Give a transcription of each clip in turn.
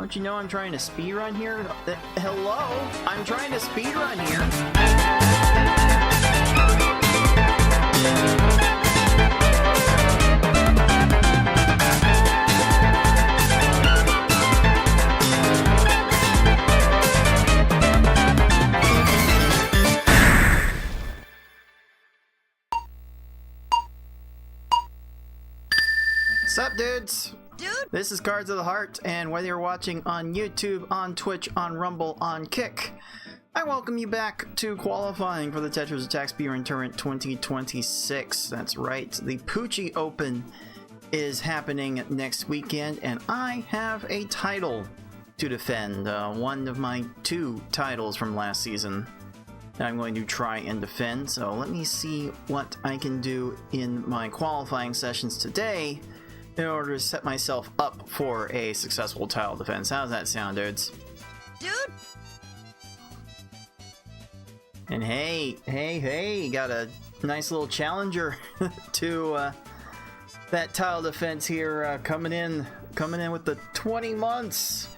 Don't you know I'm trying to speedrun here? Hello? I'm trying to speedrun here. Sup, dudes? Dude! This is Cards of the Heart, and whether you're watching on YouTube, on Twitch, on Rumble, on Kick, I welcome you back to qualifying for the Tetris Attack Speedrun Tournament 2026. That's right, the Poochy Open is happening next weekend, and I have a title to defend. One of my two titles from last season that I'm going to try and defend. So let me see what I can do in my qualifying sessions today in order to set myself up for a successful title defense. How's that sound, dudes? Dude! And hey, got a nice little challenger to that title defense here, coming in with the 20 months.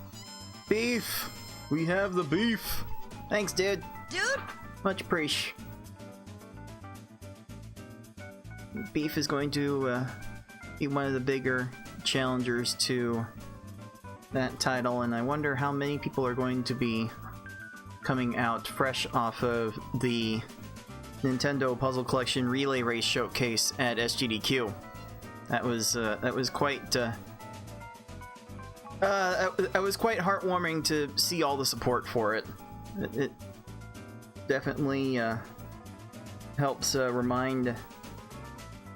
Beef! We have the beef! Thanks, dude. Dude! Much appreciate. Beef is going to be one of the bigger challengers to that title, and I wonder how many people are going to be coming out fresh off of the Nintendo Puzzle Collection Relay Race Showcase at SGDQ. That was quite it was quite heartwarming to see all the support for it. It definitely helps remind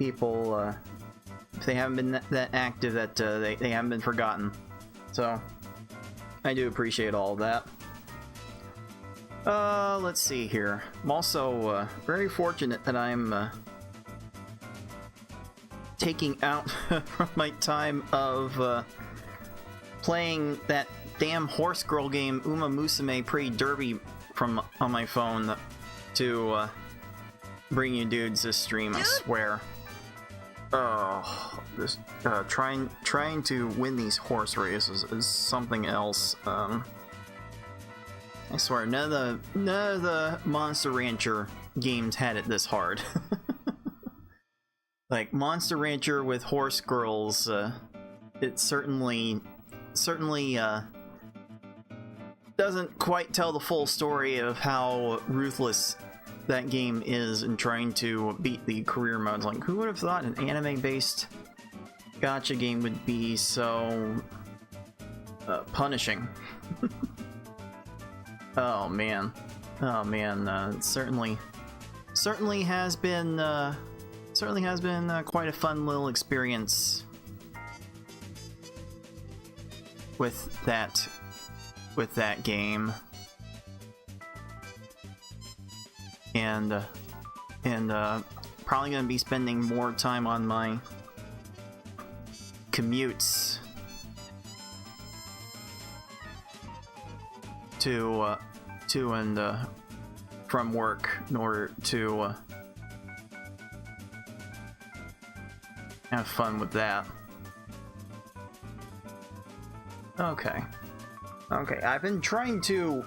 people, if they haven't been that active, that they haven't been forgotten. So I do appreciate all of that. Let's see here. I'm also very fortunate that I'm taking out from my time of playing that damn horse girl game Uma Musume Pre-Derby from on my phone to bring you dudes this stream. I swear. Oh, this trying to win these horse races is something else. I swear, none of the Monster Rancher games had it this hard. Like Monster Rancher with horse girls, it certainly doesn't quite tell the full story of how ruthless that game is in trying to beat the career modes. Like, who would have thought an anime-based gacha game would be so punishing? Oh man, it certainly has been quite a fun little experience with that game. And probably gonna be spending more time on my commutes to and from work in order to have fun with that. Okay, I've been trying to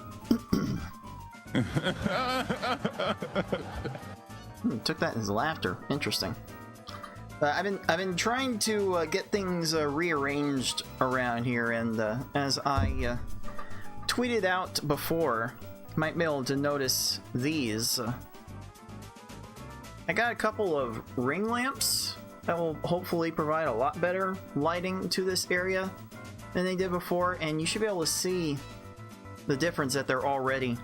took that as laughter. Interesting. I've been trying to get things rearranged around here, and as I tweeted out before, you might be able to notice these. I got a couple of ring lamps that will hopefully provide a lot better lighting to this area than they did before, and you should be able to see the difference that they're already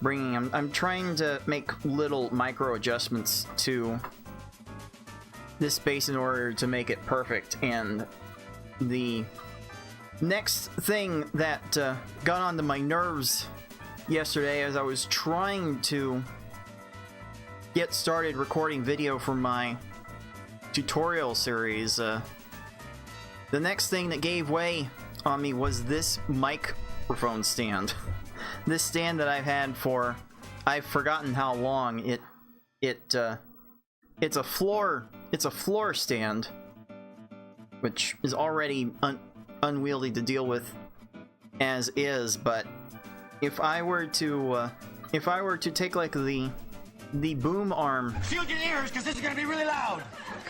bringing. I'm trying to make little micro adjustments to this space in order to make it perfect, and the next thing that got onto my nerves yesterday as I was trying to get started recording video for my tutorial series, the next thing that gave way on me was this microphone stand. This stand that I've had for, I've forgotten how long. It's a floor stand, which is already unwieldy to deal with as is, but if I were to take like the boom arm, shield your ears because this is gonna be really loud.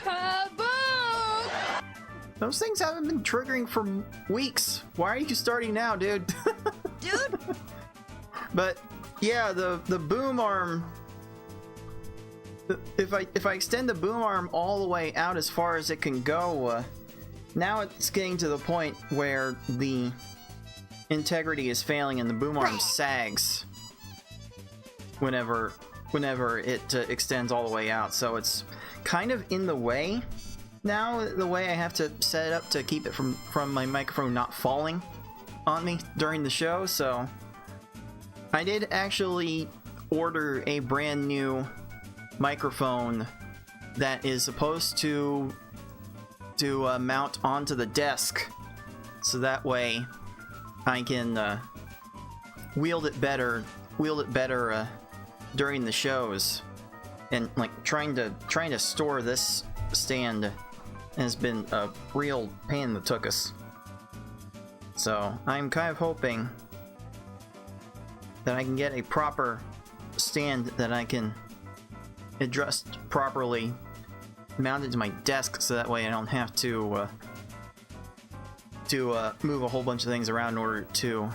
Kaboom! Those things haven't been triggering for weeks. Why are you starting now, dude? Dude. But yeah, the boom arm. If I extend the boom arm all the way out as far as it can go, now it's getting to the point where the integrity is failing and the boom arm sags whenever it extends all the way out. So it's kind of in the way now. The way I have to set it up to keep it from my microphone not falling on me during the show. So I did actually order a brand new microphone that is supposed to mount onto the desk, so that way I can wield it better during the shows. And like trying to store this stand has been a real pain in the tuchus. So I'm kind of hoping that I can get a proper stand that I can adjust properly, mounted to my desk, so that way I don't have to move a whole bunch of things around in order to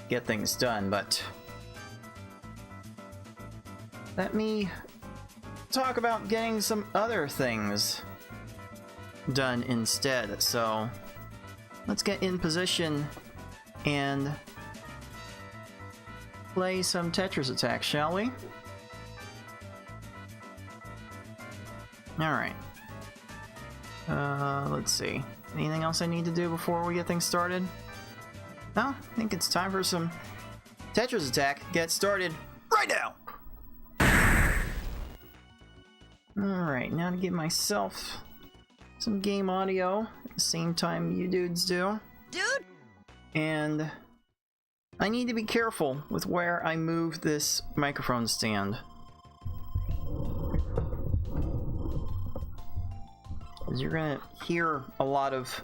get things done. But let me talk about getting some other things done instead. So let's get in position and play some Tetris Attack, shall we? Alright. Let's see. Anything else I need to do before we get things started? No, I think it's time for some Tetris Attack. Get started right now! Alright, now to give myself some game audio at the same time you dudes do. Dude! And I need to be careful with where I move this microphone stand. You're gonna hear a lot of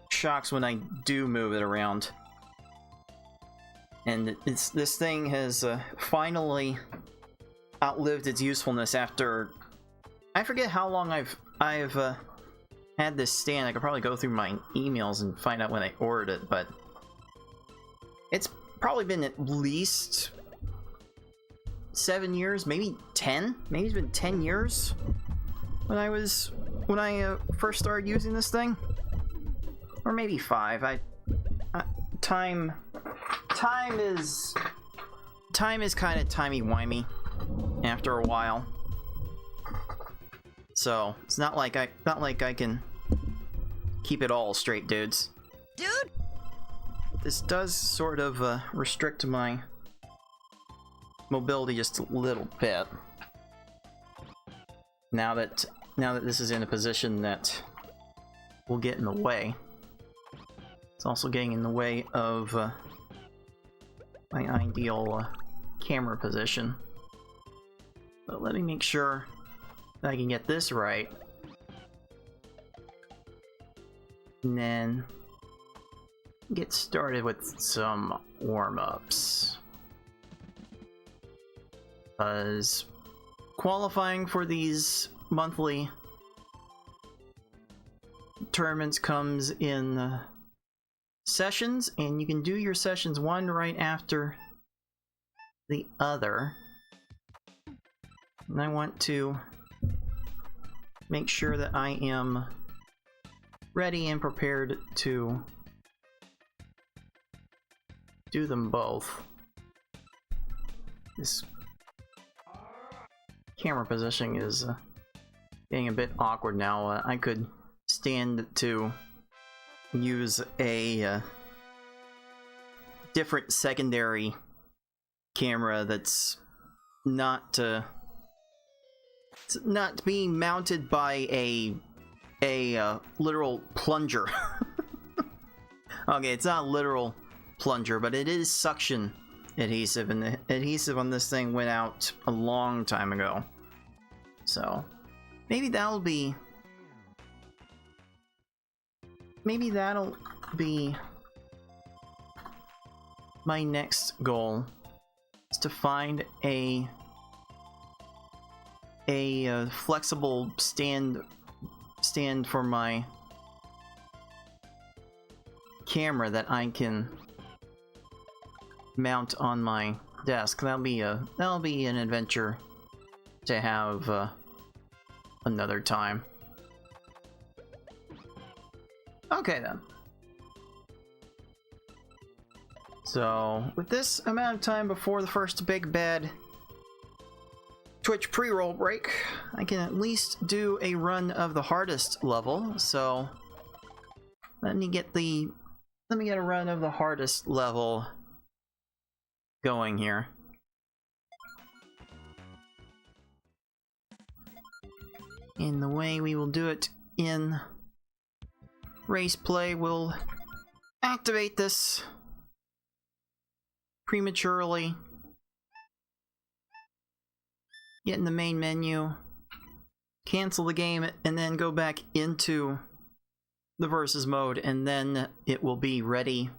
shocks when I do move it around. And this thing has finally outlived its usefulness after... I forget how long I've had this stand. I could probably go through my emails and find out when I ordered it, but it's probably been at least 7 years, maybe 10? Maybe it's been 10 years when I first started using this thing, or maybe 5. Time is kind of timey-wimey after a while. So it's not like I can keep it all straight, dudes. Dude. This does sort of restrict my mobility just a little bit. Now that this is in a position that will get in the way. It's also getting in the way of my ideal camera position. But let me make sure that I can get this right. And then get started with some warm-ups. Because qualifying for these monthly tournaments comes in sessions, and you can do your sessions one right after the other. And I want to make sure that I am ready and prepared to do them both. This camera positioning is getting a bit awkward now. I could stand to use a different secondary camera that's not being mounted by a literal plunger. Okay, it's not a literal plunger, but it is suction adhesive, and the adhesive on this thing went out a long time ago. So maybe that'll be my next goal is to find a flexible stand for my camera that I can mount on my desk. That'll be an adventure to have another time. Okay then. So with this amount of time before the first big bad Twitch pre-roll break, I can at least do a run of the hardest level. So let me get a run of the hardest level going here. And the way we will do it in race play, we'll activate this prematurely, get in the main menu, cancel the game, and then go back into the versus mode, and then it will be ready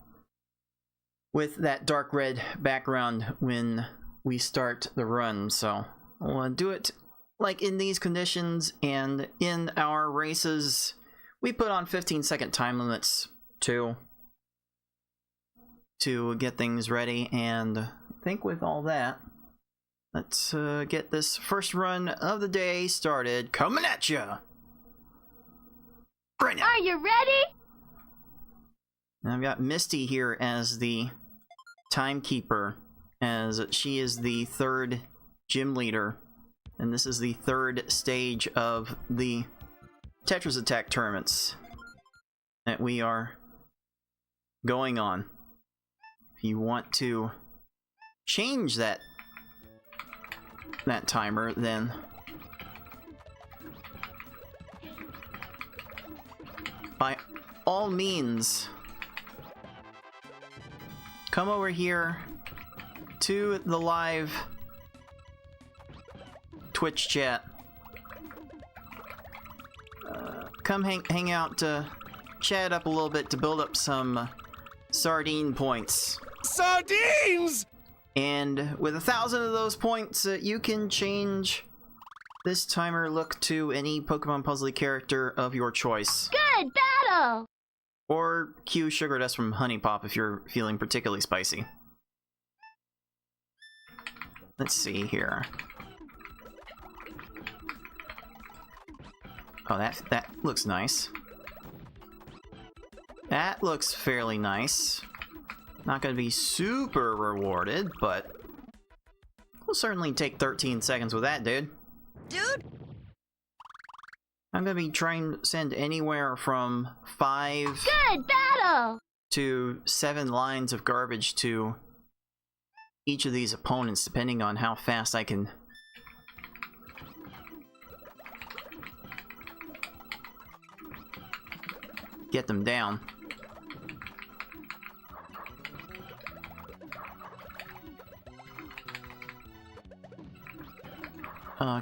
with that dark red background when we start the run. So I'll do it like in these conditions, and in our races we put on 15-second time limits too to get things ready. And I think with all that, let's get this first run of the day started. Coming at ya right now. Are you ready? And I've got Misty here as the timekeeper, as she is the third gym leader, and this is the third stage of the Tetris Attack tournaments that we are going on. If you want to change that timer, then by all means come over here to the live Twitch chat. Come hang out, chat up a little bit to build up some sardine points. Sardines! And with 1,000 of those points, you can change this timer look to any Pokemon Puzzly character of your choice. Good battle! Or cue Sugar Dust from Honey Pop if you're feeling particularly spicy. Let's see here. Oh, that looks nice. That looks fairly nice. Not gonna be super rewarded, but we'll certainly take 13 seconds with that, dude. Dude? I'm gonna be trying to send anywhere from 5 Good battle! to 7 lines of garbage to each of these opponents, depending on how fast I can get them down.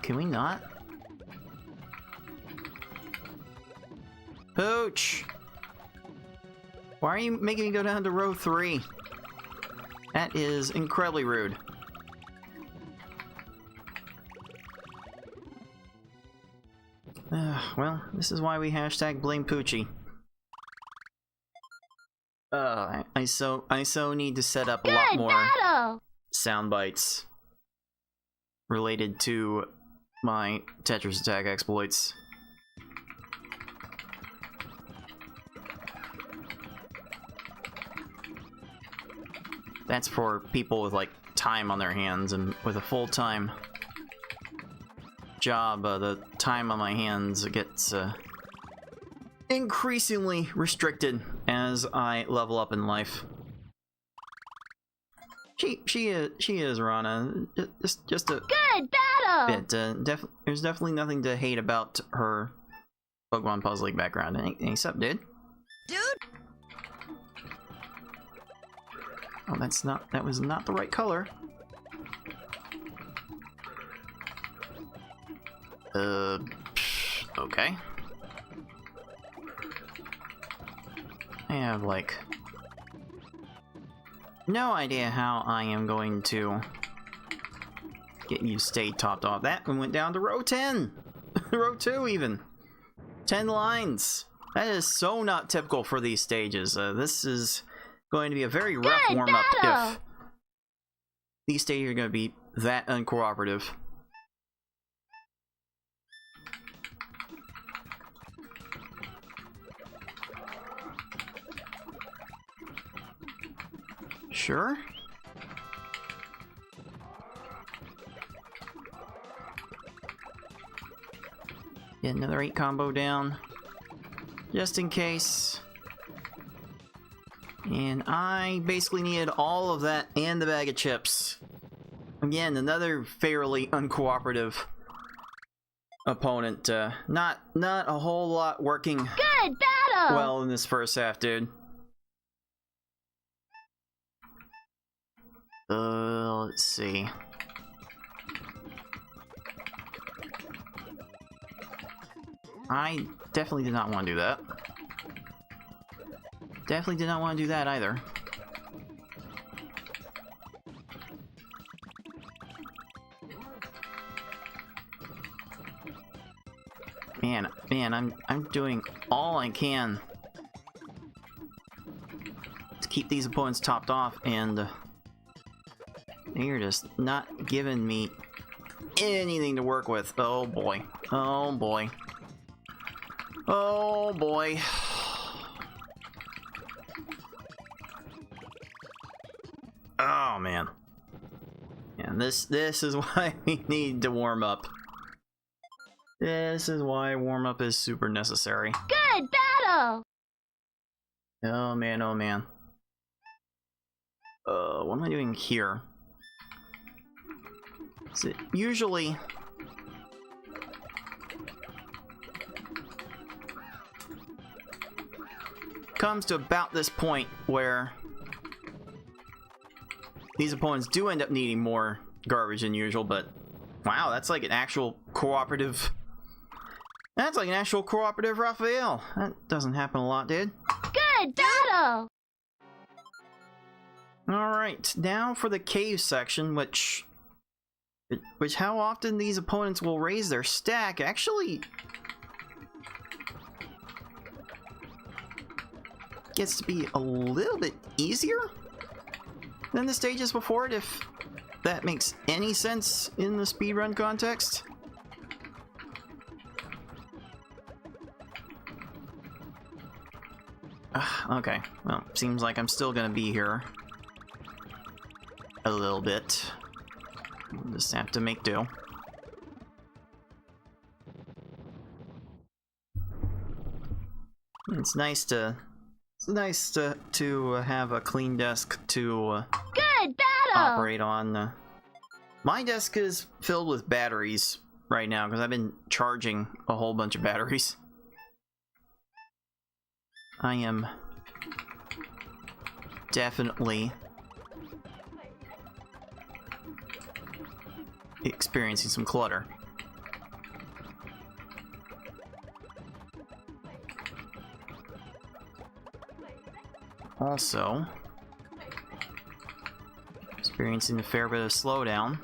Can we not? Pooch! Why are you making me go down to row 3? That is incredibly rude. Well, this is why we hashtag blame Poochy. I so need to set up a lot more sound bites related to my Tetris Attack exploits. That's for people with like time on their hands, and with a full-time job, the time on my hands gets increasingly restricted as I level up in life. She is Rana. Just a good battle. bit. There's definitely nothing to hate about her Pokemon Puzzle League background. Hey, sup, dude? Dude? Oh, that was not the right color. Okay. I have like no idea how I am going to get you stay topped off. That one went down to row 10. Row 2 even. 10 lines. That is so not typical for these stages. This is going to be a very rough warm-up if these stages are going to be that uncooperative. Sure. Get another 8 combo down, just in case. And I basically needed all of that and the bag of chips. Again, another fairly uncooperative opponent. Not a whole lot working Good battle! well in this first half, dude. Let's see. I definitely did not want to do that. Definitely did not want to do that either. Man, I'm doing all I can to keep these opponents topped off, and you're just not giving me anything to work with. Oh boy. Oh boy. Oh boy. Oh man. And this is why we need to warm up. This is why warm-up is super necessary. Good battle! Oh man, oh man. What am I doing here? So it usually comes to about this point where these opponents do end up needing more garbage than usual, but wow, that's like an actual cooperative. That's like an actual cooperative Raphael. That doesn't happen a lot, dude. Good battle! Alright, now for the cave section, which how often these opponents will raise their stack actually gets to be a little bit easier than the stages before it, if that makes any sense in the speedrun context. Okay, well, seems like I'm still gonna be here a little bit. We'll just have to make do. It's nice to have a clean desk to Good battle! operate on. My desk is filled with batteries right now because I've been charging a whole bunch of batteries. I am definitely experiencing some clutter. Also, experiencing a fair bit of slowdown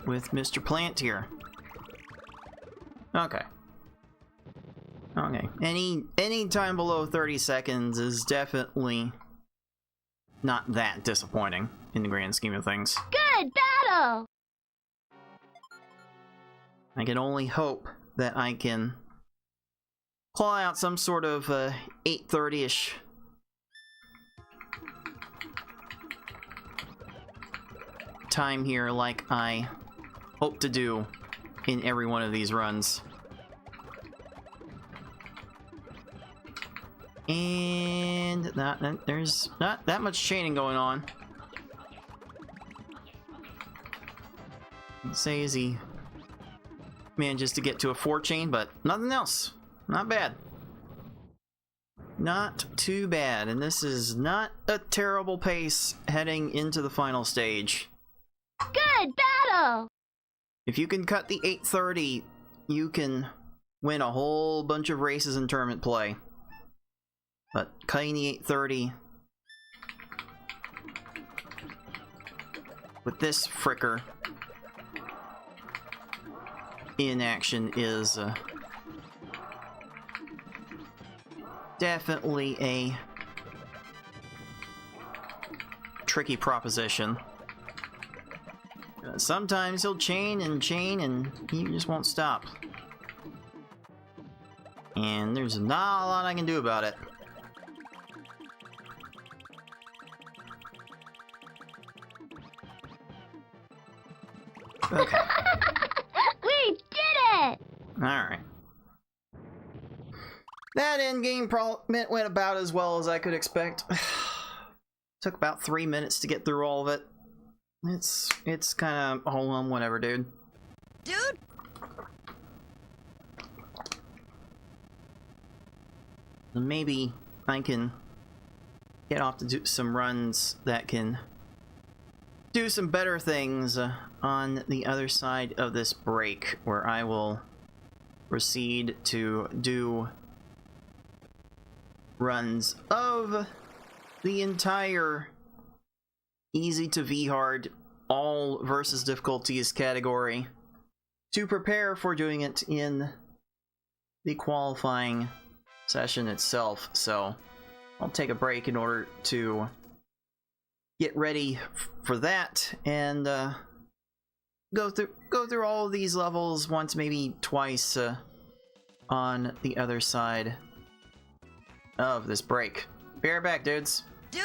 with Mr. Plant here. Okay. Okay. Any time below 30 seconds is definitely not that disappointing in the grand scheme of things. Good battle! I can only hope that I can claw out some sort of 8:30-ish time here, like I hope to do in every one of these runs. And there's not that much chaining going on. Let's say as he manages to get to a 4 chain, but nothing else. Not bad. Not too bad, and this is not a terrible pace heading into the final stage. Good battle! If you can cut the 8:30, you can win a whole bunch of races in tournament play. But cutting the 830 with this fricker in action is definitely a tricky proposition. Sometimes he'll chain and he just won't stop. And there's not a lot I can do about it. Okay. We did it! Alright. That endgame went about as well as I could expect. Took about 3 minutes to get through all of it. It's kind of hold on, whatever, dude. Dude! Maybe I can get off to do some runs that can do some better things on the other side of this break, where I will proceed to do runs of the entire easy to V hard, all versus difficulties category to prepare for doing it in the qualifying session itself. So I'll take a break in order to get ready for that and go through all of these levels once, maybe twice, on the other side of this break. Be right back, dudes. Dude!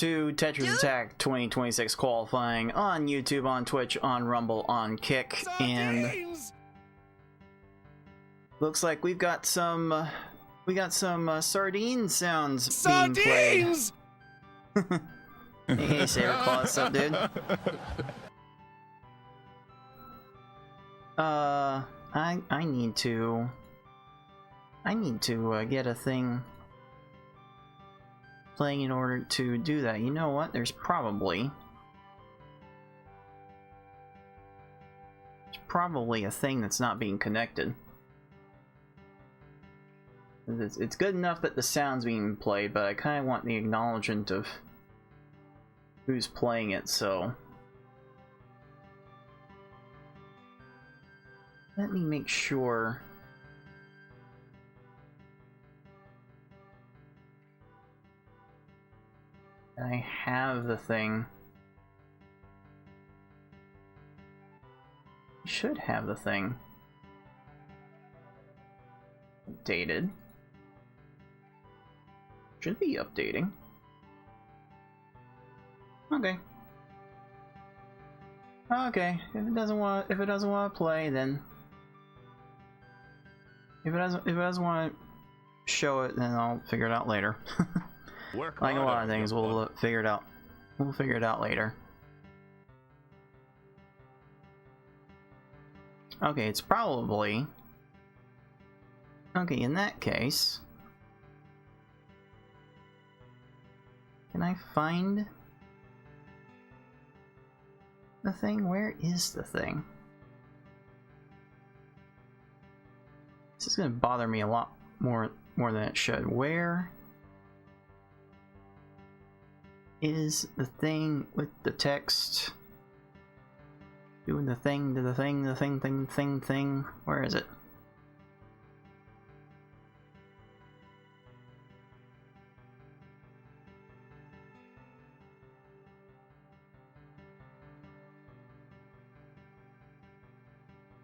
to Tetris Attack 2026 qualifying on YouTube, on Twitch, on Rumble, on Kick, and Sardines! looks like we've got some sardine sounds being played. Sardines! Hey, Saber Claw, what's up, dude? I need to get a thing playing in order to do that. You know what? There's probably a thing that's not being connected. It's good enough that the sound's being played, but I kind of want the acknowledgement of who's playing it, so let me make sure. I have the thing. I should have the thing updated. Should be updating. Okay. Okay. If it doesn't want to play, then if it doesn't want to show it, then I'll figure it out later. Like a lot of things, we'll figure it out. We'll figure it out later. Okay, it's probably... Okay, in that case... Can I find the thing? Where is the thing? This is going to bother me a lot more than it should. Where is the thing with the text doing the thing to the thing, the thing? Where is it?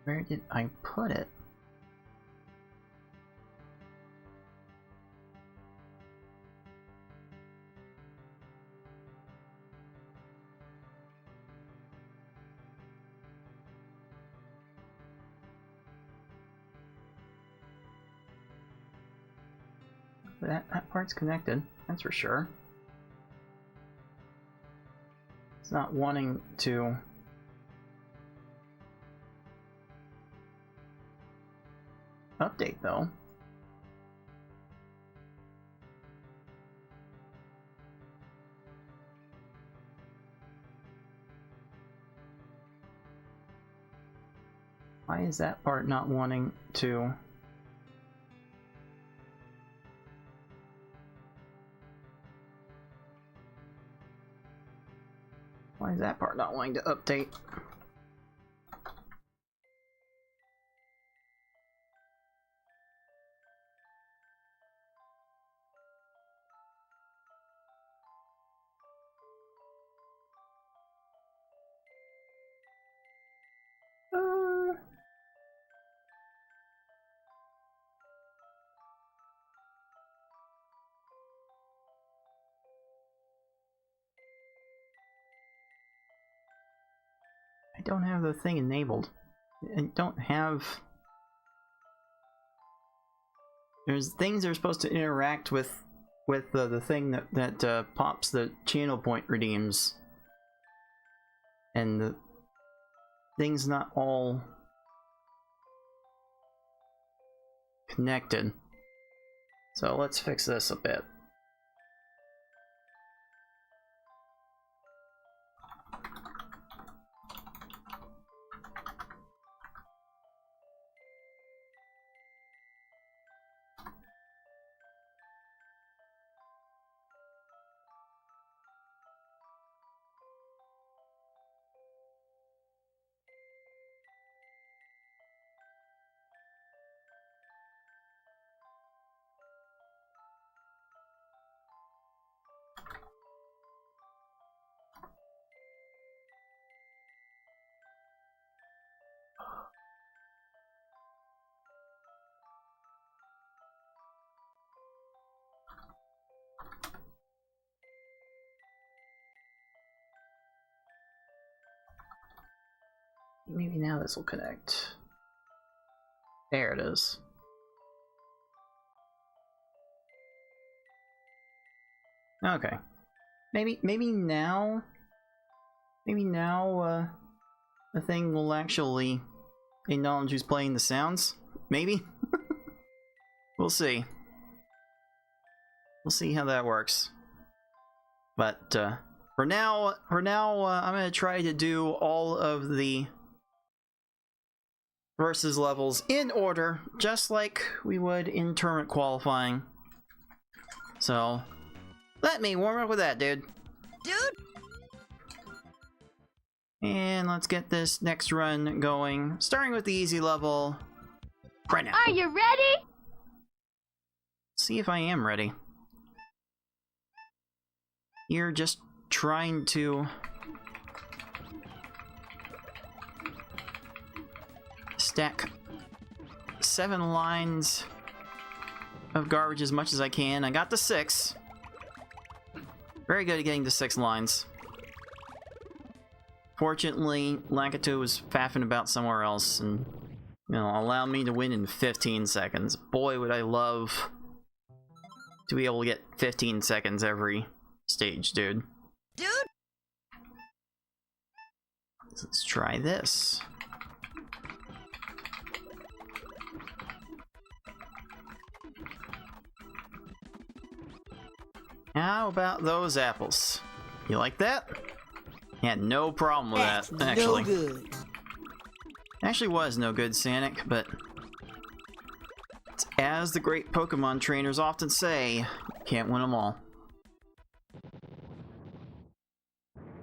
Where did I put it? That part's connected, that's for sure. It's not wanting to... update, though. Why is that part not wanting to... Why is that part not wanting to update? I don't have the thing enabled. I don't have... There's things that are supposed to interact with the thing that pops the channel point redeems. And the thing's not all connected. So let's fix this a bit. Maybe now this will connect. There it is. Okay. Maybe now the thing will actually acknowledge who's playing the sounds. Maybe. We'll see. We'll see how that works. But for now, I'm gonna try to do all of the versus levels in order, just like we would in tournament qualifying. So, let me warm up with that, dude. And let's get this next run going, starting with the easy level right now. Are you ready? See if I am ready. You're just trying to stack 7 lines of garbage as much as I can. I got to 6. Very good at getting to 6 lines. Fortunately, Lakitu was faffing about somewhere else and, allowed me to win in 15 seconds. Boy, would I love to be able to get 15 seconds every stage, dude. Let's try this. How about those apples? You like that? Had no problem with that, actually. No good. Actually was no good, Sanic, but as the great Pokemon trainers often say, you can't win them all.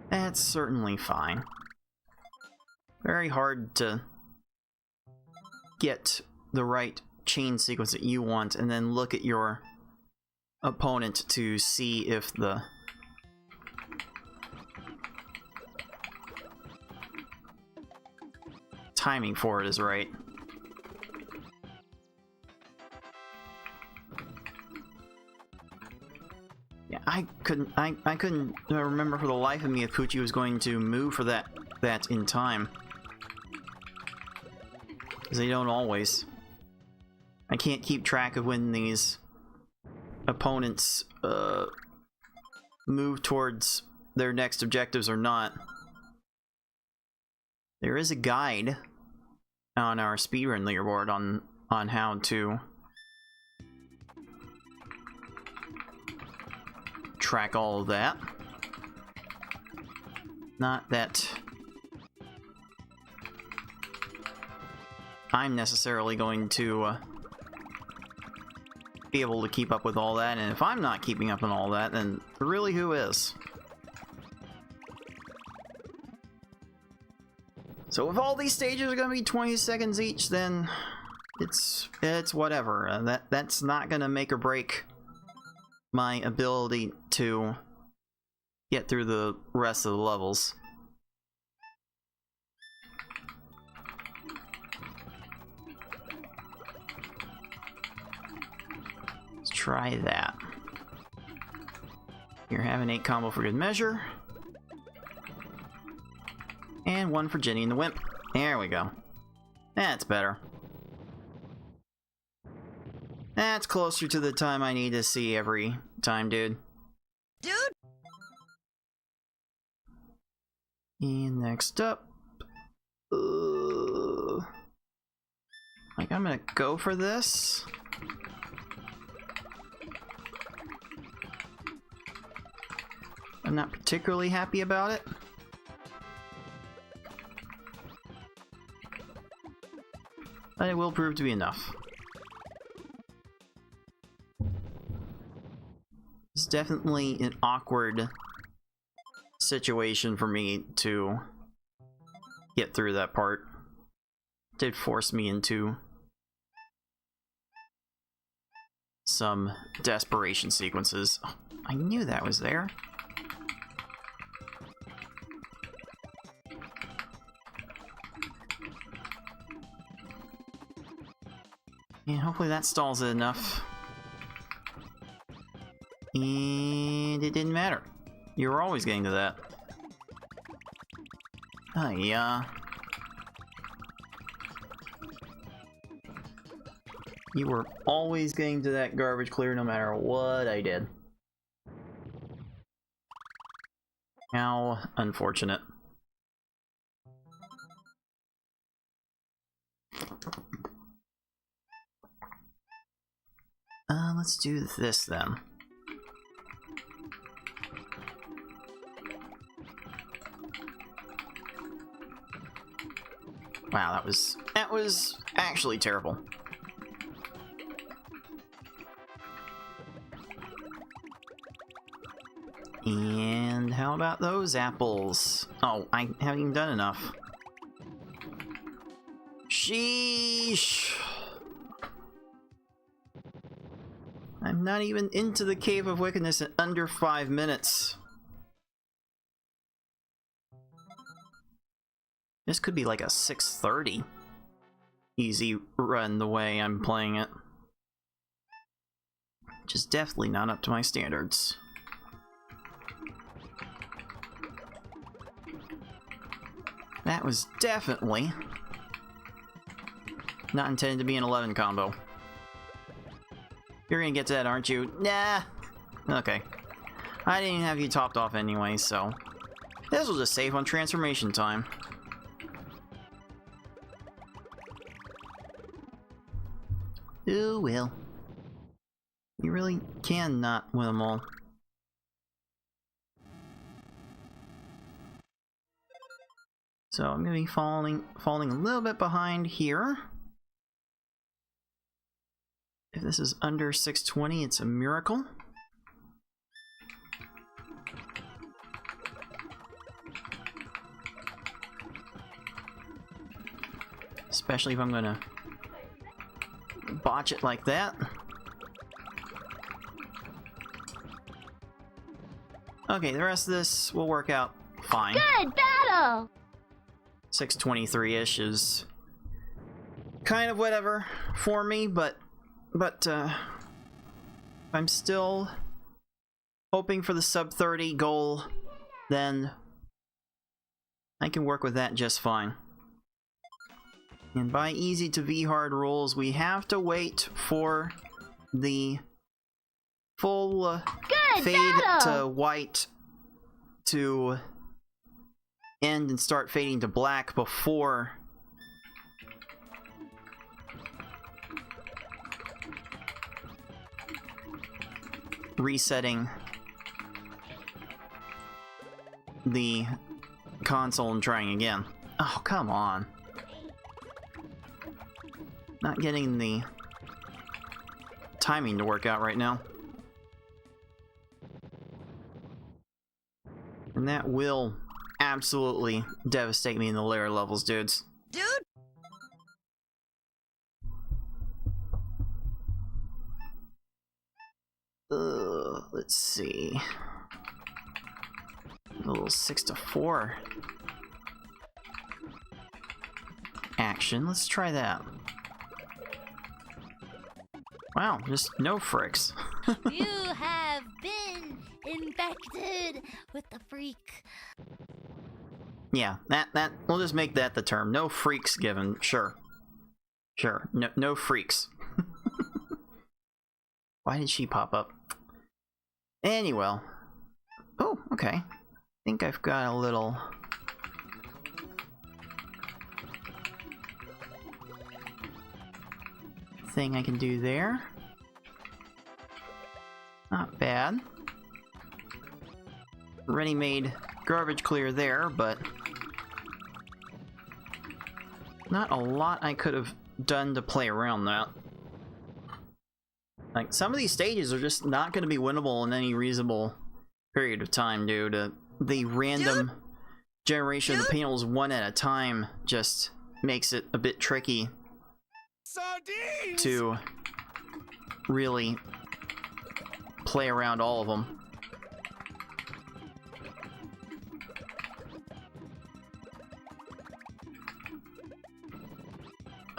That's certainly fine. Very hard to get the right chain sequence that you want and then look at your opponent to see if the timing for it is right. Yeah, I couldn't remember for the life of me if Poochy was going to move for that in time. Because they don't always. I can't keep track of when these opponents move towards their next objectives or not. There is a guide on our speedrun leaderboard on how to track all of that. Not that I'm necessarily going to be able to keep up with all that, and if I'm not keeping up on all that, then really who is? So if all these stages are going to be 20 seconds each, then it's whatever. That's not going to make or break my ability to get through the rest of the levels. Let's try that. Here, have an 8 combo for good measure. And 1 for Jenny and the Wimp. There we go. That's better. That's closer to the time I need to see every time, dude. And next up... like, I'm gonna go for this. I'm not particularly happy about it. But it will prove to be enough. It's definitely an awkward situation for me to get through that part. It did force me into some desperation sequences. Oh, I knew that was there. And hopefully that stalls it enough. And it didn't matter. You were always getting to that. Yeah. You were always getting to that garbage clear no matter what I did. How unfortunate. Let's do this then. Wow, that was actually terrible. And how about those apples? Oh, I haven't even done enough. Sheesh. I'm not even into the Cave of Wickedness in under 5 minutes. This could be like a 6:30 easy run the way I'm playing it. Which is definitely not up to my standards. That was definitely not intended to be an 11 combo. You're gonna get to that, aren't you? Nah. Okay. I didn't have you topped off anyway, so this will just save on transformation time. Oh well. You really cannot win them all. So I'm gonna be falling a little bit behind here. If this is under 620, it's a miracle. Especially if I'm gonna botch it like that. Okay, the rest of this will work out fine. Good battle! 623-ish is kind of whatever for me, but I'm still hoping for the sub 30 goal, then I can work with that just fine. And by easy to V hard rules, we have to wait for the full fade to white to end and start fading to black before resetting the console and trying again. Oh, come on. Not getting the timing to work out right now. And that will absolutely devastate me in the later levels, dudes. Dude! Let's see. A little 6-4 action. Let's try that. Wow, just no fricks. You have been infected with the freak. Yeah, that we'll just make that the term. No freaks given. Sure. Sure. No freaks. Why did she pop up? Anyway. Oh, okay. I think I've got a little thing I can do there. Not bad. Ready-made garbage clear there, but not a lot I could have done to play around that. Like, some of these stages are just not going to be winnable in any reasonable period of time due to the random generation of the panels one at a time. Just makes it a bit tricky Sardines! to really play around all of them.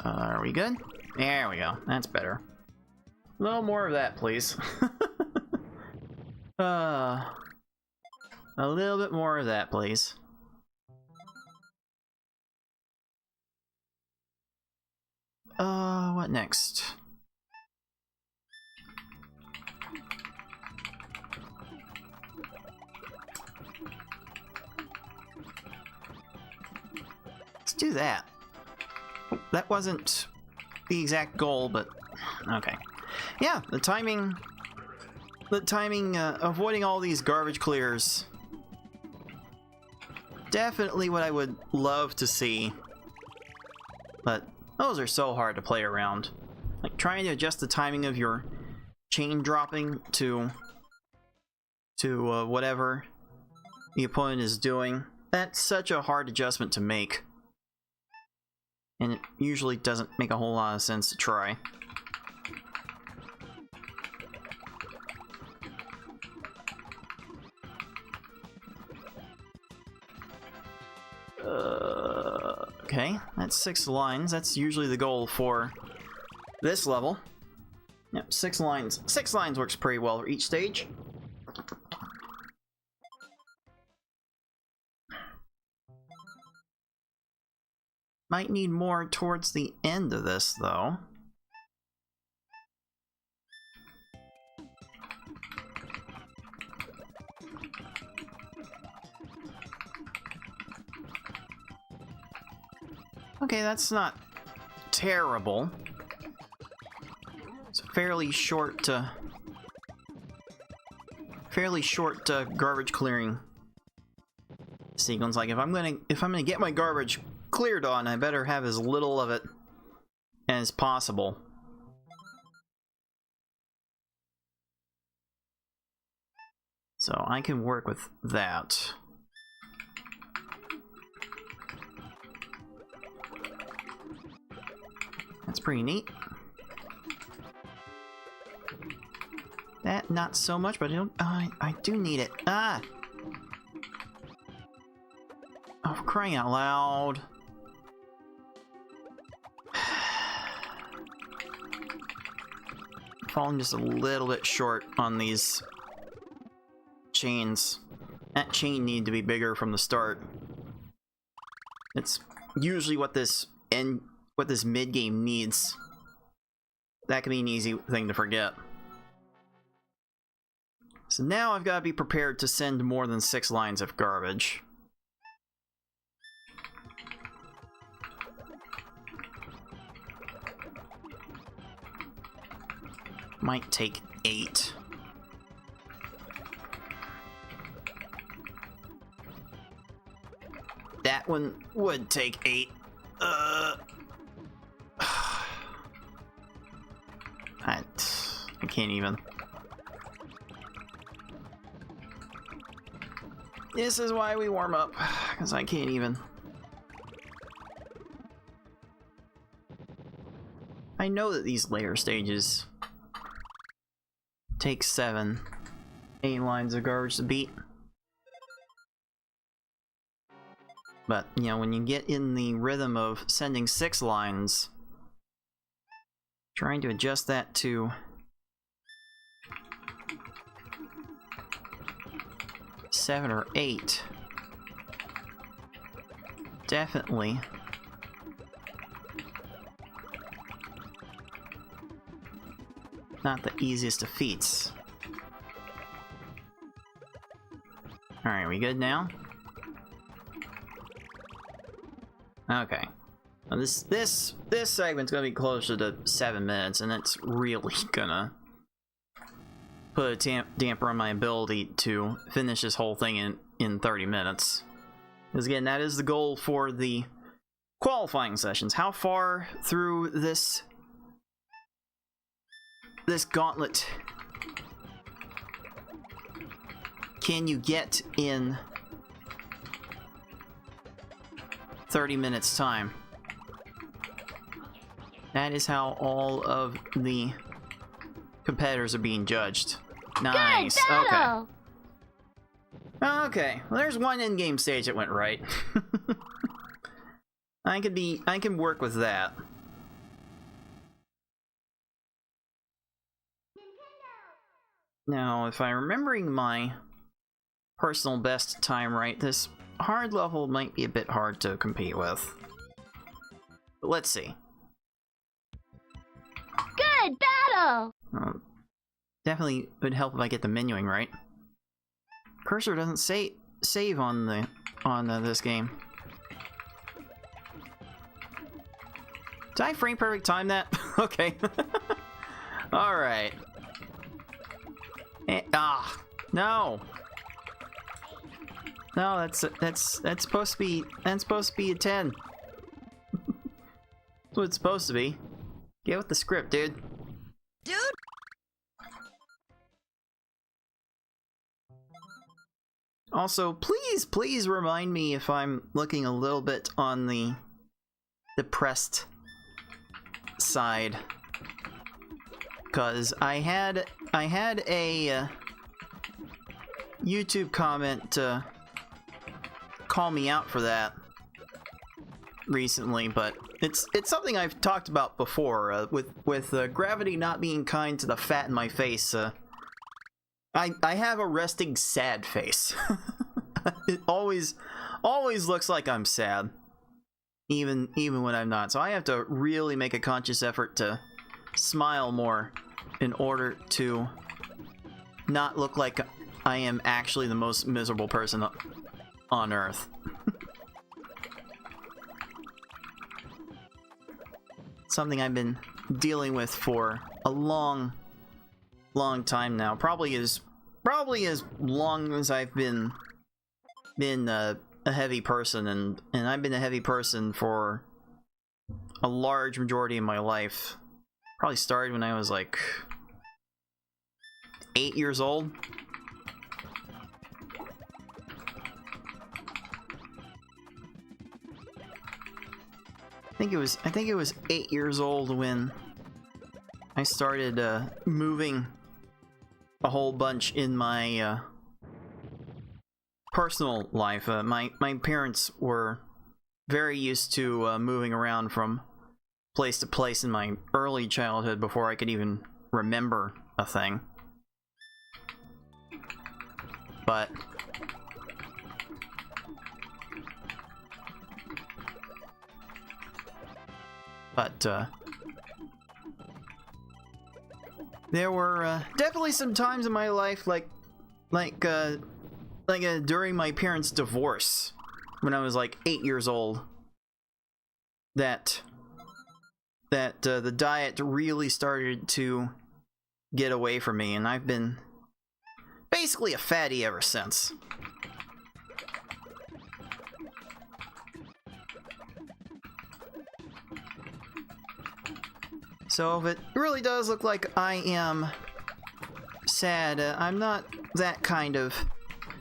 Are we good? There we go. That's better. A little more of that, please. A little bit more of that, please. What next? let's do that. That wasn't the exact goal, but okay. Yeah, the timing, avoiding all these garbage clears. Definitely what I would love to see, but those are so hard to play around. Like trying to adjust the timing of your chain dropping to whatever the opponent is doing. That's such a hard adjustment to make. And it usually doesn't make a whole lot of sense to try. Okay, that's 6 lines. That's usually the goal for this level. Yep, 6 lines. 6 lines works pretty well for each stage. Might need more towards the end of this, though. Okay, that's not terrible. It's a fairly short garbage clearing sequence. Like if I'm gonna get my garbage cleared on, I better have as little of it as possible. So I can work with that. That's pretty neat. That, not so much, but I do need it. Ah! Oh, for crying out loud. Falling just a little bit short on these chains. That chain needed to be bigger from the start. It's usually what this mid-game needs. That can be an easy thing to forget. So now I've got to be prepared to send more than 6 lines of garbage. Might take 8. That one would take 8. I can't even. This is why we warm up, because I can't even. I know that these later stages take 7, 8 lines of garbage to beat. But, you know, when you get in the rhythm of sending 6 lines, trying to adjust that to 7 or 8, definitely not the easiest of feats. Alright, we good now? Okay. Now this segment's gonna be closer to 7 minutes, and it's really gonna put a damper on my ability to finish this whole thing in 30 minutes. Because again, that is the goal for the qualifying sessions. How far through this gauntlet can you get in 30 minutes time? That is how all of the competitors are being judged. Nice. Good battle. Okay. Okay. Well, there's one in-game stage that went right. I can work with that. Now, if I'm remembering my personal best time right, this hard level might be a bit hard to compete with. But let's see. Good battle. Definitely would help if I get the menuing right. Cursor doesn't save on this game. Did I frame perfect time that? Okay. Alright. No. No, that's supposed to be a 10. That's what it's supposed to be. Get with the script, dude. Dude! Also, please remind me if I'm looking a little bit on the depressed side, because I had a YouTube comment call me out for that recently, but it's something I've talked about before. With gravity not being kind to the fat in my face, I have a resting sad face. It always looks like I'm sad, even when I'm not. So I have to really make a conscious effort to smile more in order to not look like I am actually the most miserable person on Earth. Something I've been dealing with for a long time now. Probably as long as I've been a heavy person, and I've been a heavy person for a large majority of my life. Probably started when I was like 8 years old. I think it was 8 years old when I started moving a whole bunch in my personal life. My parents were very used to moving around from place to place in my early childhood before I could even remember a thing. But there were definitely some times in my life, like during my parents' divorce, when I was like 8 years old, that the diet really started to get away from me, and I've been basically a fatty ever since. So if it really does look like I am sad, I'm not that kind of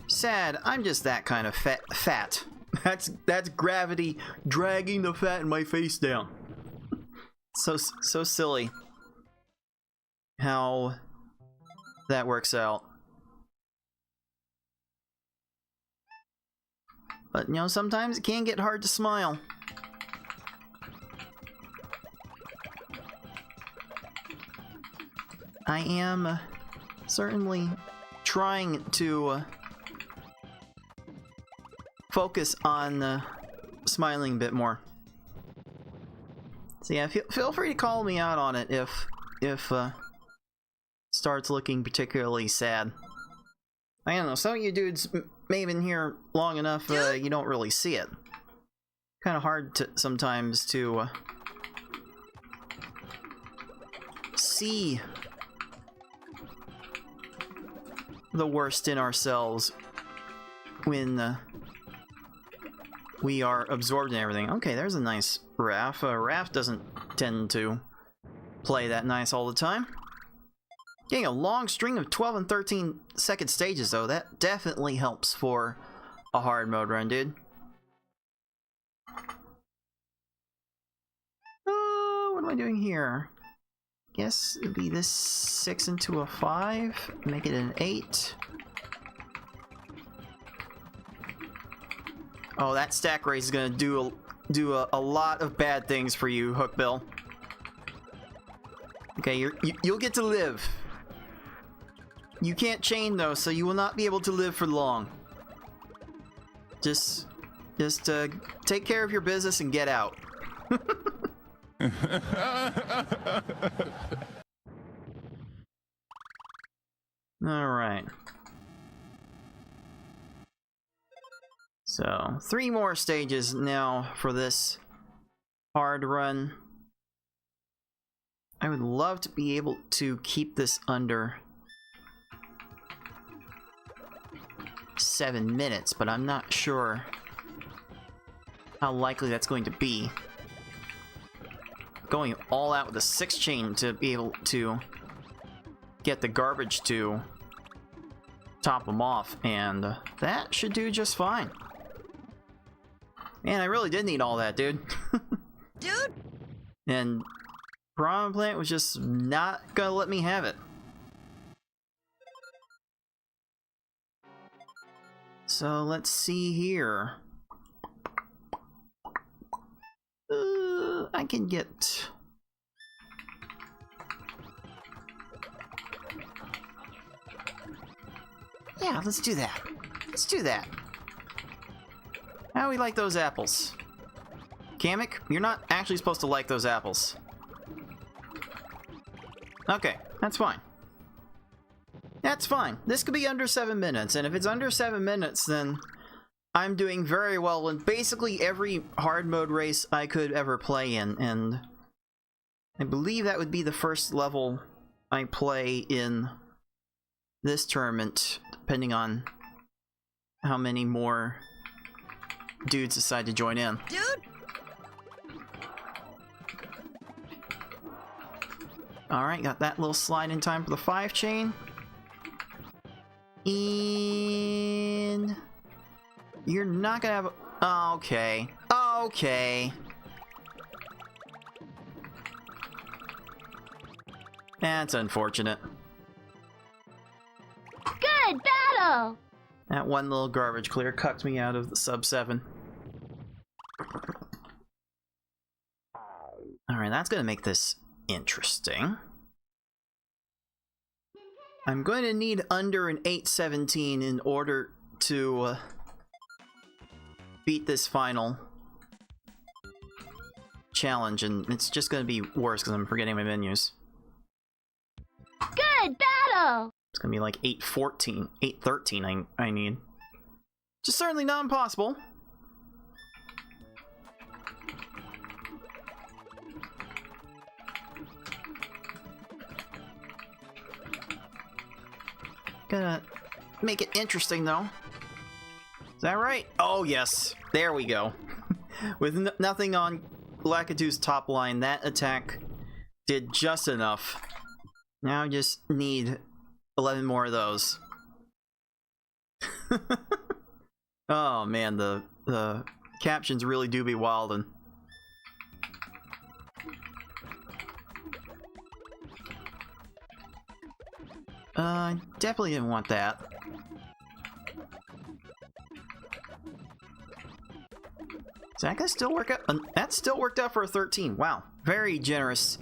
sad. I'm just that kind of fat. That's gravity dragging the fat in my face down. So silly how that works out. But you know, sometimes it can get hard to smile. I am certainly trying to focus on smiling a bit more. So yeah, feel free to call me out on it if starts looking particularly sad. I don't know, some of you dudes may have been here long enough you don't really see it. Kind of hard to sometimes to see the worst in ourselves when we are absorbed in everything. Okay, there's a nice Raph. Raph doesn't tend to play that nice all the time. Getting a long string of 12 and 13 second stages, though, that definitely helps for a hard mode run, dude. What am I doing here? Guess it'd be this 6 into a 5, make it an 8. Oh, that stack race is gonna do a lot of bad things for you, Hookbill. Okay, you'll get to live. You can't chain though, so you will not be able to live for long. Just take care of your business and get out. Alright. So, 3 more stages now for this hard run. I would love to be able to keep this under 7 minutes, but I'm not sure how likely that's going to be. Going all out with a 6 chain to be able to get the garbage to top them off, and that should do just fine. Man, I really did need all that, dude. Dude! And Piranha Plant was just not gonna let me have it. So let's see here. I can get... Yeah, let's do that. Let's do that. How do we like those apples? Kamek, you're not actually supposed to like those apples. Okay, that's fine. That's fine. This could be under 7 minutes, and if it's under 7 minutes, then I'm doing very well in basically every hard mode race I could ever play in, and I believe that would be the first level I play in this tournament, depending on how many more dudes decide to join in. Dude! Alright, got that little slide in time for the 5 chain. And... You're not gonna have a... Okay. Okay. That's unfortunate. Good battle! That one little garbage clear cucked me out of the sub 7. Alright, that's gonna make this interesting. I'm going to need under an 817 in order to beat this final challenge, and it's just going to be worse because I'm forgetting my menus. Good battle! It's going to be like 814, 813 I need. Just certainly not impossible. Gonna make it interesting though. Is that right? Oh yes, there we go. With nothing on Lakitu's top line, that attack did just enough. Now I just need 11 more of those. Oh man, the captions really do be wildin'. Definitely didn't want that. Is that gonna still work out? That still worked out for a 13. Wow. Very generous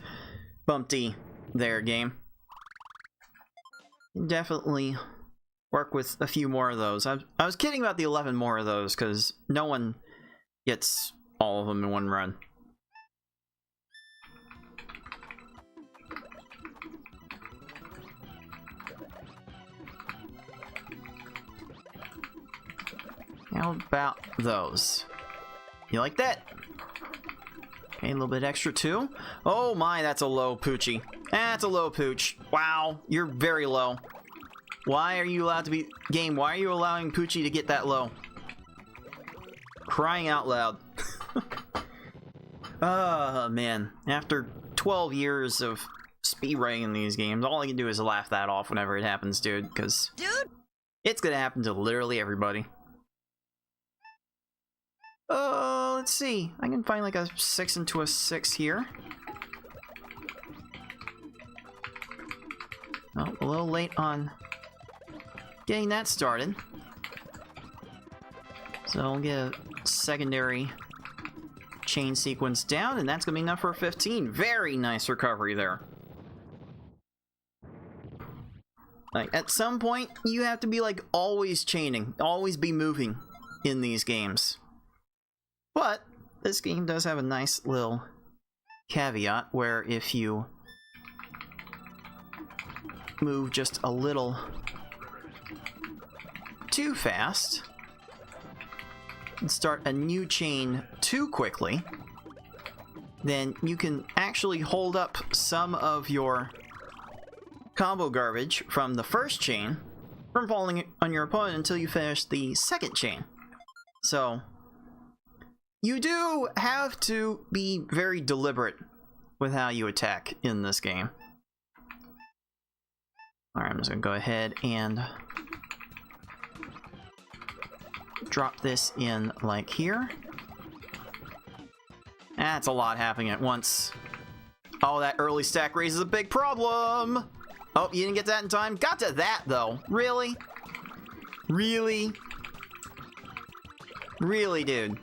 bumpty there, game. Definitely work with a few more of those. I was kidding about the 11 more of those, because no one gets all of them in one run. How about those? You like that? Okay, a little bit extra too. Oh my, that's a low Poochy. That's a low Pooch. Wow, you're very low. Why are you allowed to be... Game, why are you allowing Poochy to get that low? Crying out loud. Oh man, after 12 years of speedrunning in these games, all I can do is laugh that off whenever it happens, dude, because... Dude! It's gonna happen to literally everybody. Let's see. I can find like a 6 into a 6 here. Oh, a little late on getting that started. So I'll get a secondary chain sequence down, and that's gonna be enough for a 15. Very nice recovery there. Like, at some point, you have to be like always chaining, always be moving in these games. But this game does have a nice little caveat where if you move just a little too fast and start a new chain too quickly, then you can actually hold up some of your combo garbage from the first chain from falling on your opponent until you finish the second chain. So you do have to be very deliberate with how you attack in this game. Alright, I'm just gonna go ahead and drop this in like here. That's a lot happening at once. Oh, that early stack raises a big problem! Oh, you didn't get that in time? Got to that, though. Really? Really? Really, dude?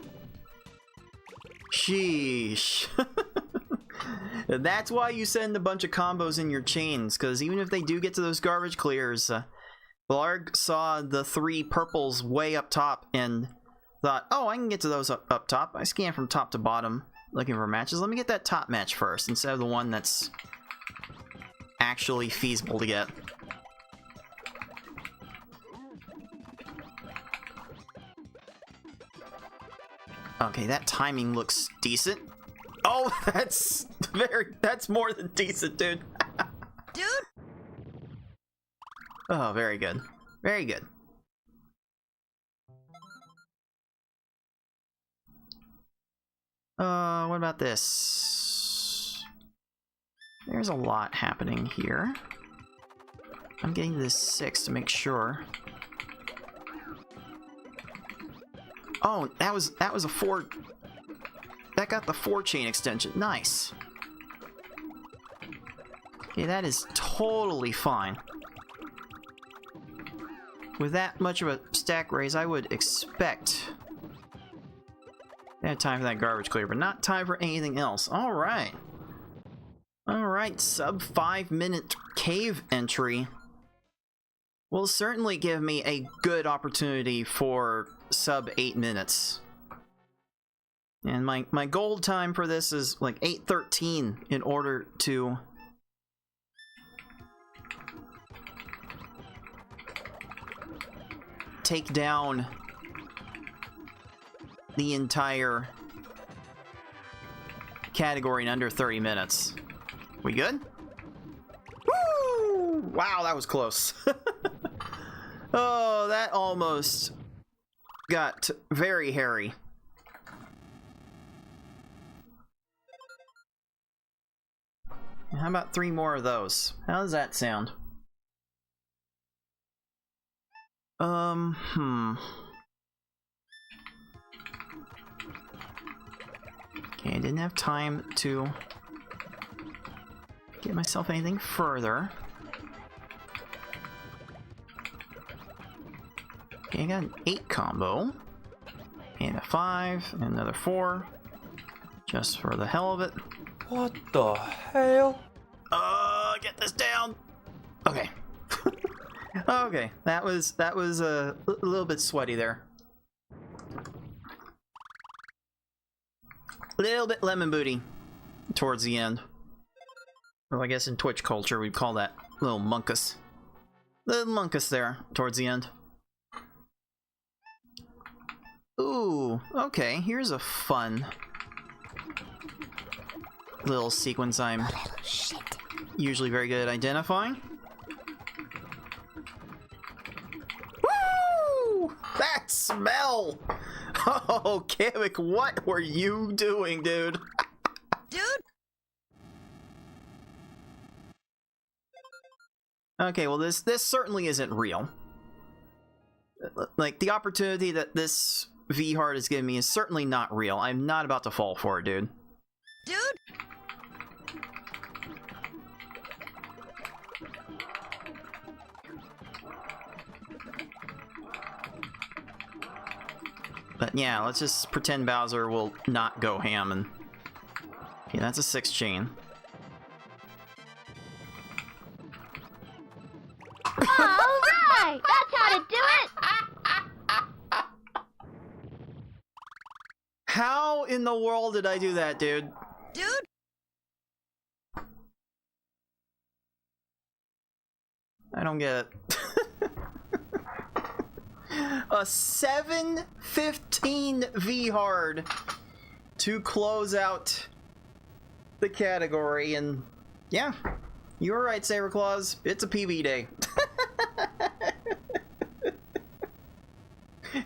Sheesh. That's why you send a bunch of combos in your chains, because even if they do get to those garbage clears, Blarg saw the 3 purples way up top and thought, oh, I can get to those up top. I scan from top to bottom looking for matches. Let me get that top match first instead of the one that's actually feasible to get. Okay, that timing looks decent. Oh, that's more than decent, dude. Dude! Oh, very good. Very good. What about this? There's a lot happening here. I'm getting this 6 to make sure. Oh, that was a 4. That got the 4 chain extension. Nice. Okay, that is totally fine. With that much of a stack raise, I would expect I had time for that garbage clear, but not time for anything else. Alright. Alright, sub 5 minute cave entry will certainly give me a good opportunity for sub 8 minutes. And my goal time for this is like 8:13 in order to take down the entire category in under 30 minutes. We good? Woo! Wow, that was close. Oh, that almost got very hairy. How about 3 more of those? How does that sound? Okay, I didn't have time to get myself anything further. Okay, I got an 8 combo. And a 5, and another 4. Just for the hell of it. What the hell? Get this down! Okay. Okay, that was a little bit sweaty there. A little bit lemon booty towards the end. Well, I guess in Twitch culture we'd call that little munkus. Little munkus there towards the end. Ooh, okay, here's a fun little sequence I'm usually very good at identifying. Woo! That smell! Oh, Kamek, what were you doing, dude? Dude! Okay, well this certainly isn't real. Like, the opportunity that this V-Hard has given me is certainly not real. I'm not about to fall for it, dude. Dude! But yeah, let's just pretend Bowser will not go ham and... Yeah, that's a 6 chain. Alright! That's how to do it! How in the world did I do that, dude? Dude! I don't get it. A 7:15 V-Hard to close out the category, and yeah, you were right, Saber Claus. It's a PB day.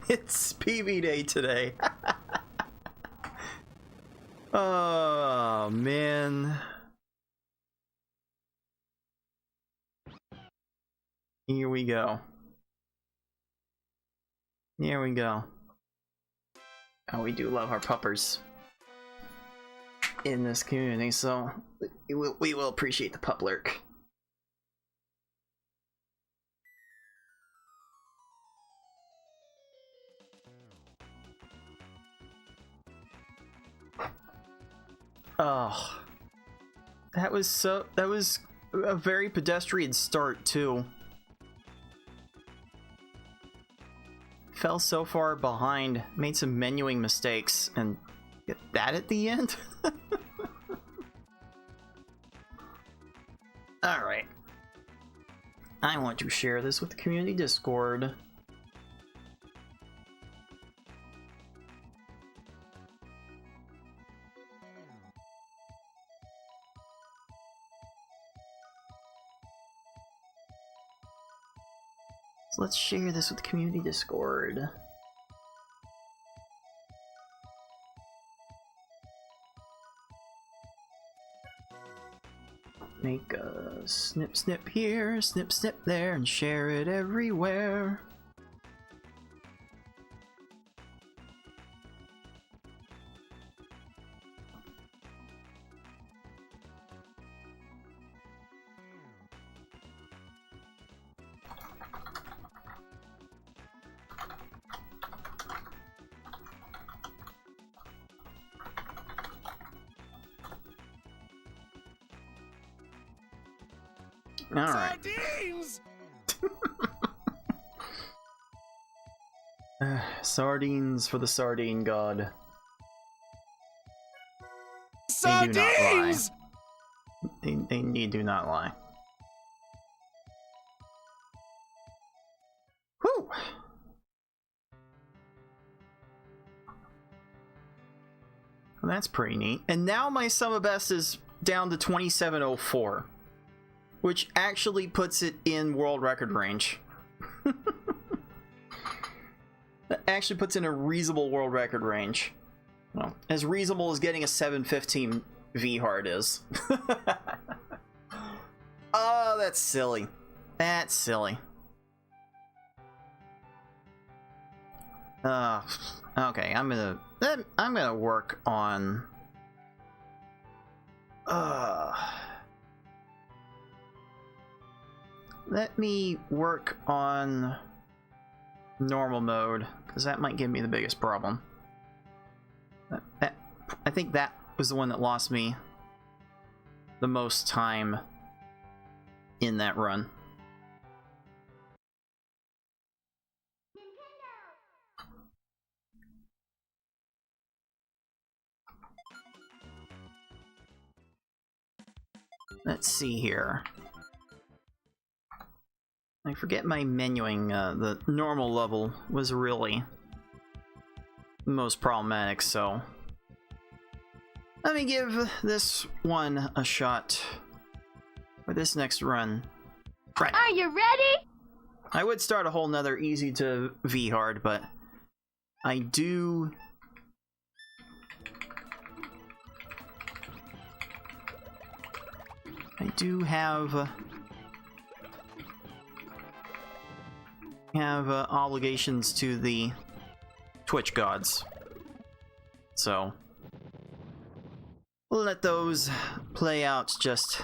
It's PB day today. Oh man. Here we go. Here we go. Oh, we do love our puppers in this community, so we will appreciate the pup lurk. Oh, that was a very pedestrian start too. Fell so far behind, made some menuing mistakes, and get that at the end? Alright. I want to share this with the community Discord. So let's share this with the community Discord. Make a snip snip here, snip snip there, and share it everywhere. All right. Sardines! Sardines for the sardine god. Sardines! They do not lie. Whew! Well, that's pretty neat. And now my sum of best is down to 2704. Which actually puts it in world record range. That actually puts in a reasonable world record range. Well, as reasonable as getting a 715 V hard is. Oh, that's silly. That's silly. Okay, I'm gonna work on. Let me work on normal mode, because that might give me the biggest problem. I think that was the one that lost me the most time in that run. Let's see here. I forget my menuing. The normal level was really the most problematic, so let me give this one a shot for this next run. Right. Are you ready? I would start a whole nother easy to V hard, but I do have obligations to the Twitch gods, so we'll let those play out. Just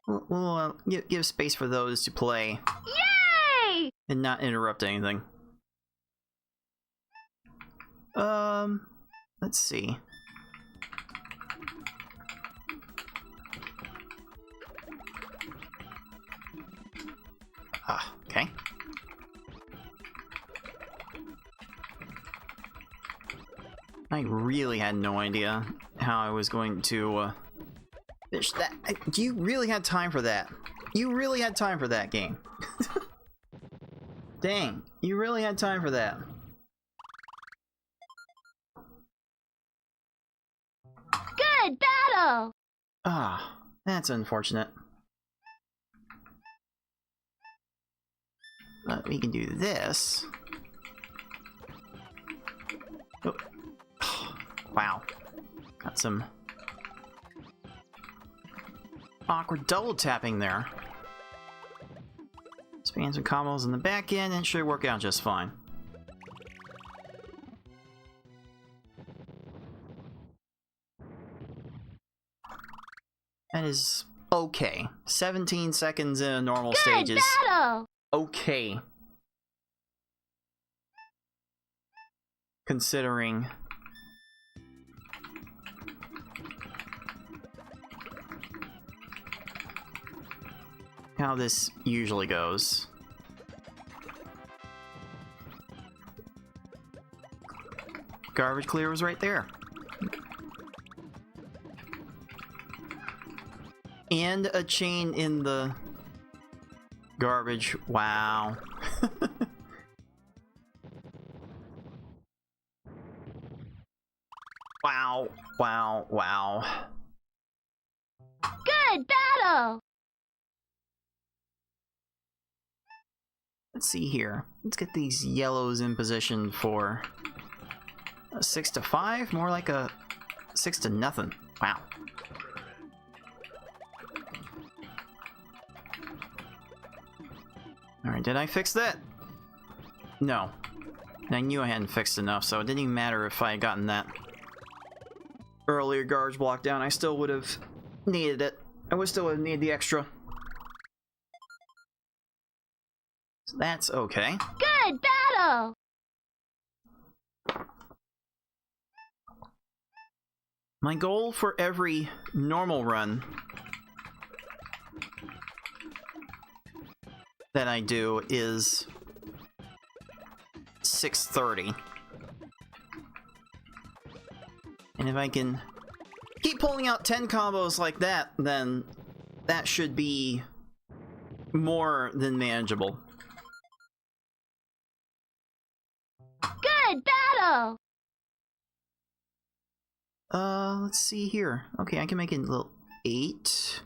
we'll give space for those to play. Yay! And not interrupt anything. Let's see. Okay. I really had no idea how I was going to finish that. You really had time for that. You really had time for that game. Dang, you really had time for that. Good battle! Ah, that's unfortunate. But we can do this. Oh. Wow. Got some awkward double tapping there. Spam some combos in the back end and it should work out just fine. That is okay. 17 seconds in a normal stage is okay. Considering how this usually goes. Garbage clear was right there. And a chain in the garbage. Wow. Wow, wow, wow. Good battle! Let's see here. Let's get these yellows in position for a 6 to 5, more like a 6 to nothing. Wow. Alright, did I fix that? No. I knew I hadn't fixed enough, so it didn't even matter if I had gotten that earlier garbage block down. I still would have needed it. I would still have needed the extra. So that's okay. Good battle! My goal for every normal run that I do is 6:30. And if I can keep pulling out 10 combos like that, then that should be more than manageable. Good battle! Let's see here. Okay, I can make it a little 8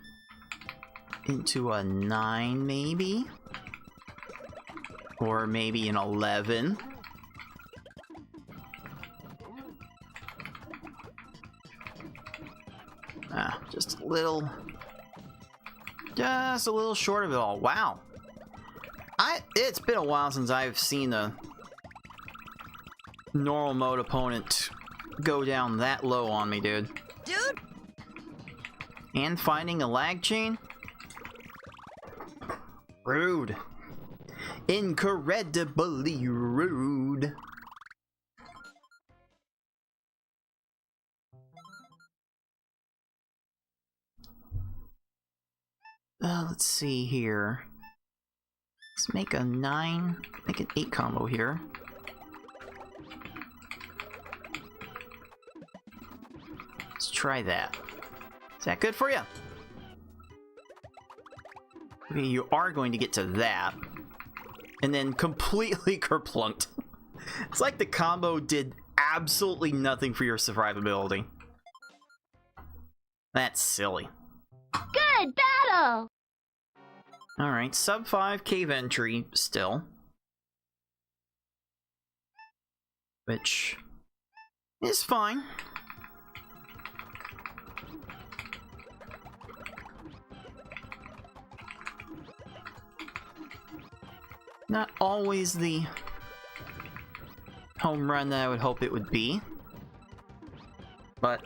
into a 9 maybe. Or maybe an 11. Just a little short of it all. Wow. It's been a while since I've seen a normal mode opponent go down that low on me, dude. Dude! And finding a lag chain? Rude. Incredibly rude. Let's see here. Let's make a 9, make an 8 combo here. Let's try that. Is that good for you? Okay, you are going to get to that. And then completely kerplunked. It's like the combo did absolutely nothing for your survivability. That's silly. Good battle! Alright, sub 5 cave entry still. Which is fine. Not always the home run that I would hope it would be. But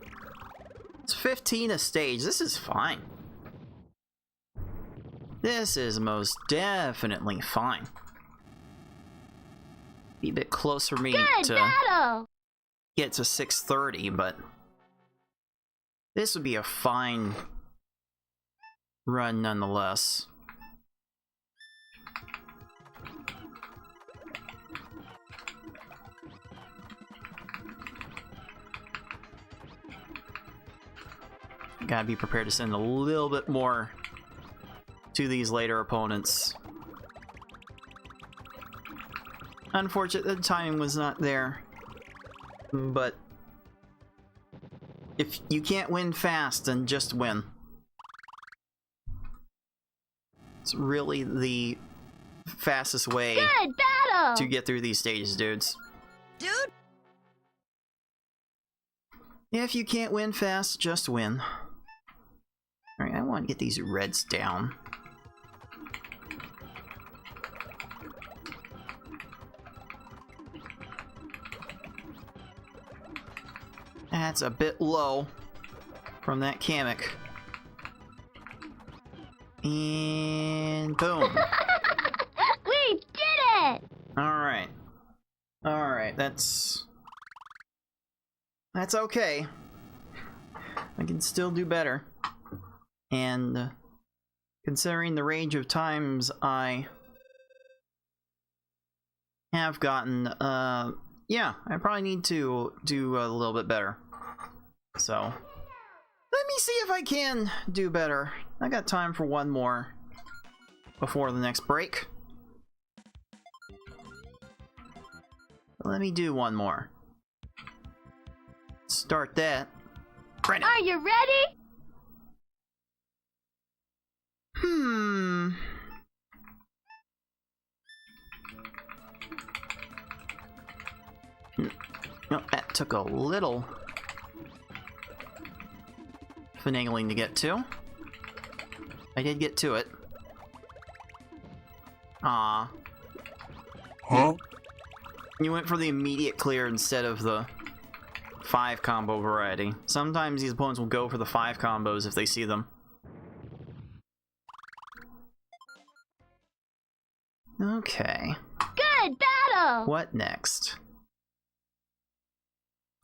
it's 15 a stage. This is fine. This is most definitely fine. Be a bit close for me Good to battle! get to 6:30, but this would be a fine run nonetheless. Gotta be prepared to send a little bit more to these later opponents. Unfortunate, the timing was not there. But if you can't win fast, then just win. It's really the fastest way Good battle! to get through these stages, dudes. Dude. If you can't win fast, just win. Alright, I want to get these reds down. That's a bit low from that Kamek. And boom. We did it! Alright. Alright, that's okay. I can still do better. And considering the range of times I have gotten, yeah, I probably need to do a little bit better. So, let me see if I can do better. I got time for one more before the next break. Let me do one more. Start that. Right now. Are you ready? No, that took a little finagling to get to. I did get to it. Ah. Huh? You went for the immediate clear instead of the 5 combo variety. Sometimes these opponents will go for the 5 combos if they see them. Okay. Good battle! What next?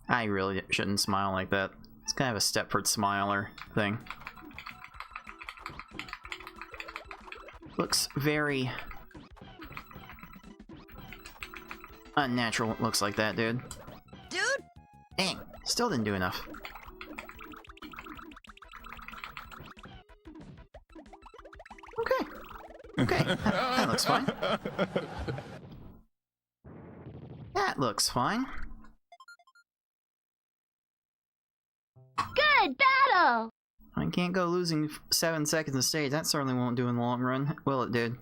I really shouldn't smile like that. It's kind of a Stepford smiler thing. Looks very unnatural. It looks like that, dude. Dude. Dang, still didn't do enough. Okay. Okay, that looks fine. That looks fine. Good battle! I can't go losing 7 seconds of stage. That certainly won't do in the long run. Well, it did.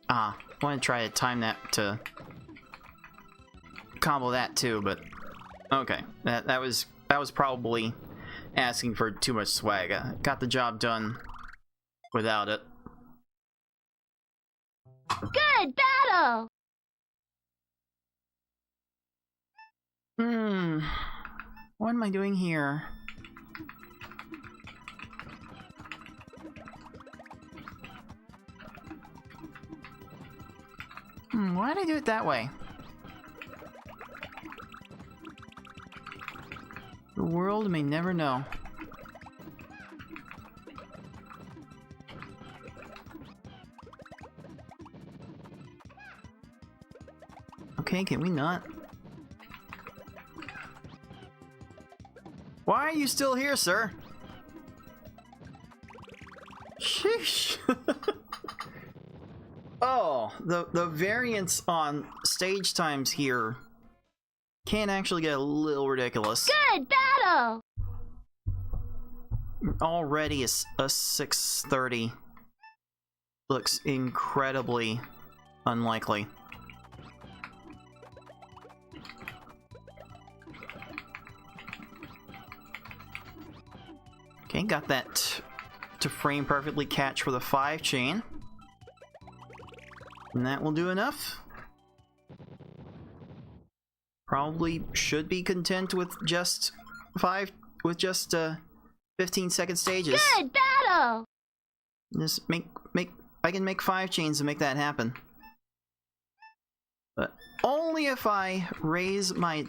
Ah, I want to try to time that to combo that too, but okay. That was probably asking for too much swag. I got the job done without it. Good battle! What am I doing here? Why did I do it that way? The world may never know. Okay, can we not? Why are you still here, sir? Sheesh. Oh, the variance on stage times here can actually get a little ridiculous. Good battle! Already a 630 looks incredibly unlikely. Okay, got that to frame perfectly catch for the 5 chain. And that will do enough. Probably should be content with just 15-second stages. Good battle! Just I can make 5 chains to make that happen. But only if I raise my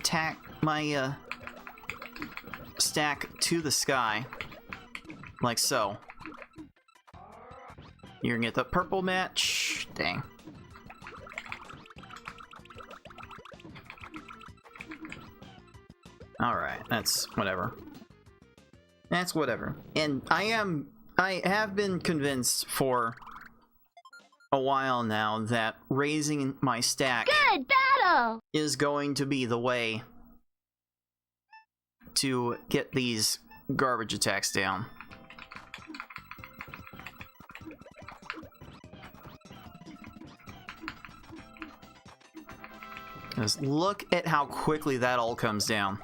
stack to the sky. Like so. You're gonna get the purple match. Dang. Alright, that's whatever. That's whatever. And I have been convinced for a while now that raising my stack Good battle! battle! is going to be the way to get these garbage attacks down. Just look at how quickly that all comes down.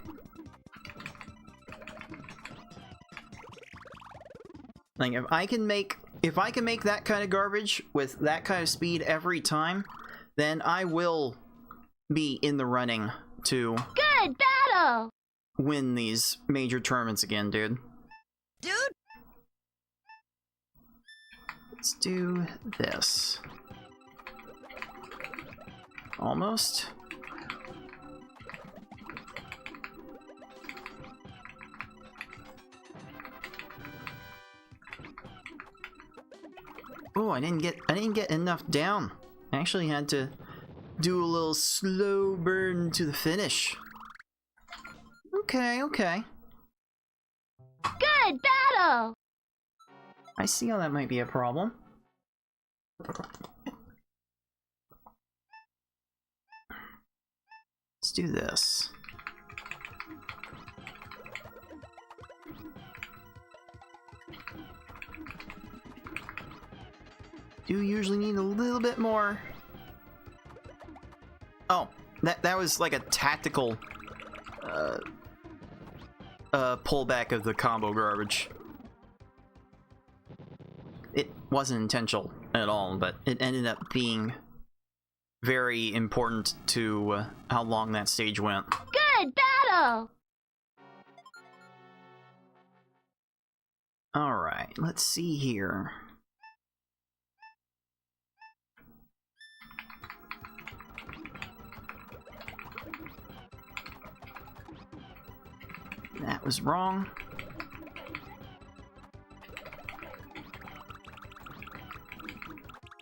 Like if I can make that kind of garbage with that kind of speed every time, then I will be in the running to Good battle! win these major tournaments again, dude. Dude, Let's do this. Almost. Oh, I didn't get enough down. I actually had to do a little slow burn to the finish. Okay, okay. Good battle! I see how that might be a problem. Let's do this. Do usually need a little bit more. Oh, that was like a tactical pullback of the combo garbage. It wasn't intentional at all, but it ended up being very important to how long that stage went. Good battle! Alright, let's see here. That was wrong.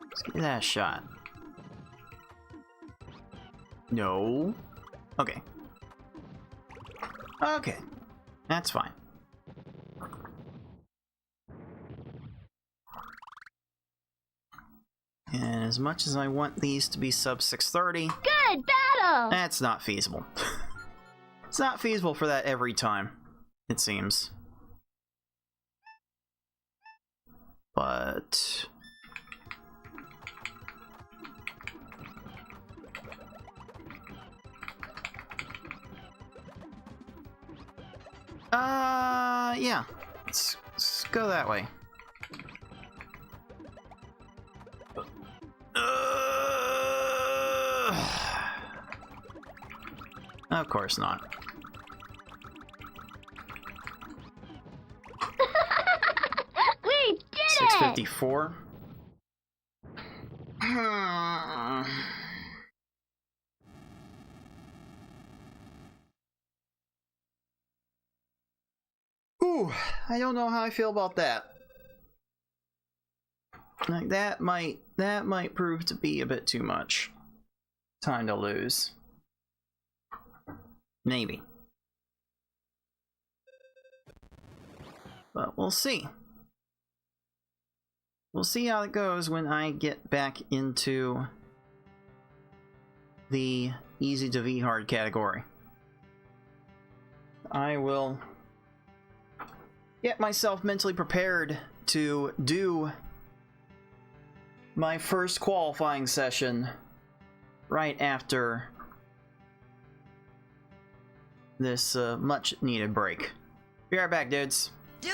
Let's give that a shot. No. Okay. Okay. That's fine. And as much as I want these to be sub 630, Good battle! that's not feasible. It's not feasible for that every time, it seems. But yeah. Let's go that way. Of course not. We did it! 654. Ooh, I don't know how I feel about that. Like that might prove to be a bit too much time to lose. Maybe. But we'll see. We'll see how it goes when I get back into the easy to V hard category. I will get myself mentally prepared to do my first qualifying session right after this much needed break. Be right back, dudes. dude.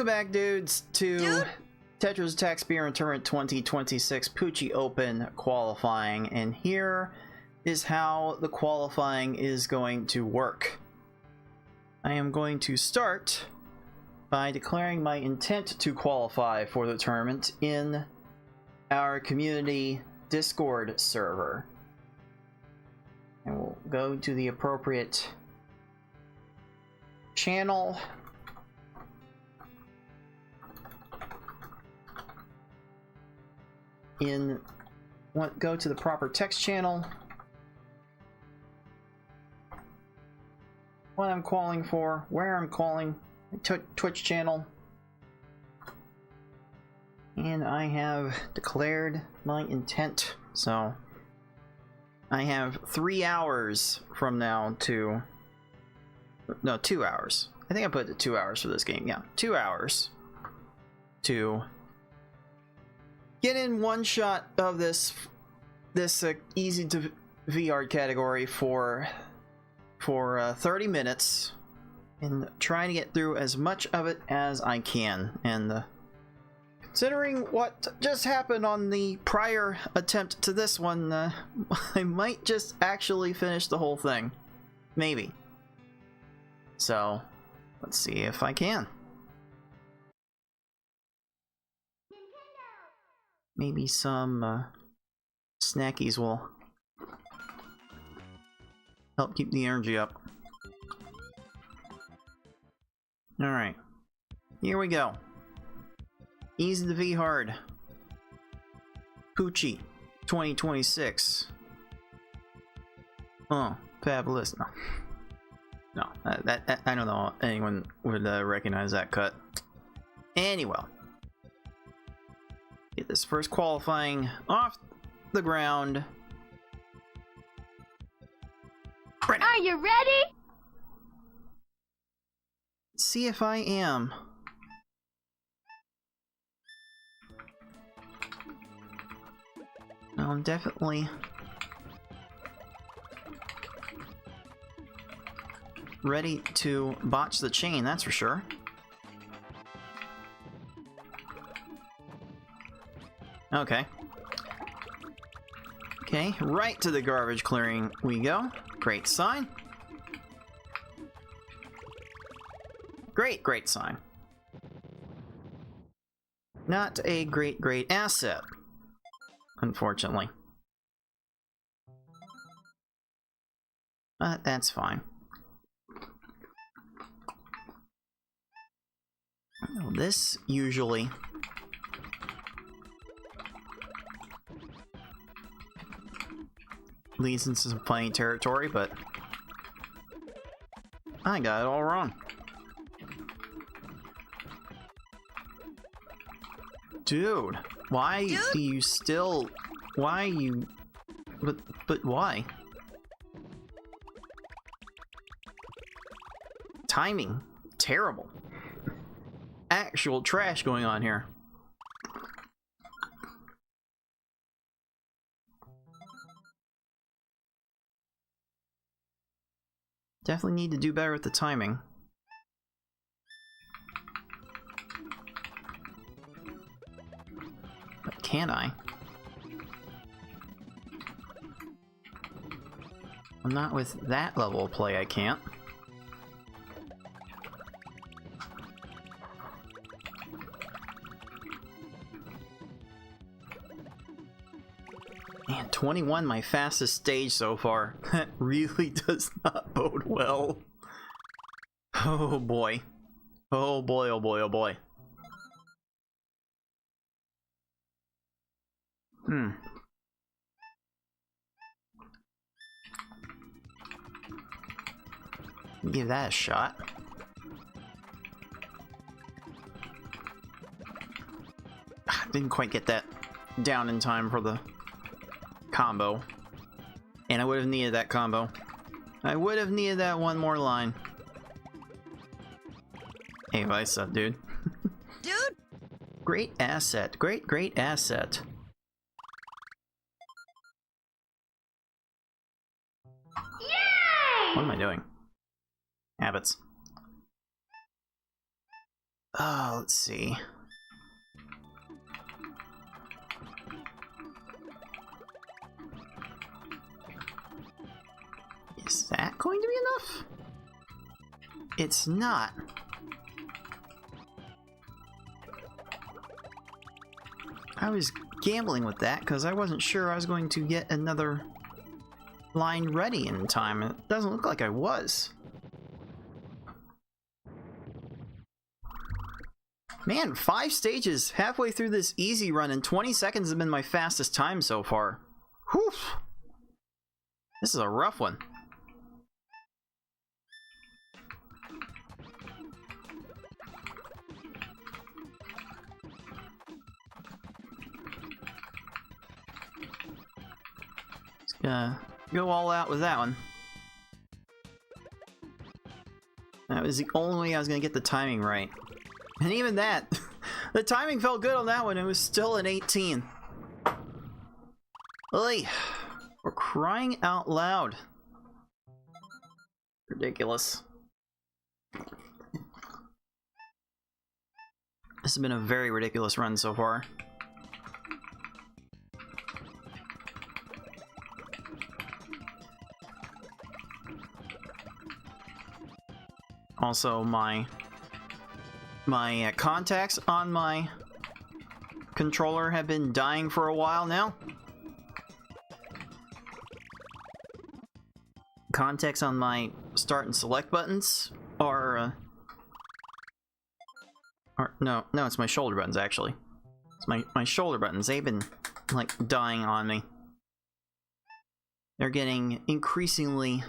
Welcome back, dudes, to Dude. Tetris Attack Speedrun Tournament 2026 Poochy Open qualifying, and here is how the qualifying is going to work. I am going to start by declaring my intent to qualify for the tournament in our community Discord server. And we'll go to the appropriate channel. Go to the proper text channel. What I'm calling for, where I'm calling, Twitch channel. And I have declared my intent. So I have 3 hours from now to... No, 2 hours. I think I put it 2 hours for this game. Yeah, 2 hours to get in one shot of this easy to VR category for 30 minutes and trying to get through as much of it as I can. And considering what just happened on the prior attempt to this one, I might just actually finish the whole thing. Maybe. So, let's see if I can. Maybe some snackies will help keep the energy up. Alright. Here we go. Easy to V hard. Poochy 2026. Oh, fabulous. No. No, I don't know anyone would recognize that cut. Anyway. Get this first qualifying off the ground. Right now. Are you ready? Let's see if I am. No, I'm definitely ready to botch the chain, that's for sure. Okay. Okay, right to the garbage clearing we go. Great sign. Great sign. Not a great asset, unfortunately. But that's fine. Well, this usually leads into some funny territory, but I got it all wrong. Dude, why do you still... Why you... But why? Timing. Terrible. Actual trash going on here. Definitely need to do better with the timing. But can I? Well, not with that level of play, I can't. Man, 21, my fastest stage so far. That really does not bode well. Oh boy. Oh boy, oh boy, oh boy. Give that a shot. Didn't quite get that down in time for the combo. And I would have needed that combo. I would have needed that one more line. Hey, what's up, dude? Dude. Great asset. Great asset. Yay! What am I doing? Habits. Let's see. Is that going to be enough? It's not. I was gambling with that because I wasn't sure I was going to get another line ready in time. It doesn't look like I was. Man, 5 stages halfway through this easy run, and 20 seconds has been my fastest time so far. Whew! This is a rough one. Just gonna go all out with that one. That was the only way I was gonna get the timing right. And even that, the timing felt good on that one. It was still an 18. Oy, we're crying out loud. Ridiculous. This has been a very ridiculous run so far. Also, my contacts on my controller have been dying for a while now. Contacts on my start and select buttons are no, it's my shoulder buttons actually. It's my shoulder buttons. They've been like dying on me. They're getting increasingly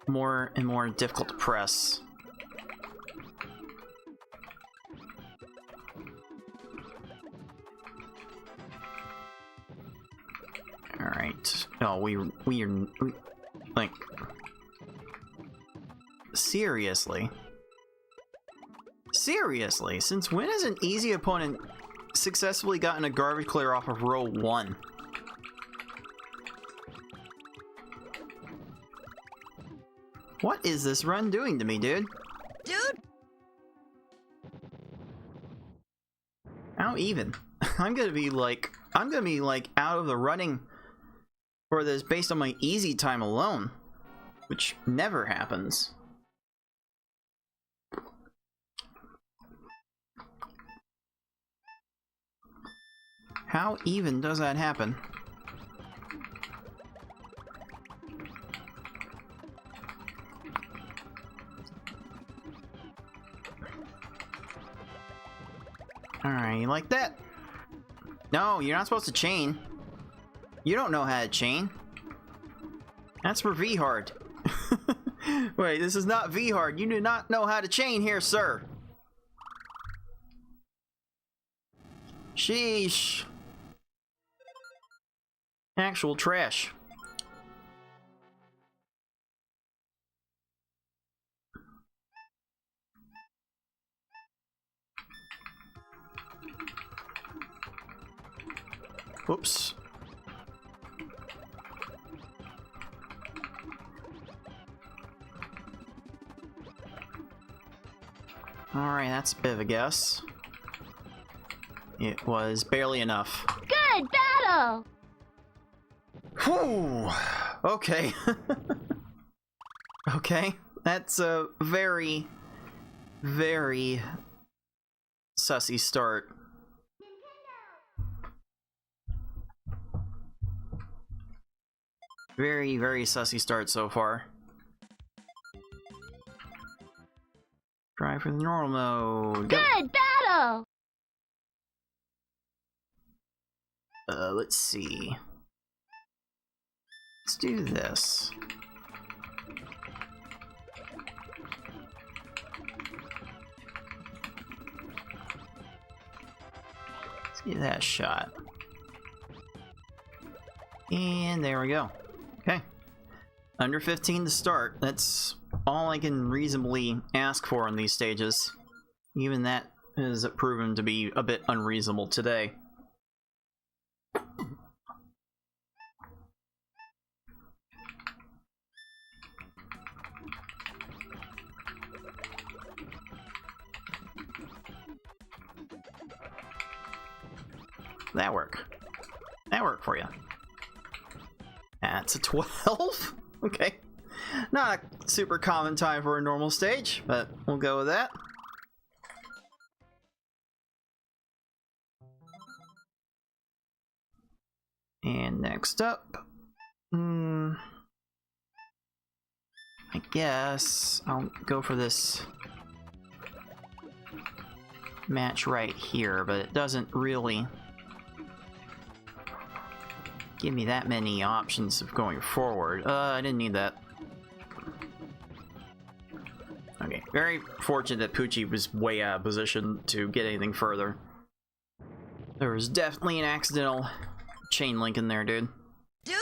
more and more difficult to press. All right. Oh, we like seriously. Seriously, since when has an easy opponent successfully gotten a garbage clear off of row 1? What is this run doing to me, dude? Dude! How even? I'm gonna be like out of the running for this based on my easy time alone, which never happens. How even does that happen? Alright, you like that? No, you're not supposed to chain. You don't know how to chain. That's for V-hard. Wait, this is not V-hard. You do not know how to chain here, sir. Sheesh. Actual trash. Whoops. Alright, that's a bit of a guess. It was barely enough. Good battle! Whew. Okay. Okay. That's a very, very sussy start. Very, very sussy start so far. Try for the normal mode. Go. Good battle! Let's see. Let's do this. Let's give that a shot. And there we go. Okay. Under 15 to start. That's all I can reasonably ask for in these stages. Even that has proven to be a bit unreasonable today. That work? That work for you? That's a 12? Okay. Not a super common time for a normal stage, but we'll go with that. And next up, I guess I'll go for this match right here, but it doesn't really give me that many options of going forward. I didn't need that. Okay, very fortunate that Poochy was way out of position to get anything further. There was definitely an accidental chain link in there, dude. Dude.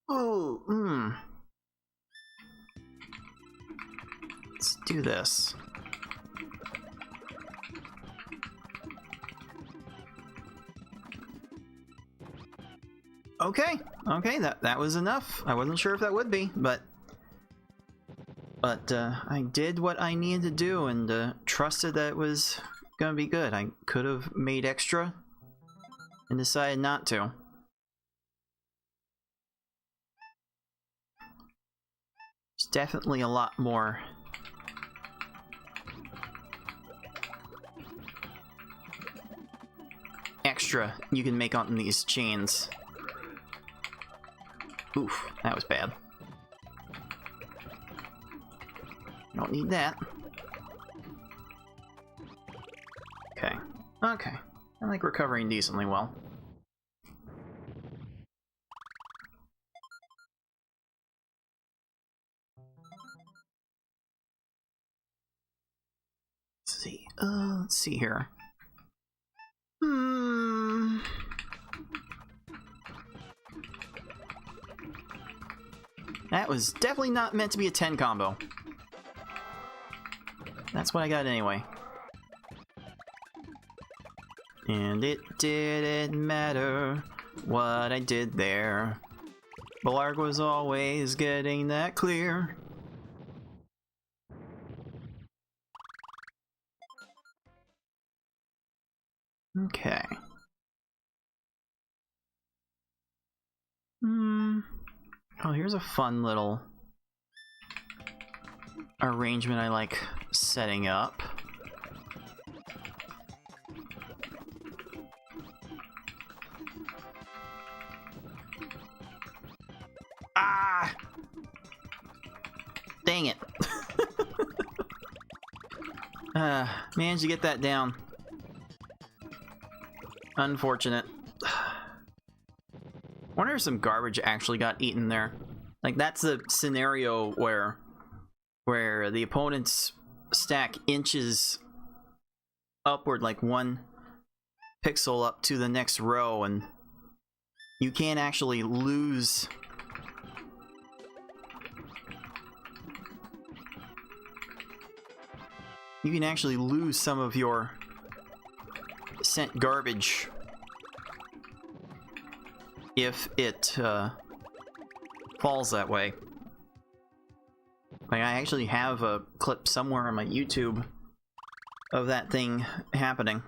Oh, Let's do this. Okay, that was enough. I wasn't sure if that would be, but I did what I needed to do and trusted that it was gonna be good. I could have made extra and decided not to. There's definitely a lot more extra you can make on these chains. Oof, that was bad. Don't need that. Okay. Okay. I think we're covering decently well. Let's see here. That was definitely not meant to be a 10 combo. That's what I got anyway. And it didn't matter what I did there. Blarg was always getting that clear. Okay. Oh, here's a fun little arrangement I like setting up. Ah! Dang it. Managed to get that down. Unfortunate. Wonder if some garbage actually got eaten there. Like, that's the scenario where the opponent's stack inches upward like 1 pixel up to the next row, and you can't actually lose some of your sent garbage if it falls that way. Like, I actually have a clip somewhere on my YouTube of that thing happening.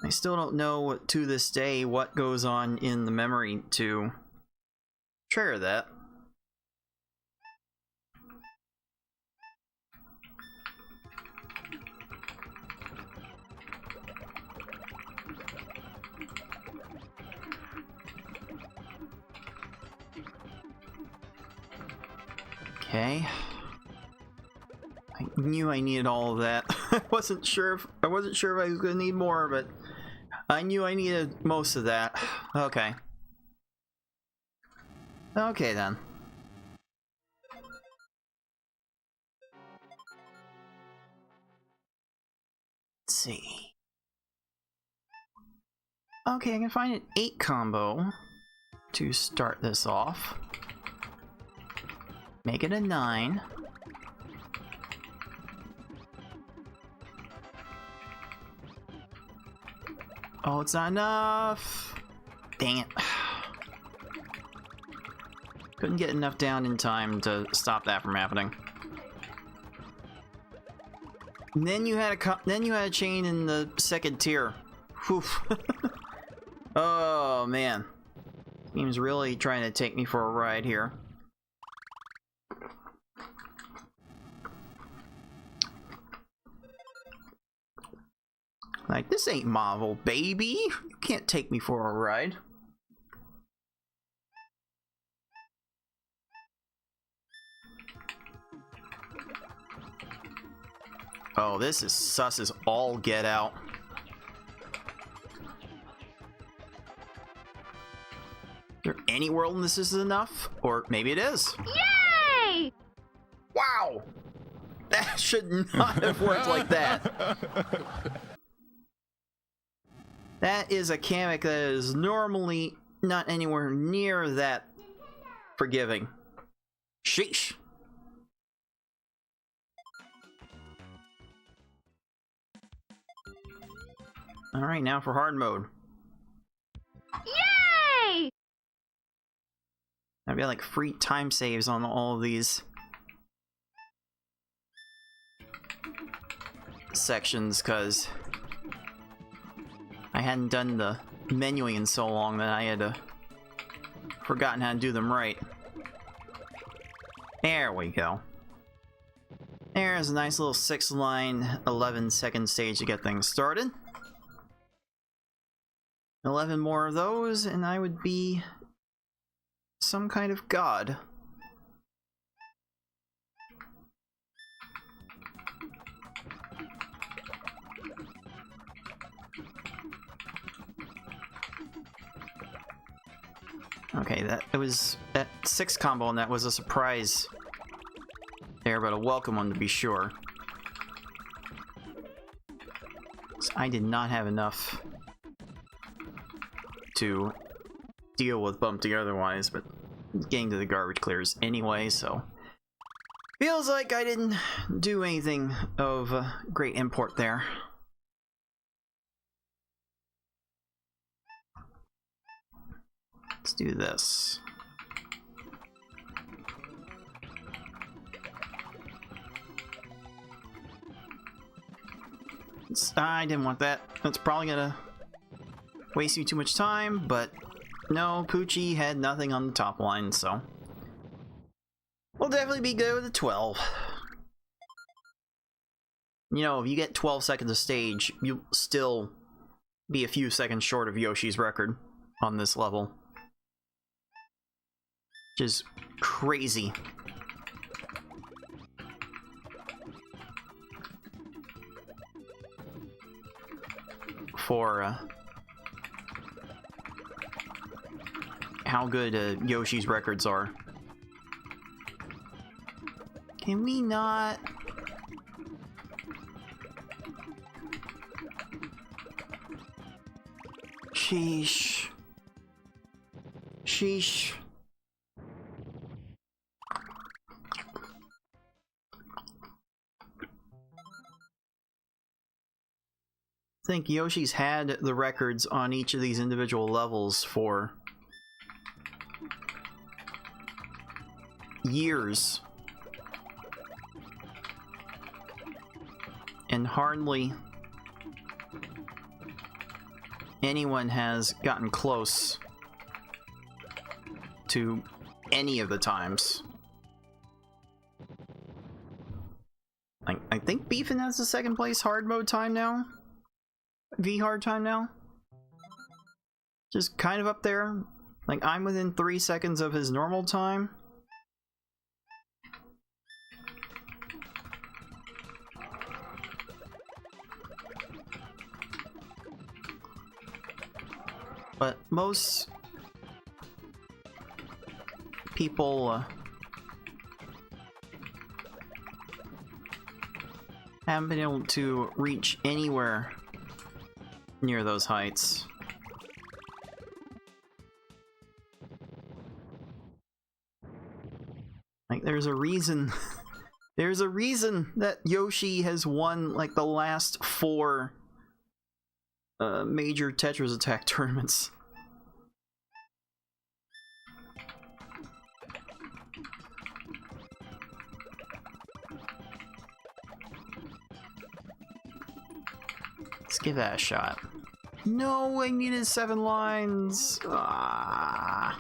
I still don't know to this day what goes on in the memory to trigger that. Okay. I knew I needed all of that. I wasn't sure if I was gonna need more, but I knew I needed most of that. Okay. Okay then. Let's see. Okay, I can find an 8 combo to start this off. Make it a 9. Oh, it's not enough. Dang it. Couldn't get enough down in time to stop that from happening. And then you had a chain in the second tier. Whew. Oh man, game's really trying to take me for a ride here. Like, this ain't Marvel, baby. You can't take me for a ride. Oh, this is sus as all get out. Is there any world in this is enough? Or maybe it is. Yay! Wow! That should not have worked like that. That is a mechanic that is normally not anywhere near that forgiving. Sheesh. Alright, now for hard mode. Yay! I've got like free time saves on all of these sections because I hadn't done the menuing in so long that I had forgotten how to do them right. There we go. There's a nice little 6-line, 11-second stage to get things started. 11 more of those, and I would be some kind of god. Okay, that that 6 combo, and that was a surprise there, but a welcome one to be sure. So I did not have enough to deal with bumping otherwise, but getting to the garbage clears anyway, so feels like I didn't do anything of great import there. Let's do this. I didn't want that. That's probably gonna waste you too much time, but no, Poochy had nothing on the top line, so we'll definitely be good with a 12. You know, if you get 12 seconds of stage, you'll still be a few seconds short of Yoshi's record on this level. Which is crazy. For how good Yoshi's records are. Can we not? Sheesh. Sheesh. I think Yoshi's had the records on each of these individual levels for years, and hardly anyone has gotten close to any of the times. I think Beefin has the second place hard mode time now. V hard time now. Just kind of up there. Like, I'm within 3 seconds of his normal time. But most people haven't been able to reach anywhere near those heights. Like, there's a reason there's a reason that Yoshi has won like the last 4 major Tetris Attack tournaments. Let's give that a shot. No, I needed 7 lines. Ah.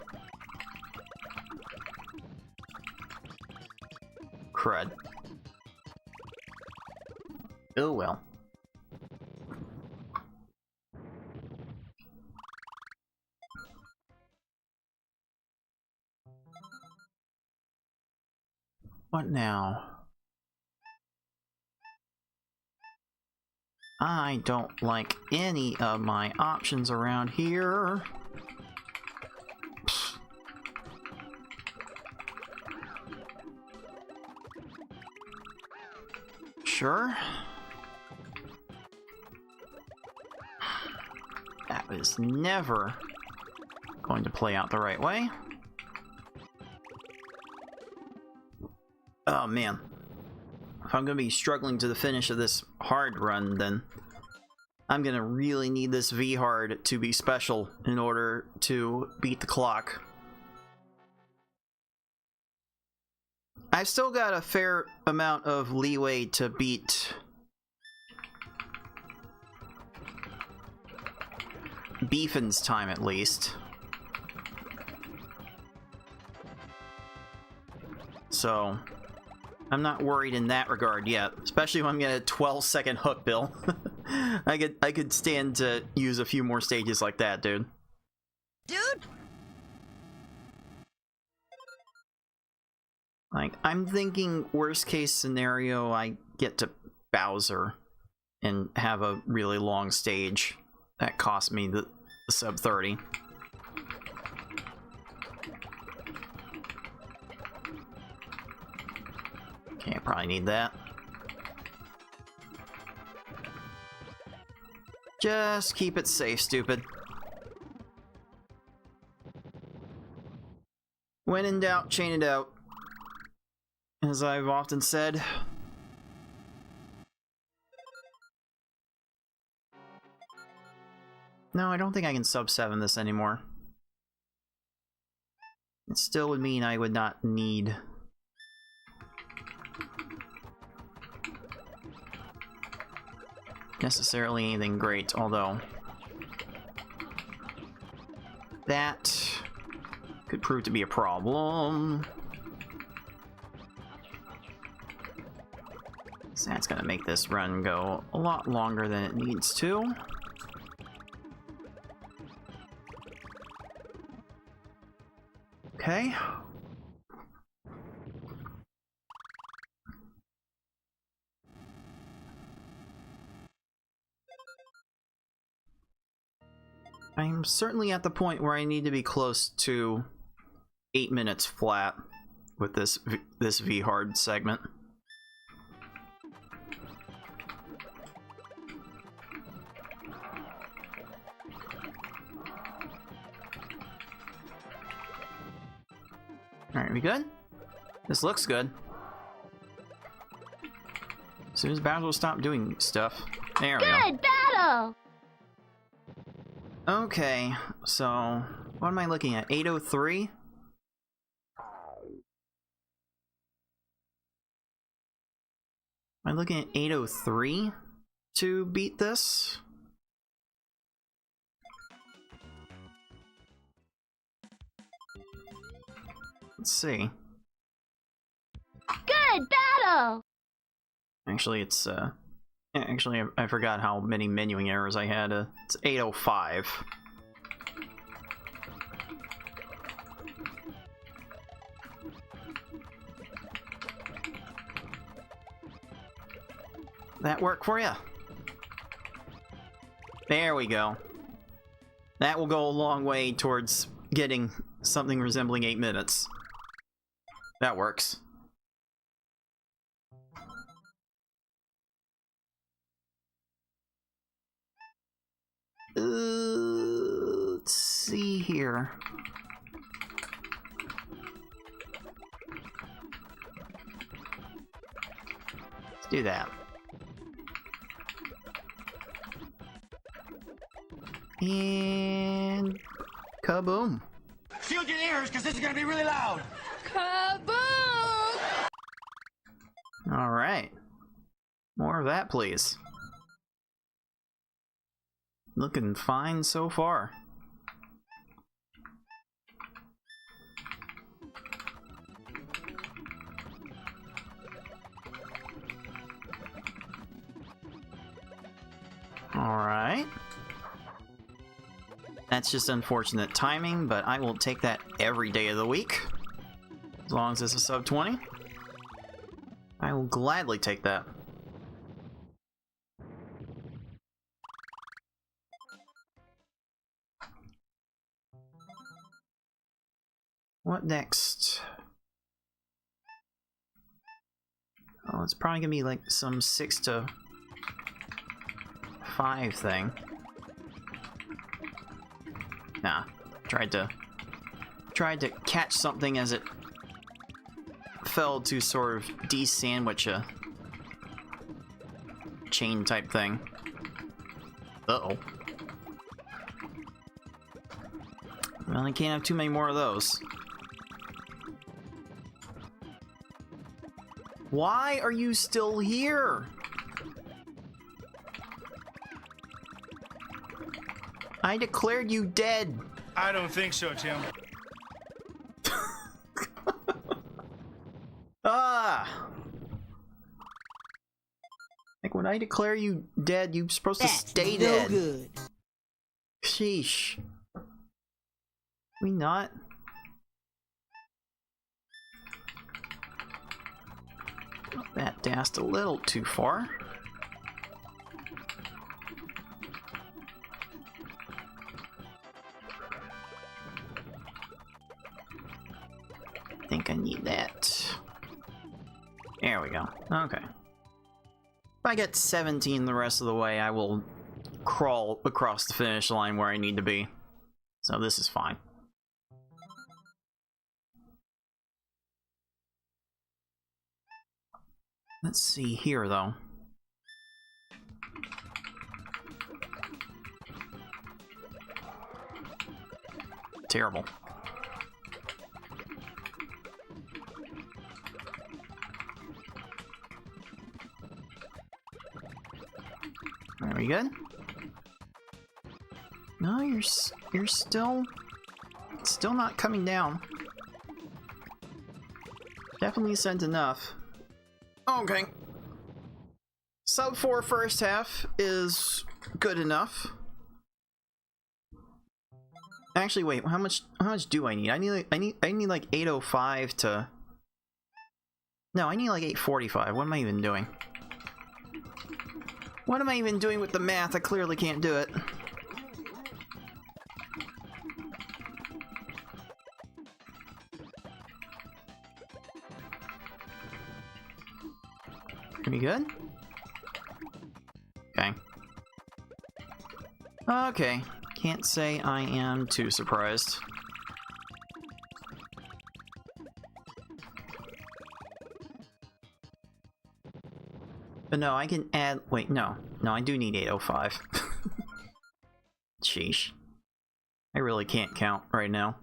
Crud. Oh well. What now? I don't like any of my options around here. Pfft. Sure. That was never going to play out the right way. Oh man. If I'm going to be struggling to the finish of this hard run, then I'm going to really need this V-hard to be special in order to beat the clock. I've still got a fair amount of leeway to beat Beefin's time, at least. So I'm not worried in that regard yet, especially when I'm getting a 12-second hook bill. I could stand to use a few more stages like that, dude. Dude! Like, I'm thinking worst case scenario, I get to Bowser and have a really long stage that cost me the sub 30. Okay, I probably need that. Just keep it safe, stupid. When in doubt, chain it out. As I've often said. No, I don't think I can sub 7 this anymore. It still would mean I would not need necessarily anything great, although that could prove to be a problem. So that's gonna make this run go a lot longer than it needs to. Okay. I'm certainly at the point where I need to be close to 8 minutes flat with this V-hard segment. Alright, we good? This looks good. As soon as Bowser will stop doing stuff. There we go. Good battle! Okay, so what am I looking at? 803? Am I looking at 803 to beat this? Let's see. Good battle! Actually, it's actually, I forgot how many menuing errors I had. It's 805. That work for you? There we go. That will go a long way towards getting something resembling 8 minutes. That works. Let's see here. Let's do that. And kaboom. Shield your ears, because this is going to be really loud. Kaboom! All right. More of that, please. Looking fine so far. Alright. That's just unfortunate timing, but I will take that every day of the week. As long as it's a sub 20. I will gladly take that. What next? Oh, it's probably gonna be like some 6 to 5 thing. Nah, tried to catch something as it fell to sort of de-sandwich a chain type thing. Uh-oh. Well, I can't have too many more of those. Why are you still here? I declared you dead. I don't think so, Tim. Ah! Like when I declare you dead, you're supposed to stay dead. Good. Sheesh. We not? That danced a little too far. I think I need that. There we go. Okay. If I get 17 the rest of the way, I will crawl across the finish line where I need to be. So this is fine. Let's see here, though. Terrible. Are we good? No, you're still not coming down. Definitely sent enough. Okay. Sub 4 first half is good enough. Actually, wait. How much do I need? I need like 805 to. No, I need like 845. What am I even doing? What am I even doing with the math? I clearly can't do it. Are we good? Okay. Okay. Can't say I am too surprised. But no, I can add... Wait, no. No, I do need 805. Sheesh. I really can't count right now.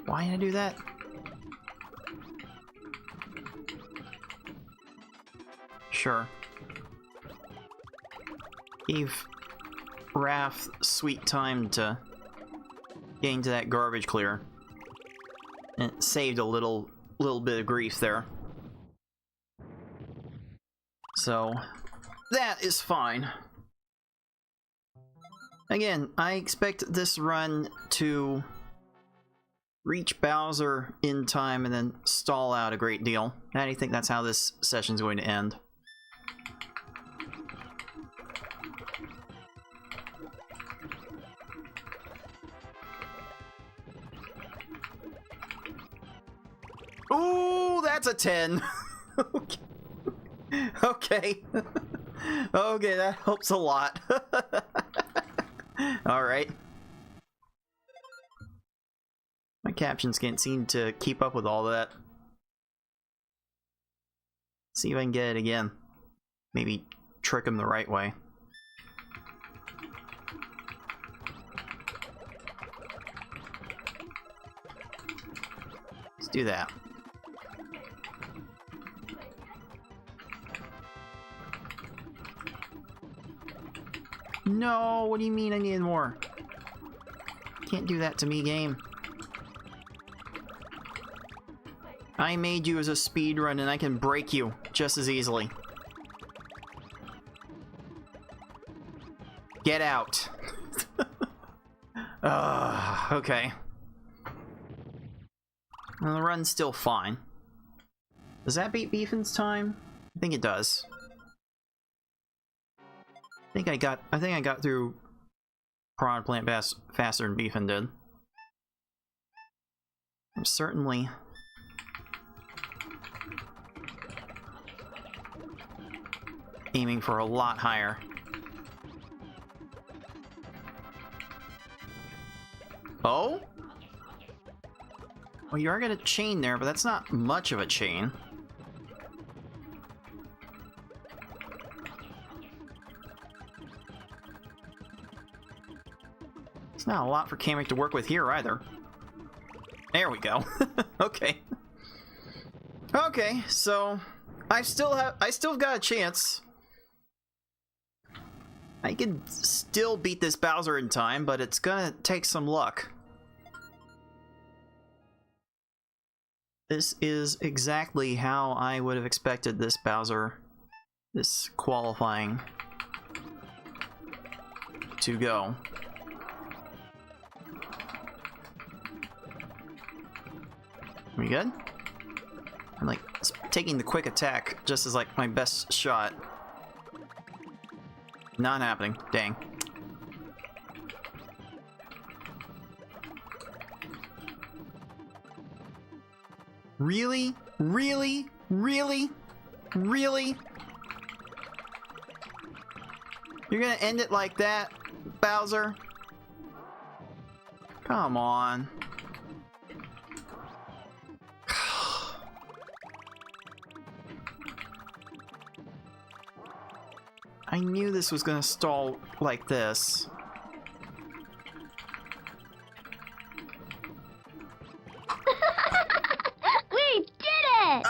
Why did I do that? Sure. Gave Raph sweet time to get into that garbage clear. And it saved a little bit of grief there. So, that is fine. Again, I expect this run to reach Bowser in time and then stall out a great deal. And I think that's how this session's going to end. Ooh, that's a 10. Okay. Okay. Okay, that helps a lot. Alright. My captions can't seem to keep up with all that. See if I can get it again. Maybe trick them the right way. do that. No, what do you mean I need more? Can't do that to me, game. I made you as a speedrun and I can break you just as easily. Get out. Okay. Well, the run's still fine. Does that beat Beefin's time? I think it does. I think I got through Piranha Plant faster than Beefin did. I'm certainly aiming for a lot higher. Oh? Well, you are gonna chain there, but that's not much of a chain. It's not a lot for Kamek to work with here either. There we go. Okay. Okay, so I still got a chance. I can still beat this Bowser in time, but it's gonna take some luck. This is exactly how I would have expected this qualifying to go. We good? I'm like taking the quick attack just as like my best shot. Not happening. Dang. Really? Really? Really? Really? You're gonna end it like that, Bowser? Come on. I knew this was gonna stall like this. We did it!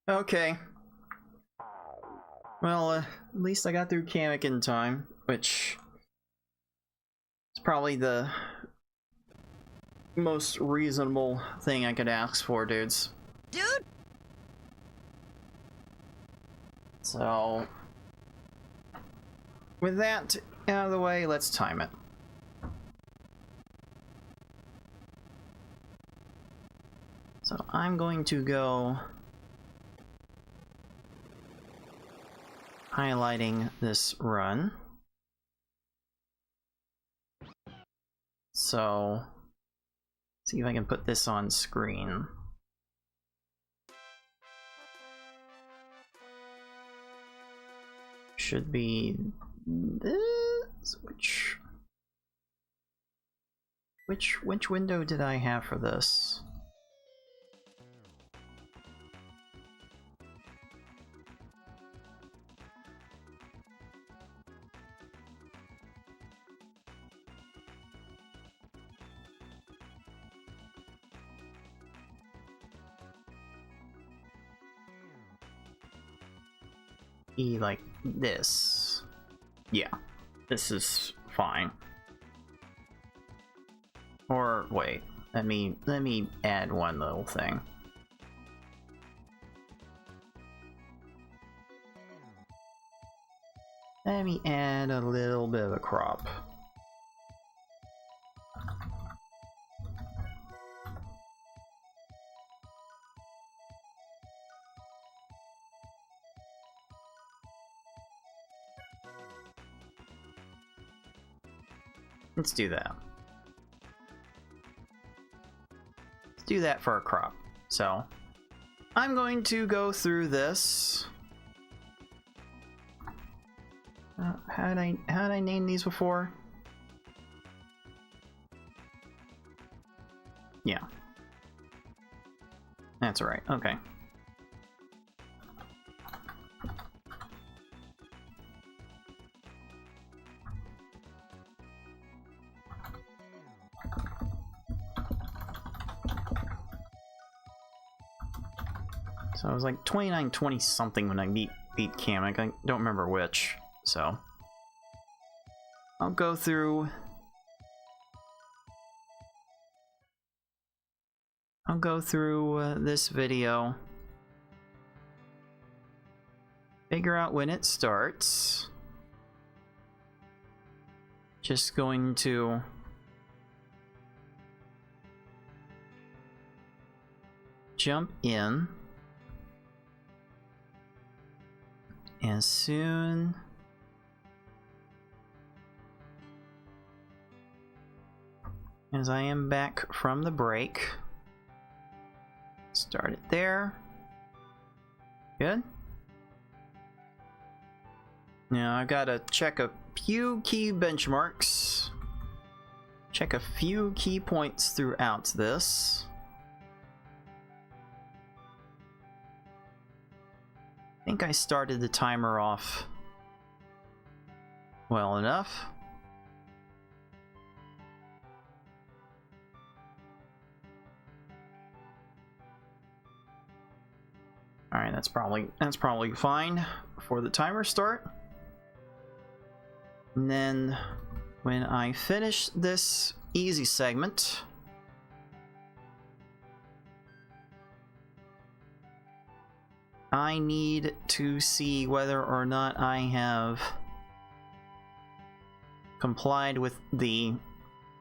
Okay. Well, at least I got through Kamek in time, which is probably the most reasonable thing I could ask for, dudes. Dude. So, with that out of the way, let's time it. So I'm going to go highlighting this run. So, see if I can put this on screen. Should be this. Which window did I have for this? Like this. Yeah, this is fine. Or wait, let me add one little thing. Let me add a little bit of a crop. Let's do that. Let's do that for a crop. So, I'm going to go through this. How did I name these before? Yeah. That's right. Okay. So I was like 29-20 something when I beat Kamek. I don't remember which. So I'll go through. This video. Figure out when it starts. Just going to jump in as soon as I am back from the break. Start it there. Good. Now I've got to check a few key benchmarks. Check a few key points throughout this. I think I started the timer off well enough. All right, that's probably fine for the timer start. And then when I finish this easy segment, I need to see whether or not I have complied with the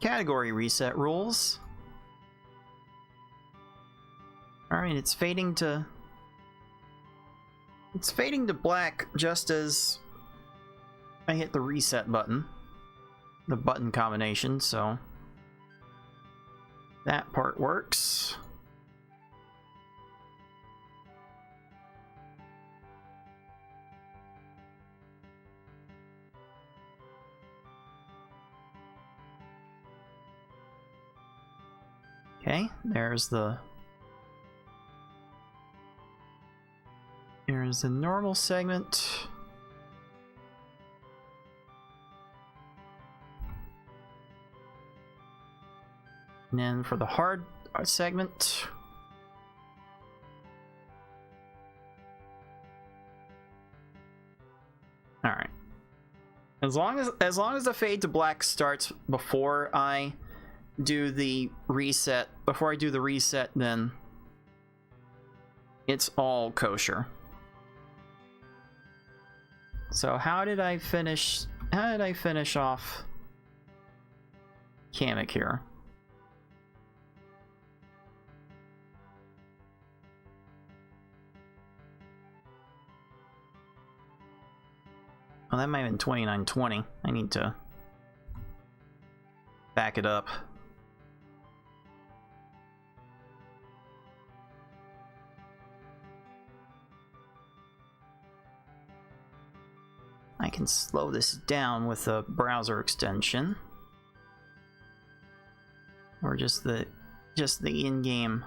category reset rules. All right, it's fading to black just as I hit the reset button, the button combination, so that part works. Okay, there's the normal segment. And then for the hard segment, all right. As long as the fade to black starts before I do the reset, then it's all kosher. So how did I finish off Kamek here? Well, that might have been 29-20. I need to back it up. I can slow this down with a browser extension, or just the in-game,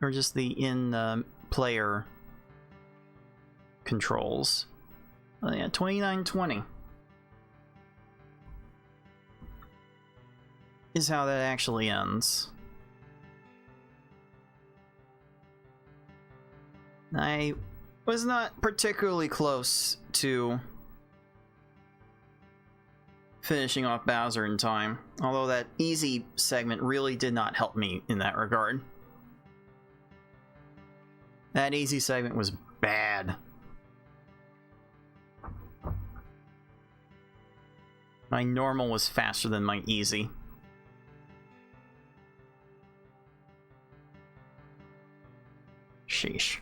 or just the in-player controls. Oh yeah, 29-20 is how that actually ends. I was not particularly close to finishing off Bowser in time, although that easy segment really did not help me in that regard. That easy segment was bad. My normal was faster than my easy. Sheesh.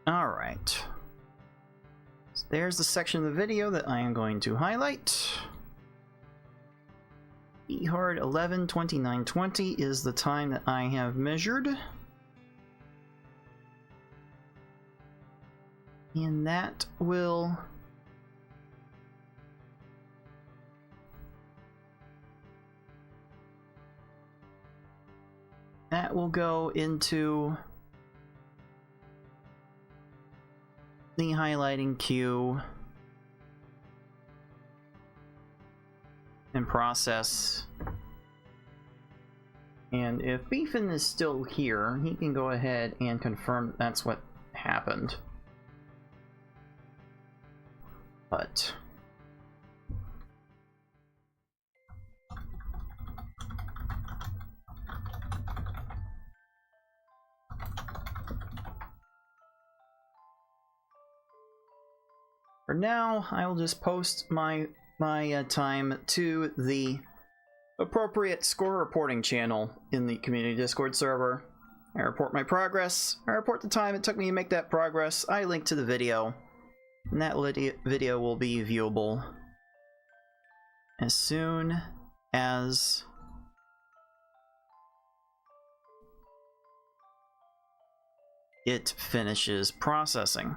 Alright. So there's the section of the video that I am going to highlight. Ehard 11:29:20 is the time that I have measured. And that will go into the highlighting queue in process. And if Beefin is still here, he can go ahead and confirm that's what happened. But for now, I will just post my time to the appropriate score reporting channel in the community Discord server. I report my progress. I report the time it took me to make that progress. I link to the video, and that video will be viewable as soon as it finishes processing.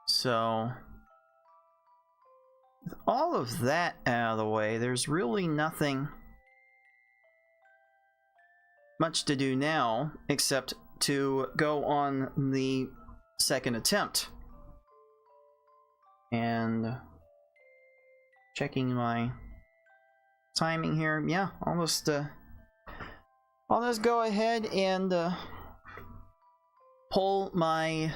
So, with all of that out of the way, there's really nothing much to do now except to go on the second attempt. And checking my timing here, yeah, I'll just go ahead and pull my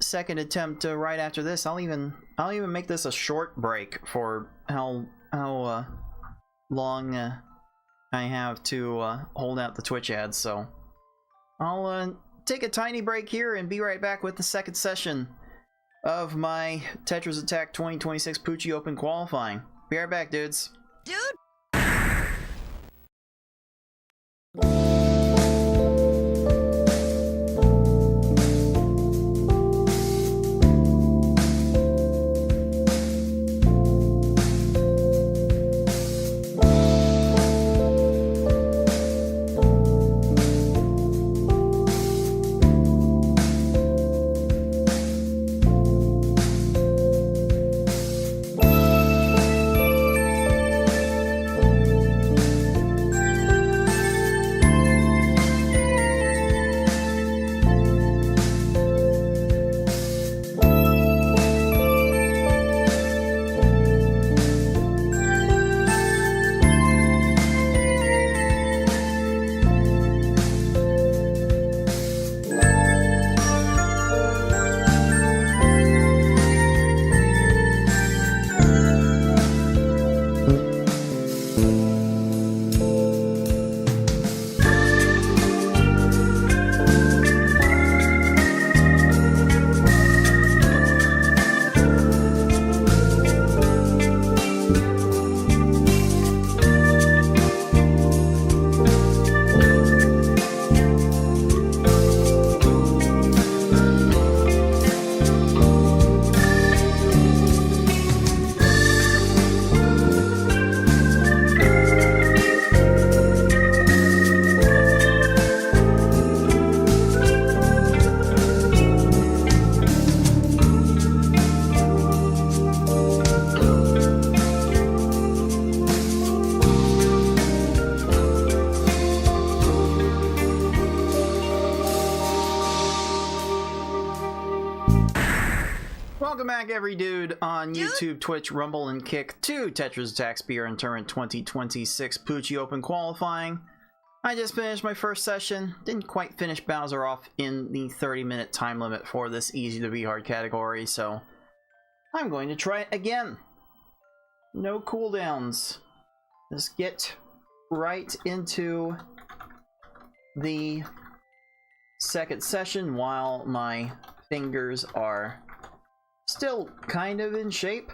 second attempt right after this. I'll even make this a short break for how long I have to hold out the Twitch ads. So I'll take a tiny break here and be right back with the second session of my Tetris Attack 2026 Poochy Open qualifying. Be right back, dudes. Dude. Welcome back, every dude on YouTube, Twitch, Rumble, and Kick to Tetris Attack Speedrun Tournament 2026 Poochy Open qualifying. I just finished my first session. Didn't quite finish Bowser off in the 30-minute time limit for this easy to be hard category, so I'm going to try it again. No cooldowns. Just get right into the second session while my fingers are still kind of in shape.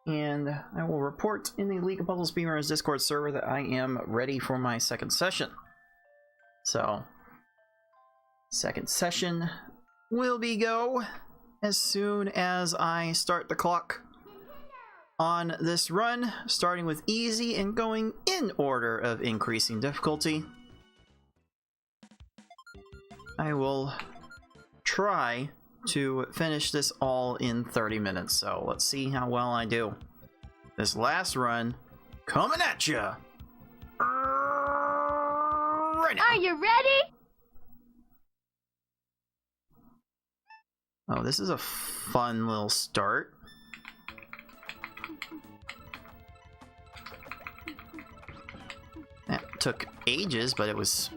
And I will report in the League of Puzzle Speedrunners Discord server that I am ready for my second session. So, second session will be go as soon as I start the clock on this run, starting with easy and going in order of increasing difficulty. I will try to finish this all in 30 minutes, so let's see how well I do. This last run, coming at ya right now. Are you ready? Oh, this is a fun little start. That took ages, but it's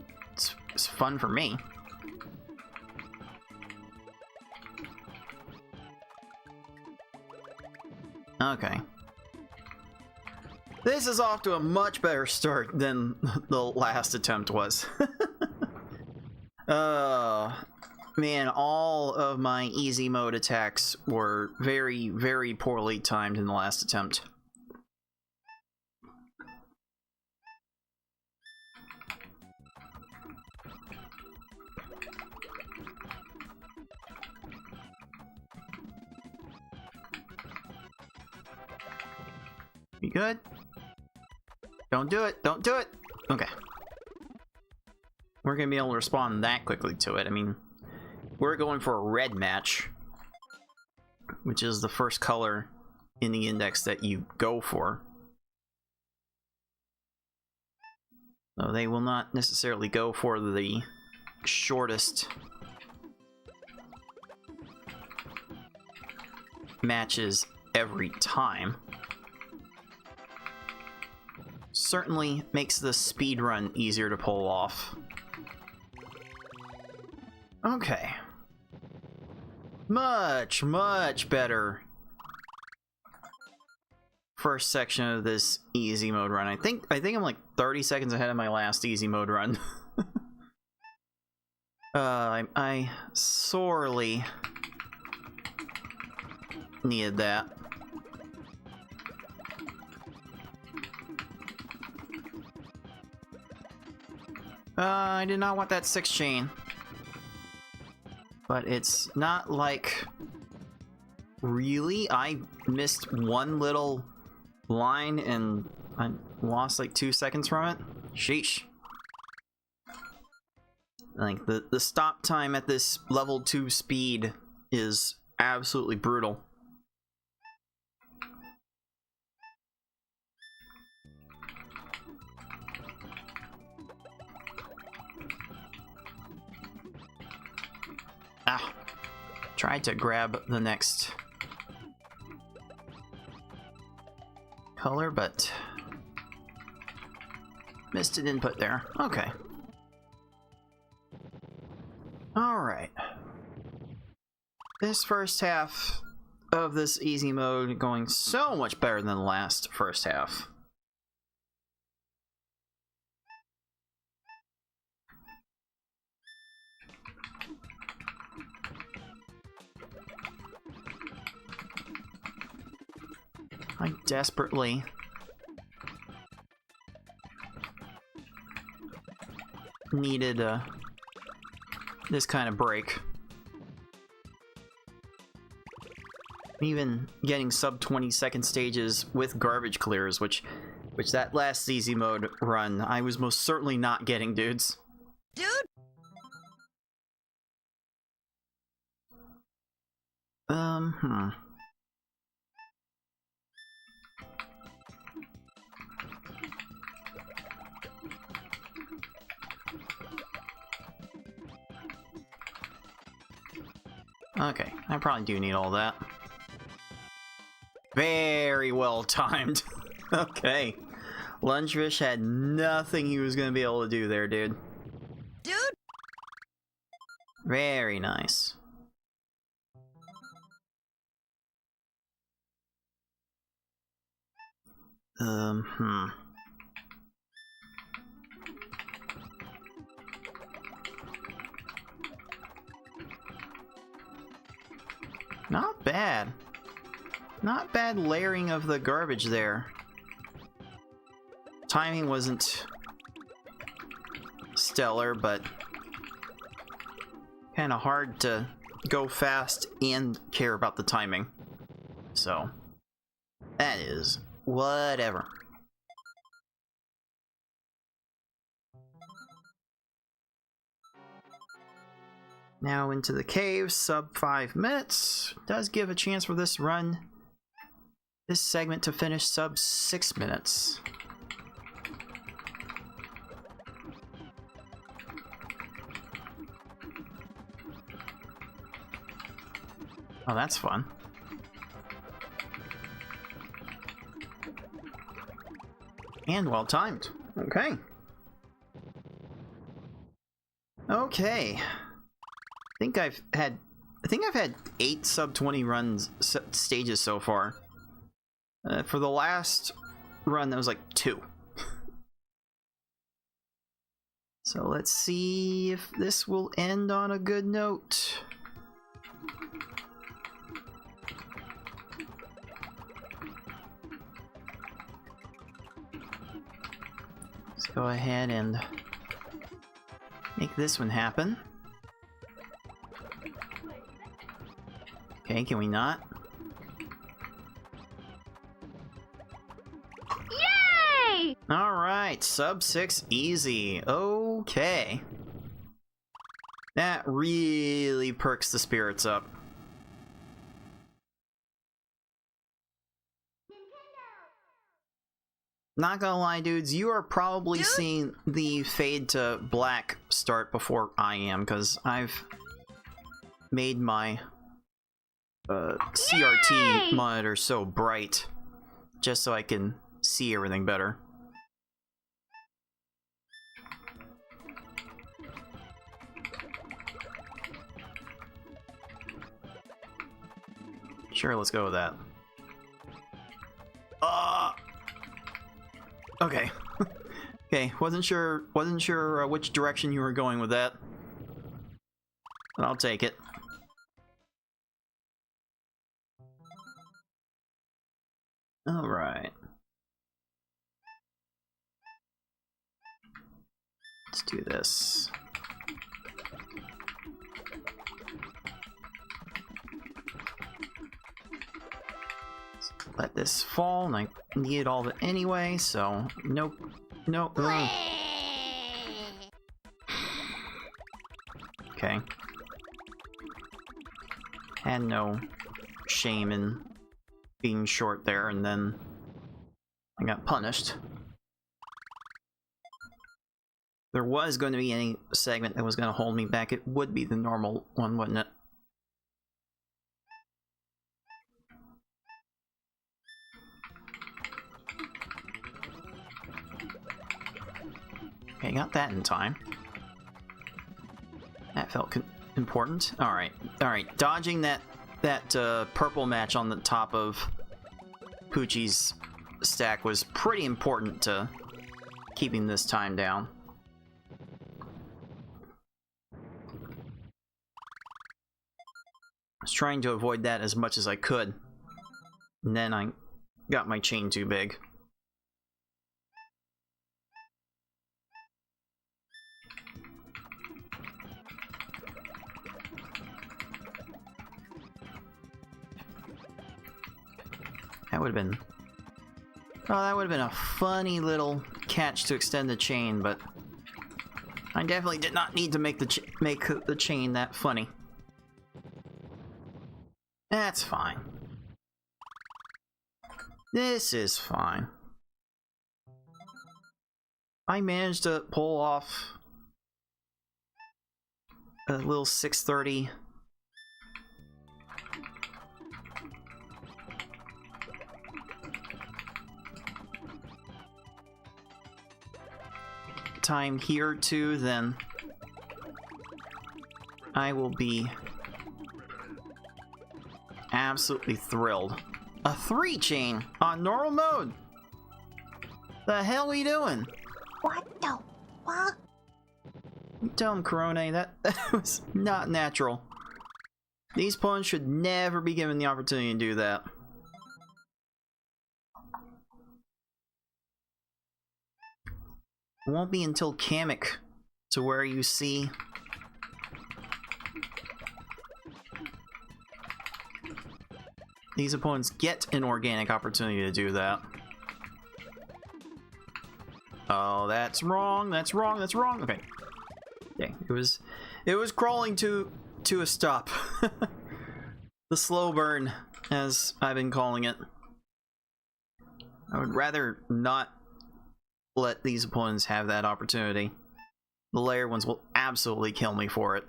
fun for me. Okay. This is off to a much better start than the last attempt was. Man, all of my easy mode attacks were very, very poorly timed in the last attempt. You good? Don't do it! Don't do it! Okay. We're gonna be able to respond that quickly to it. I mean, we're going for a red match, which is the first color in the index that you go for. So they will not necessarily go for the shortest matches every time. Certainly makes the speedrun easier to pull off. Okay. Much, much better first section of this easy mode run. I think I'm like 30 seconds ahead of my last easy mode run. I sorely needed that. I did not want that 6 chain. But it's not like... Really? I missed one little line and I lost like 2 seconds from it? Sheesh. Like, the stop time at this level 2 speed is absolutely brutal. Ah, tried to grab the next color, but missed an input there. Okay. Alright. This first half of this easy mode going so much better than the last first half. I desperately needed this kind of break. Even getting sub 20-second stages with garbage clears, which that last easy mode run I was most certainly not getting, dudes. Dude! Okay, I probably do need all that. Very well timed. Okay. Lungefish had nothing he was gonna be able to do there, dude. Dude! Very nice. Not bad. Not bad layering of the garbage there. Timing wasn't stellar, but kind of hard to go fast and care about the timing. So, that is whatever. Now into the cave, sub 5 minutes. Does give a chance for this run, this segment to finish sub 6 minutes. Oh, that's fun. And well timed. Okay. Okay. I think I've had 8 sub 20 runs stages so far. For the last run, that was like 2. So let's see if this will end on a good note. Let's go ahead and make this one happen. Okay, can we not? Yay! Alright, sub 6 easy. Okay. That really perks the spirits up. Not gonna lie, dudes, you are probably seeing the fade to black start before I am, because I've made my CRT monitor so bright just so I can see everything better. Sure, let's go with that. Okay. Okay, wasn't sure which direction you were going with that. But I'll take it. All right. Let's do this. Let this fall, and I need all of it anyway, so nope. Okay. Had no shame in being short there, and then I got punished. There was going to be any segment that was going to hold me back, it would be the normal one, wouldn't it? Okay, got that in time. That felt important. Alright, dodging that purple match on the top of Poochy's stack was pretty important to keeping this time down. I was trying to avoid that as much as I could, and then I got my chain too big. That would have been... Oh, that would have been a funny little catch to extend the chain, but I definitely did not need to make the chain that funny. That's fine. This is fine. I managed to pull off a little 630. Time here too, then I will be absolutely thrilled. A 3 chain on normal mode. The hell are we doing? What the fuck? Tell him, Corone, that was not natural. These pawns should never be given the opportunity to do that. It won't be until Kamek to where you see these opponents get an organic opportunity to do that. Oh, that's wrong. That's wrong. That's wrong. Okay. Okay. It was crawling to a stop. The slow burn, as I've been calling it. I would rather not let these opponents have that opportunity. The layered ones will absolutely kill me for it.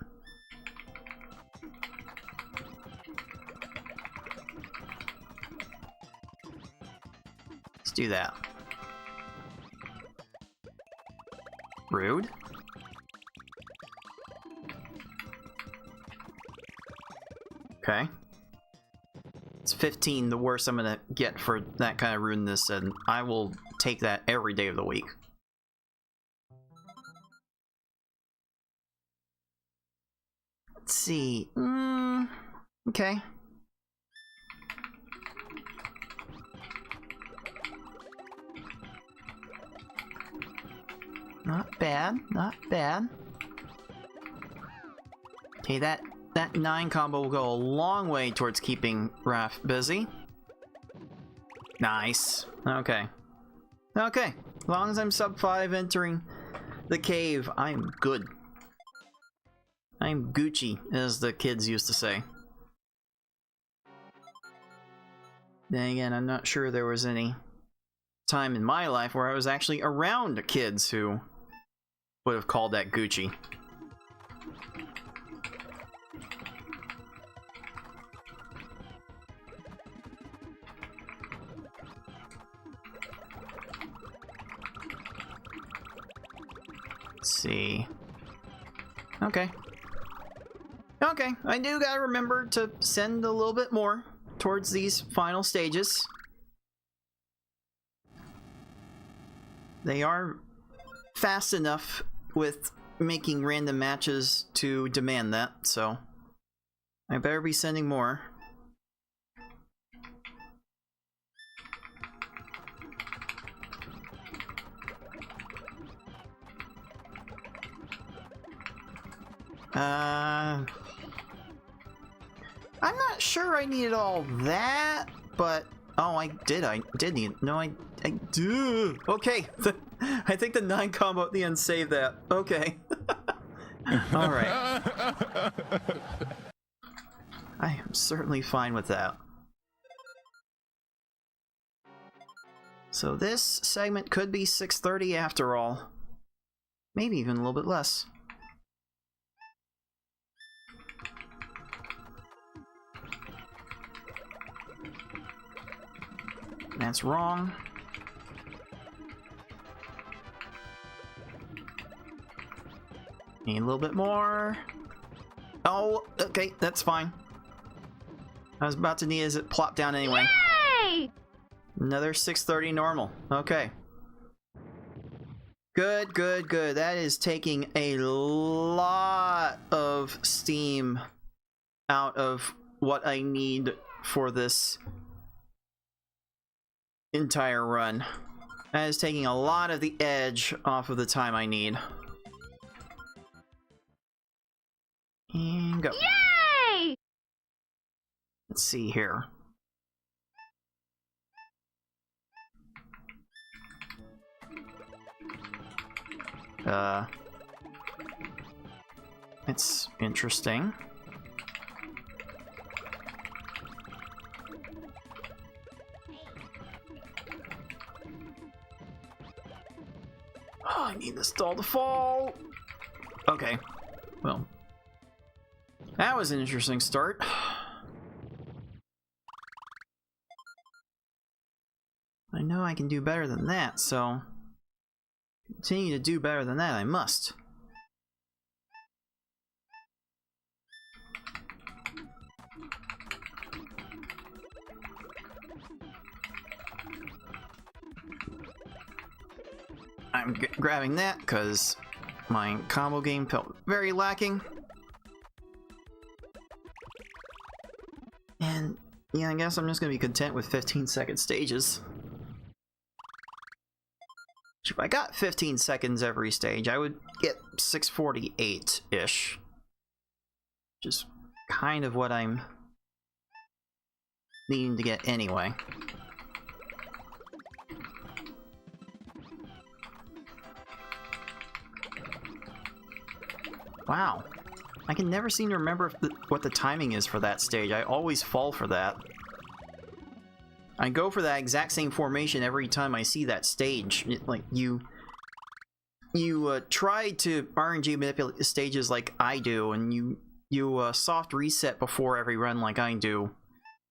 do that. Rude. Okay. It's 15, the worst I'm gonna get for that kind of rudeness, and I will take that every day of the week. Let's see. Okay. Not bad, not bad. Okay, that 9 combo will go a long way towards keeping Raph busy. Nice. Okay. Okay. As long as I'm sub 5 entering the cave, I'm good. I'm Gucci, as the kids used to say. Then again, I'm not sure there was any time in my life where I was actually around kids who would have called that Gucci. Let's see. Okay. Okay, I do gotta remember to send a little bit more towards these final stages. They are fast enough with making random matches to demand that, so I better be sending more. I'm not sure I needed all that, but oh, I did need. No, I do. Okay, I think the 9 combo at the end saved that. Okay. All right. I am certainly fine with that. So this segment could be 6:30 after all. Maybe even a little bit less. That's wrong. Need a little bit more. Oh, okay, that's fine. I was about to need it plop down anyway. Yay! Another 6:30 normal. Okay. Good, good, good. That is taking a lot of steam out of what I need for this entire run. That is taking a lot of the edge off of the time I need. And go. Yay! Let's see here. It's interesting. Oh, I need this doll to fall. Okay. Well, that was an interesting start. I know I can do better than that, so continue to do better than that, I must. I'm grabbing that because my combo game felt very lacking. And yeah, I guess I'm just going to be content with 15-second stages. If I got 15 seconds every stage, I would get 648-ish. Which is kind of what I'm needing to get anyway. Wow. I can never seem to remember what the timing is for that stage. I always fall for that. I go for that exact same formation every time I see that stage. Like, you try to RNG manipulate stages like I do, and you soft reset before every run like I do.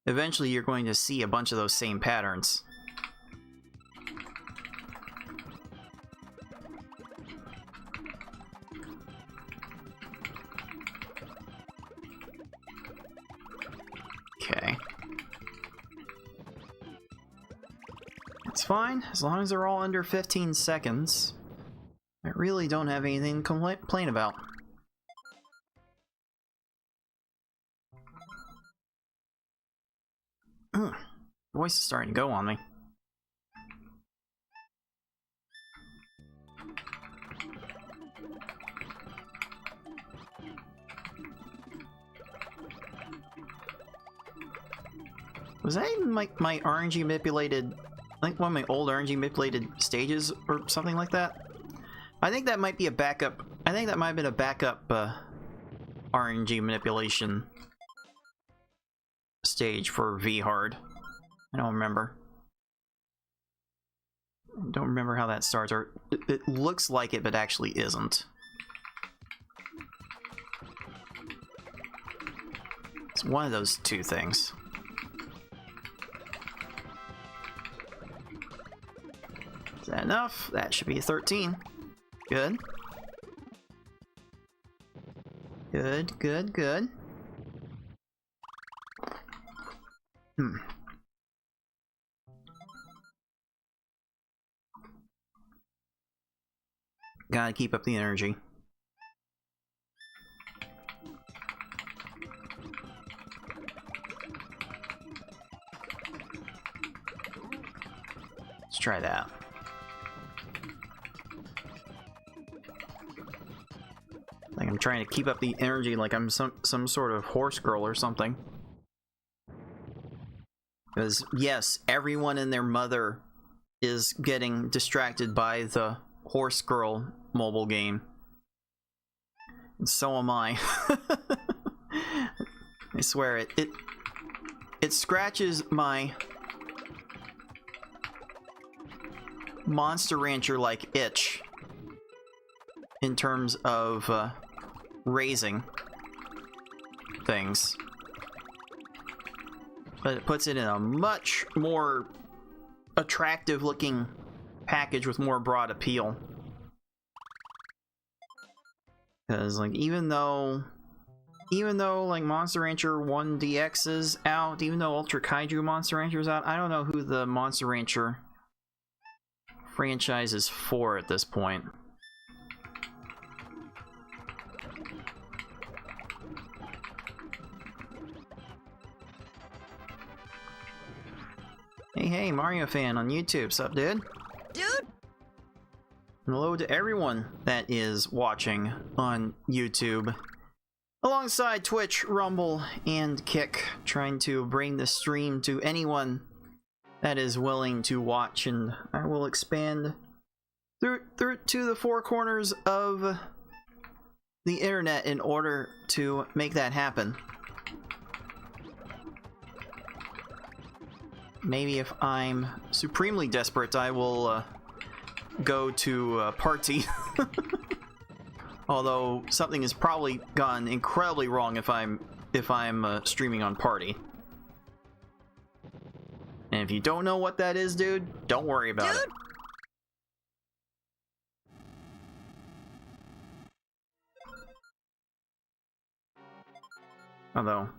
Eventually you're going to see a bunch of those same patterns. It's fine, as long as they're all under 15 seconds. I really don't have anything to complain about. Voice is starting to go on me. Was that even my RNG manipulated, like one of my old RNG manipulated stages or something like that? I think that might be a backup. I think that might have been a backup RNG manipulation stage for V-Hard. I don't remember. I don't remember how that starts, or it looks like it, but actually isn't. It's one of those two things. Is that enough? That should be 13. Good. Good, good, good. Gotta keep up the energy. Let's try that. Like I'm trying to keep up the energy like I'm some sort of horse girl or something. Because yes, everyone and their mother is getting distracted by the horse girl mobile game. And so am I. I swear it scratches my Monster Rancher like itch in terms of raising things, but it puts it in a much more attractive looking package with more broad appeal. Because like even though like Monster Rancher 1DX is out, even though Ultra Kaiju Monster Rancher is out, I don't know who the Monster Rancher franchise is for at this point. Hey, Mario fan on YouTube. Sup, dude? Dude! And hello to everyone that is watching on YouTube. Alongside Twitch, Rumble, and Kick, trying to bring the stream to anyone that is willing to watch, and I will expand through to the four corners of the internet in order to make that happen. Maybe if I'm supremely desperate, I will go to Party. Although something has probably gone incredibly wrong if I'm streaming on Party. And if you don't know what that is, dude, don't worry about it. Although,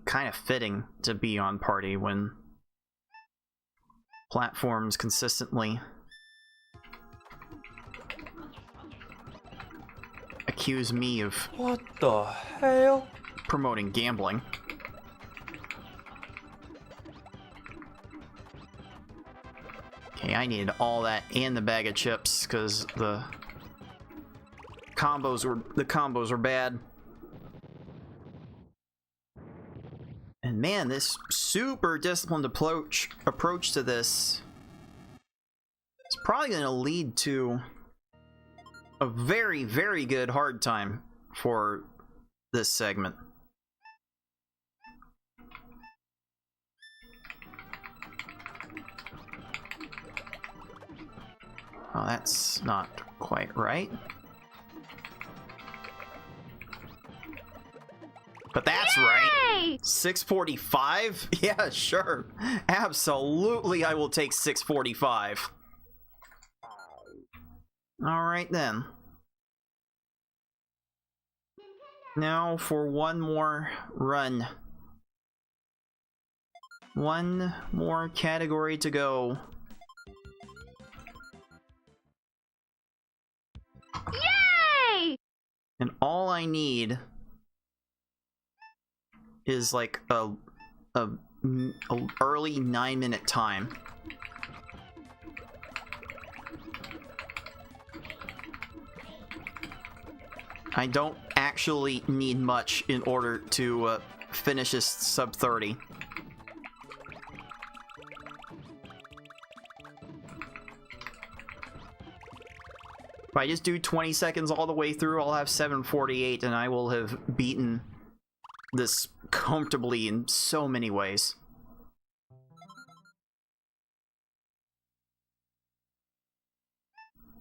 kind of fitting to be on Party when platforms consistently accuse me of What the hell? promoting gambling. Okay, I needed all that and the bag of chips because the combos were bad. And man, this super disciplined approach to this is probably going to lead to a very, very good hard time for this segment. Oh, that's not quite right. But that's right. 645? Yeah, sure. Absolutely, I will take 645. Alright then. Now for one more run. One more category to go. And all I need is like a early 9-minute time. I don't actually need much in order to finish this sub 30. If I just do 20 seconds all the way through, I'll have 7:48 and I will have beaten this comfortably in so many ways.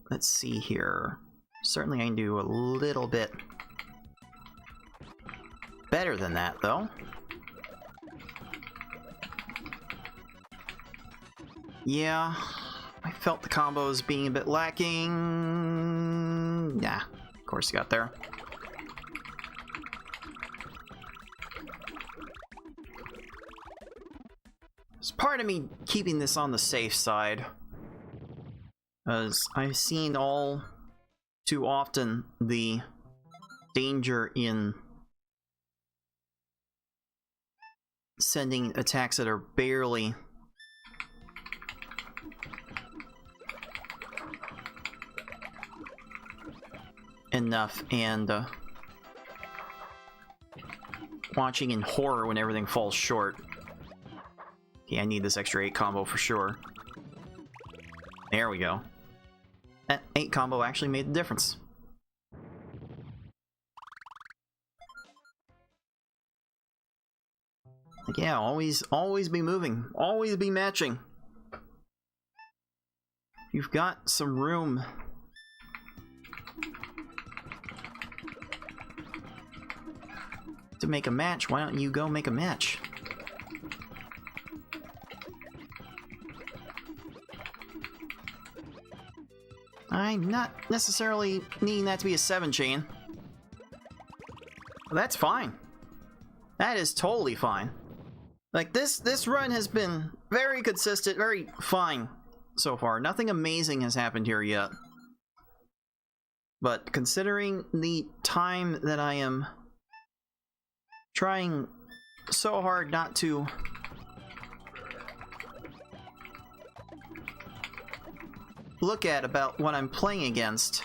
Let's see here. Certainly I can do a little bit better than that, though. Yeah, I felt the combos being a bit lacking. Nah, of course you got there. There's part of me keeping this on the safe side, as I've seen all too often the danger in sending attacks that are barely enough, and watching in horror when everything falls short. Okay, I need this extra 8 combo for sure. There we go. That 8 combo actually made the difference. Like, yeah, always be moving. Always be matching. You've got some room to make a match. Why don't you go make a match? I'm not necessarily needing that to be a 7 chain. That's fine. That is totally fine. Like, this run has been very consistent, very fine so far. Nothing amazing has happened here yet. But considering the time that I am trying so hard not to look at about what I'm playing against,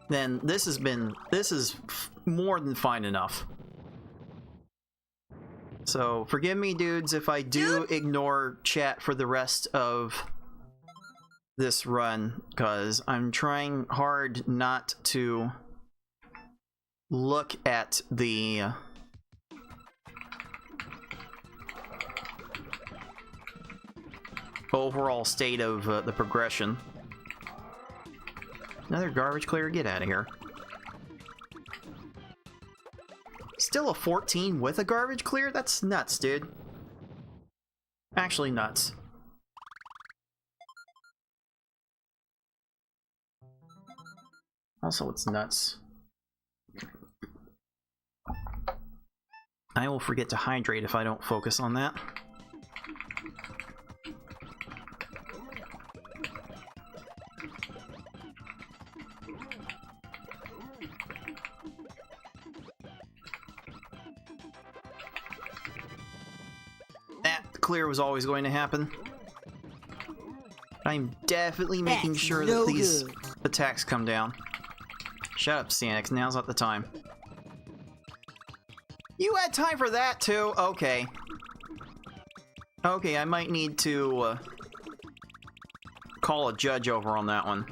then this is more than fine enough. So forgive me, dudes, if I do ignore chat for the rest of this run, because I'm trying hard not to look at the overall state of the progression. Another garbage clear, get out of here. Still a 14 with a garbage clear? That's nuts, dude. Actually nuts. Also, it's nuts. I will forget to hydrate if I don't focus on that. Clear was always going to happen. I'm definitely making sure that these attacks come down. Shut up, Sanix. Now's not the time. You had time for that too? Okay. Okay, I might need to call a judge over on that one.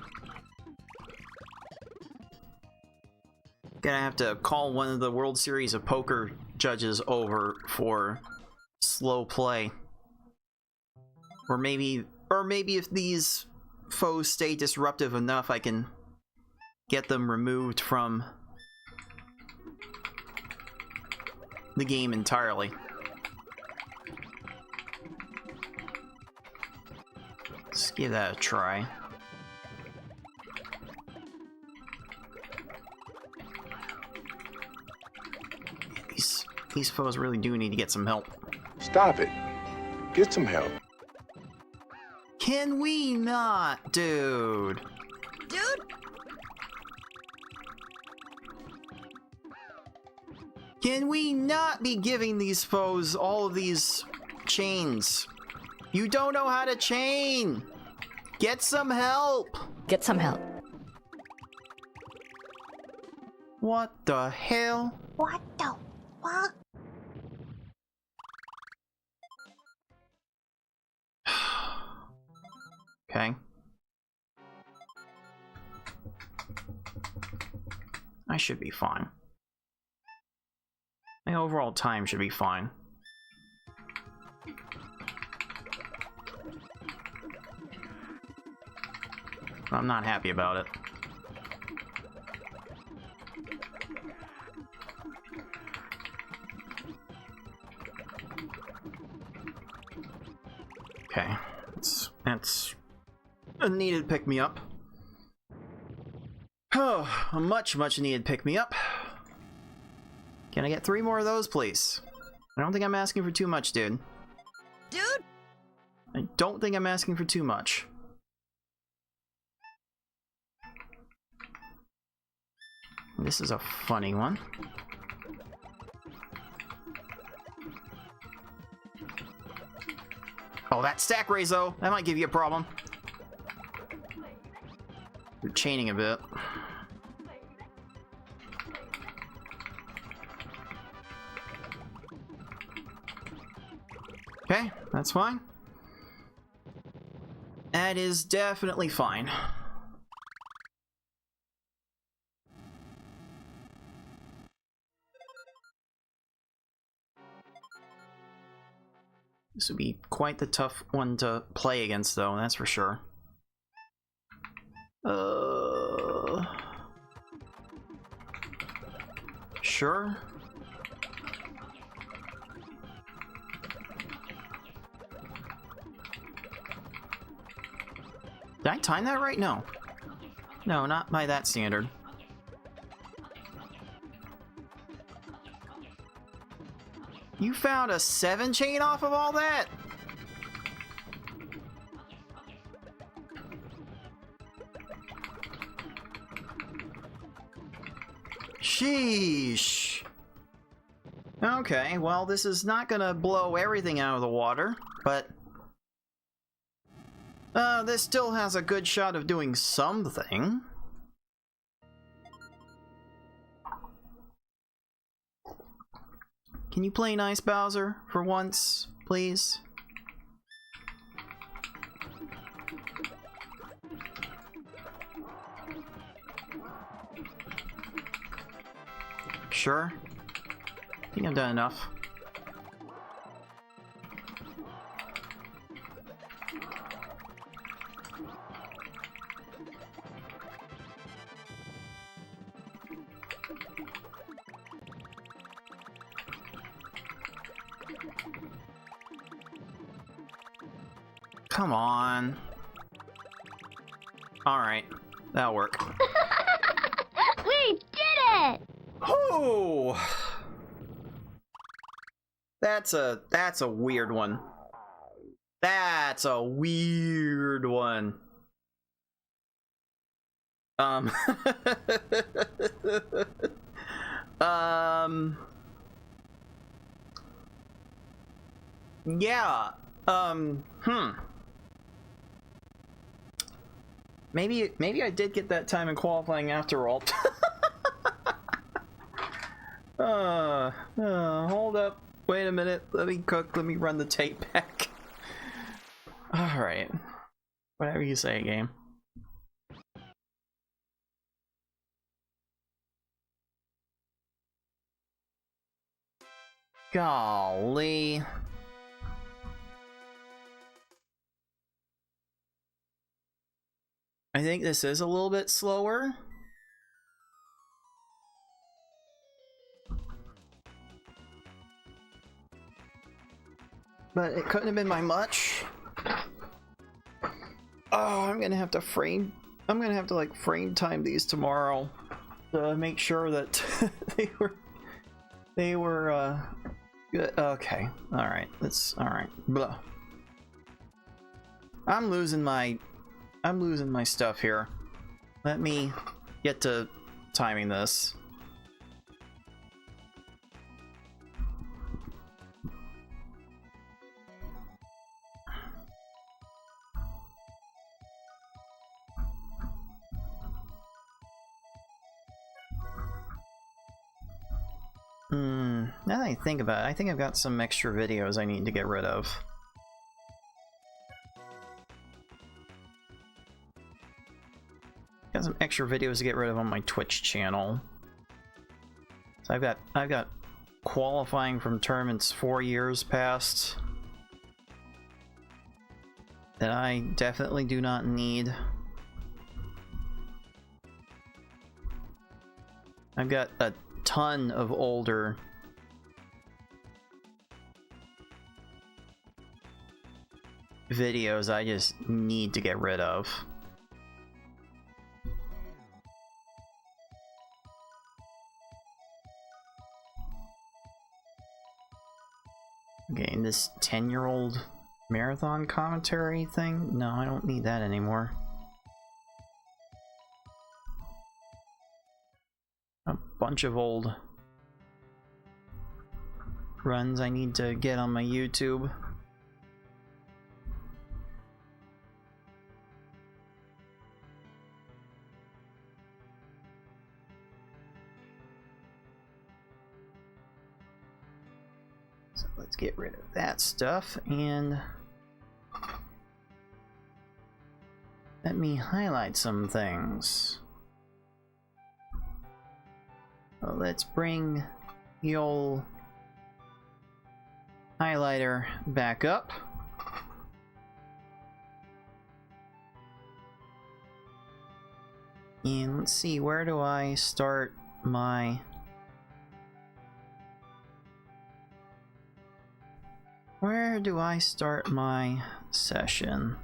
Gonna have to call one of the World Series of Poker judges over for slow play. Or maybe if these foes stay disruptive enough, I can get them removed from the game entirely. Let's give that a try. These foes really do need to get some help. Stop it. Get some help. Can we not, dude? Dude? Can we not be giving these foes all of these chains? You don't know how to chain! Get some help! Get some help. What the hell? What the fuck? Okay. I should be fine. My overall time should be fine. I'm not happy about it. Okay, that's a needed pick-me-up. Oh, a much needed pick-me-up. Can I get 3 more of those, please? I don't think I'm asking for too much, dude. Dude? I don't think I'm asking for too much. This is a funny one. Oh, that stack raise, though. That might give you a problem. You're chaining a bit. Okay, that's fine. That is definitely fine. This would be quite the tough one to play against, though, that's for sure. Sure. Did I time that right? No. No, not by that standard. You found a 7 chain off of all that? Sheesh. Okay, well, this is not gonna blow everything out of the water, but this still has a good shot of doing something. Can you play nice, Bowser, for once, please? Sure. I think I've done enough. Come on. Alright, that'll work. We did it! Oh! That's a weird one. That's a weird one. Yeah. Maybe I did get that time in qualifying after all. Hold up. Wait a minute. Let me cook. Let me run the tape back. Alright. Whatever you say, game. Golly. I think this is a little bit slower. But it couldn't have been by much. Oh, I'm gonna have to like frame time these tomorrow to make sure that they were good. Okay. Alright. Alright. Blah. I'm losing my stuff here. Let me get to timing this. Now that I think about it, I think I've got some extra videos I need to get rid of. Got some extra videos to get rid of on my Twitch channel. So I've got qualifying from tournaments 4 years past that I definitely do not need. I've got a ton of older videos I just need to get rid of. Okay, and this 10-year-old marathon commentary thing? No, I don't need that anymore. A bunch of old runs I need to get on my YouTube. So let's get rid of that stuff and let me highlight some things. So let's bring the old highlighter back up. And let's see, where do I start my... Where do I start my session?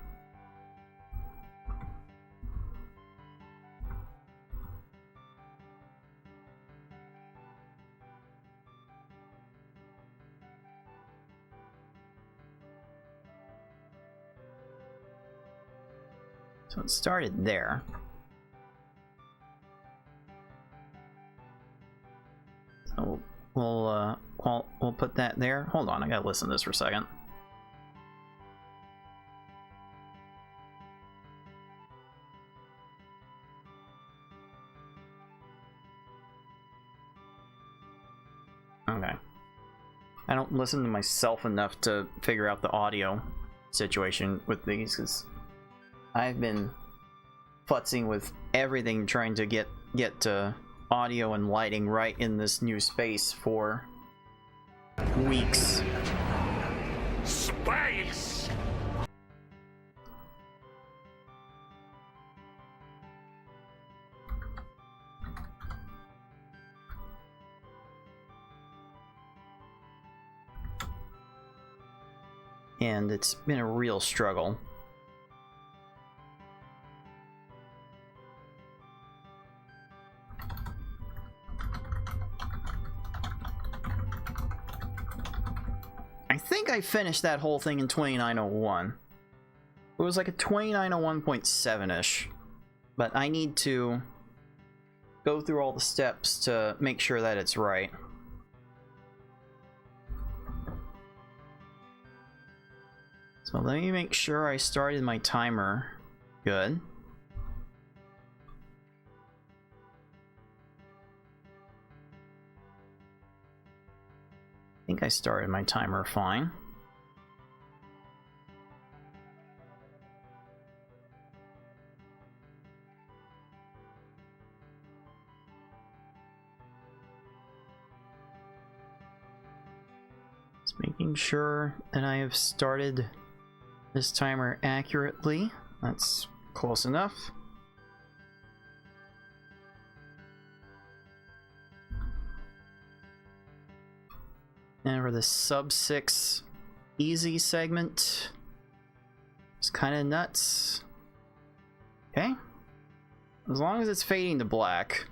So it started there. So we'll put that there. Hold on, I gotta listen to this for a second. Okay. I don't listen to myself enough to figure out the audio situation with these, because I've been futzing with everything trying to get audio and lighting right in this new space for weeks. Space! And it's been a real struggle. I think I finished that whole thing in 2901. It was like a 2901.7-ish. But I need to go through all the steps to make sure that it's right. So let me make sure I started my timer good. I think I started my timer fine. Just making sure that I have started this timer accurately. That's close enough. And for the sub 6 easy segment, it's kind of nuts. Okay, as long as it's fading to black.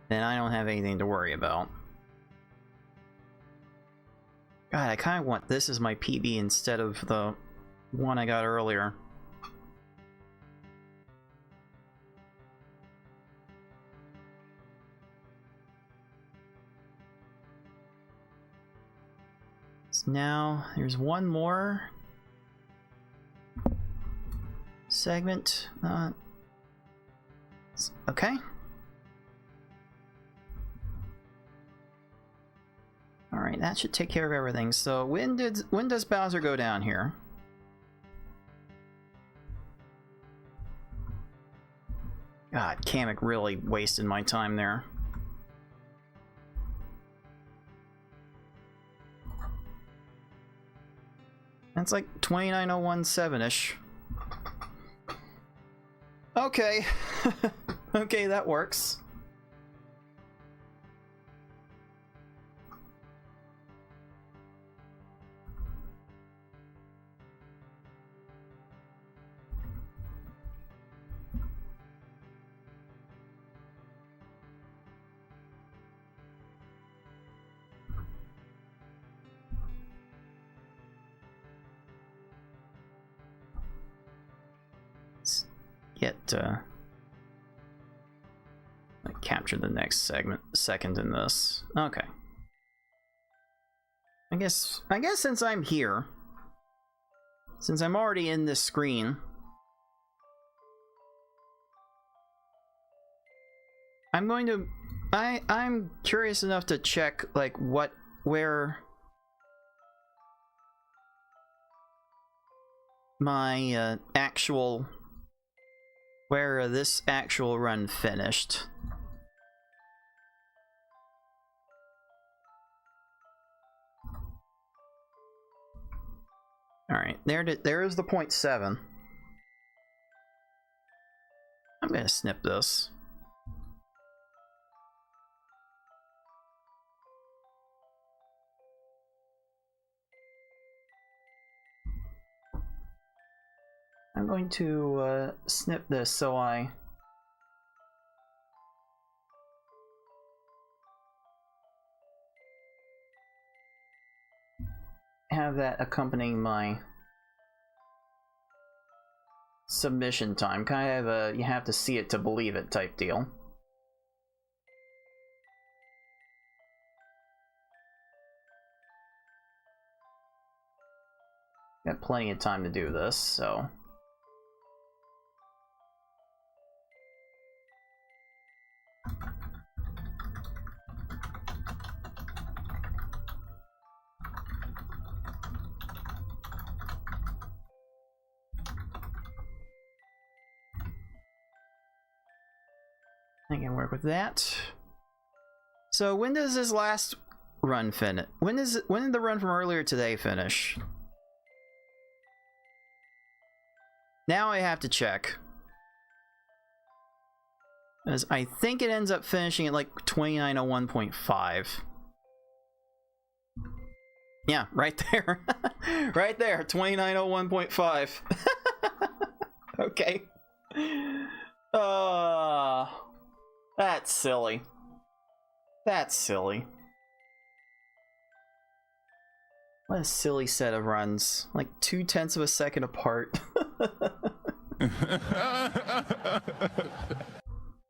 Then I don't have anything to worry about. God, I kind of want this as my PB instead of the one I got earlier. So now there's one more segment. Okay. Alright, that should take care of everything. So when does Bowser go down here? God, Kamek really wasted my time there. That's like 29017-ish. Okay. Okay, that works. I captured the next second in this. Okay. I guess since I'm here, since I'm already in this screen, I'm going to I'm curious enough to check like where my where this actual run finished. Alright, there is the 0.7. I'm gonna snip this. I'm going to snip this so I have that accompanying my submission time. Kind of a you have to see it to believe it type deal. Got plenty of time to do this, so. I can work with that. So when does this last run finish? When did the run from earlier today finish? Now I have to check. As I think it ends up finishing at like 2901.5. Yeah, right there. Right there, 2901.5. Okay. That's silly. That's silly. What a silly set of runs. Like 0.2 of a second apart.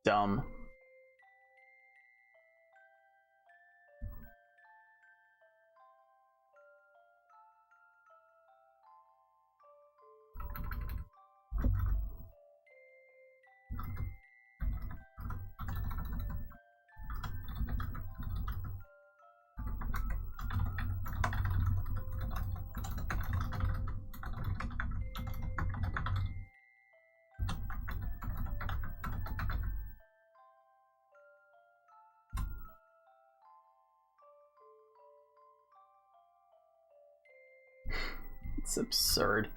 Dumb. It's absurd.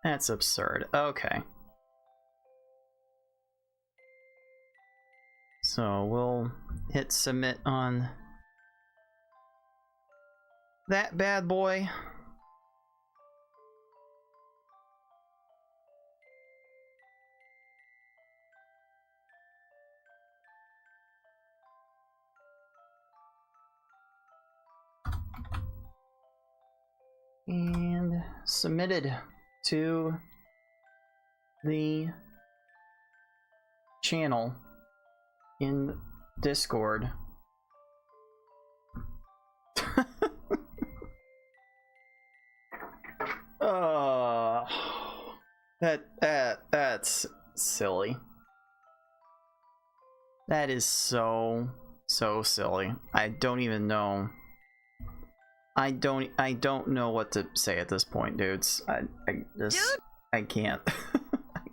That's absurd. Okay. So we'll hit submit on that bad boy. And submitted to the channel in Discord. That's silly. That is so silly. I don't even know. I don't know what to say at this point, dudes. I can't.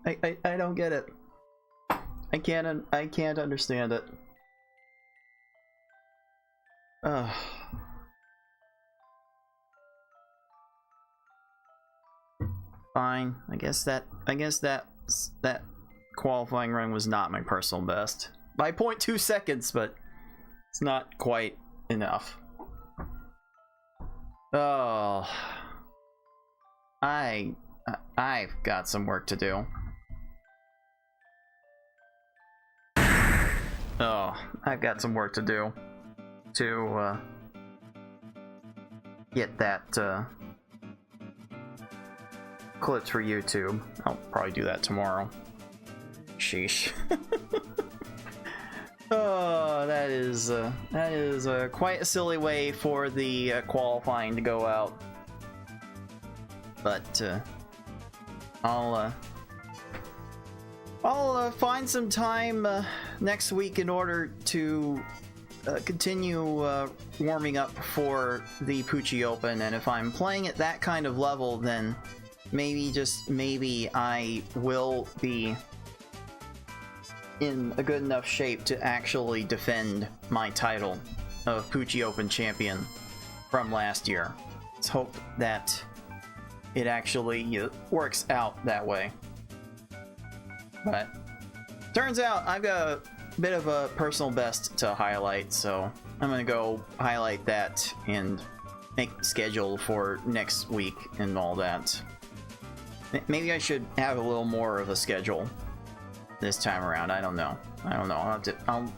I don't get it. I can't understand it. Ugh. Fine. I guess that qualifying run was not my personal best by 0.2 seconds, but it's not quite enough. Oh, I've got some work to do. Oh, I've got some work to do to get that clips for YouTube. I'll probably do that tomorrow. Sheesh. Oh, that is quite a silly way for the qualifying to go out. But I'll find some time next week in order to continue warming up for the Poochy Open, and if I'm playing at that kind of level, then maybe, just maybe, I will be in a good enough shape to actually defend my title of Poochy Open champion from last year. Let's hope that it actually works out that way. But turns out I've got a bit of a personal best to highlight, so I'm gonna go highlight that and make a schedule for next week and all that. Maybe I should have a little more of a schedule this time around. I don't know.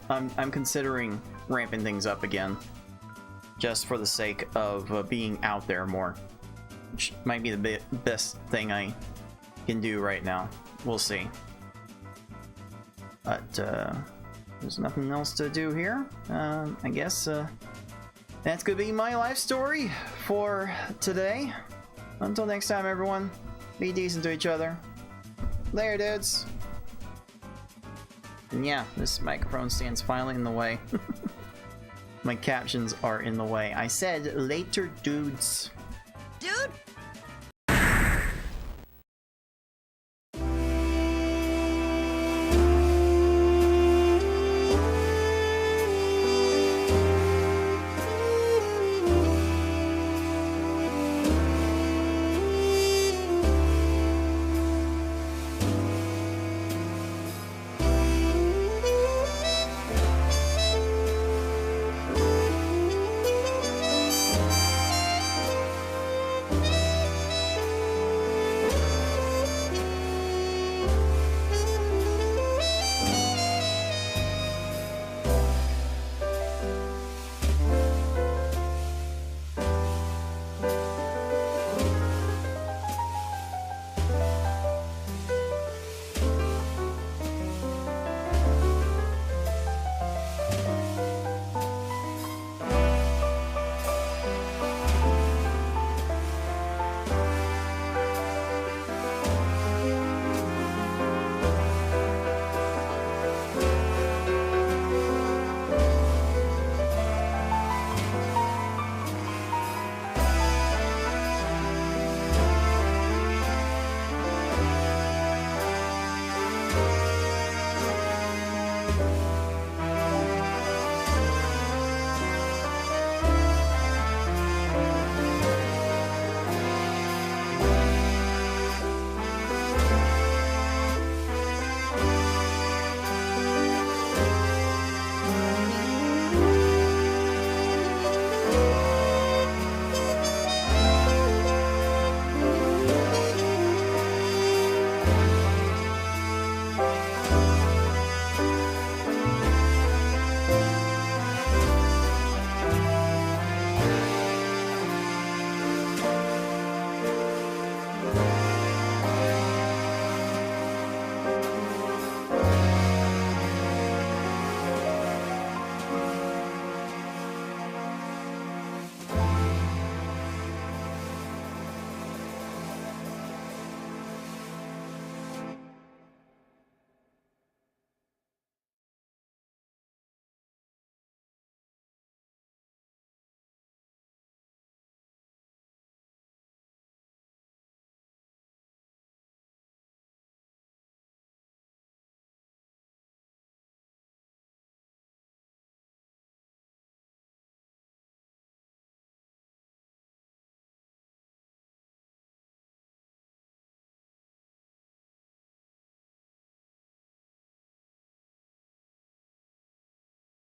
I'm considering ramping things up again, just for the sake of being out there more, which might be the best thing I can do right now. We'll see. But there's nothing else to do here. I guess that's gonna be my life story for today. Until next time, everyone, be decent to each other. Later, dudes. And yeah, this microphone stand's finally in the way. My captions are in the way. I said later, dudes.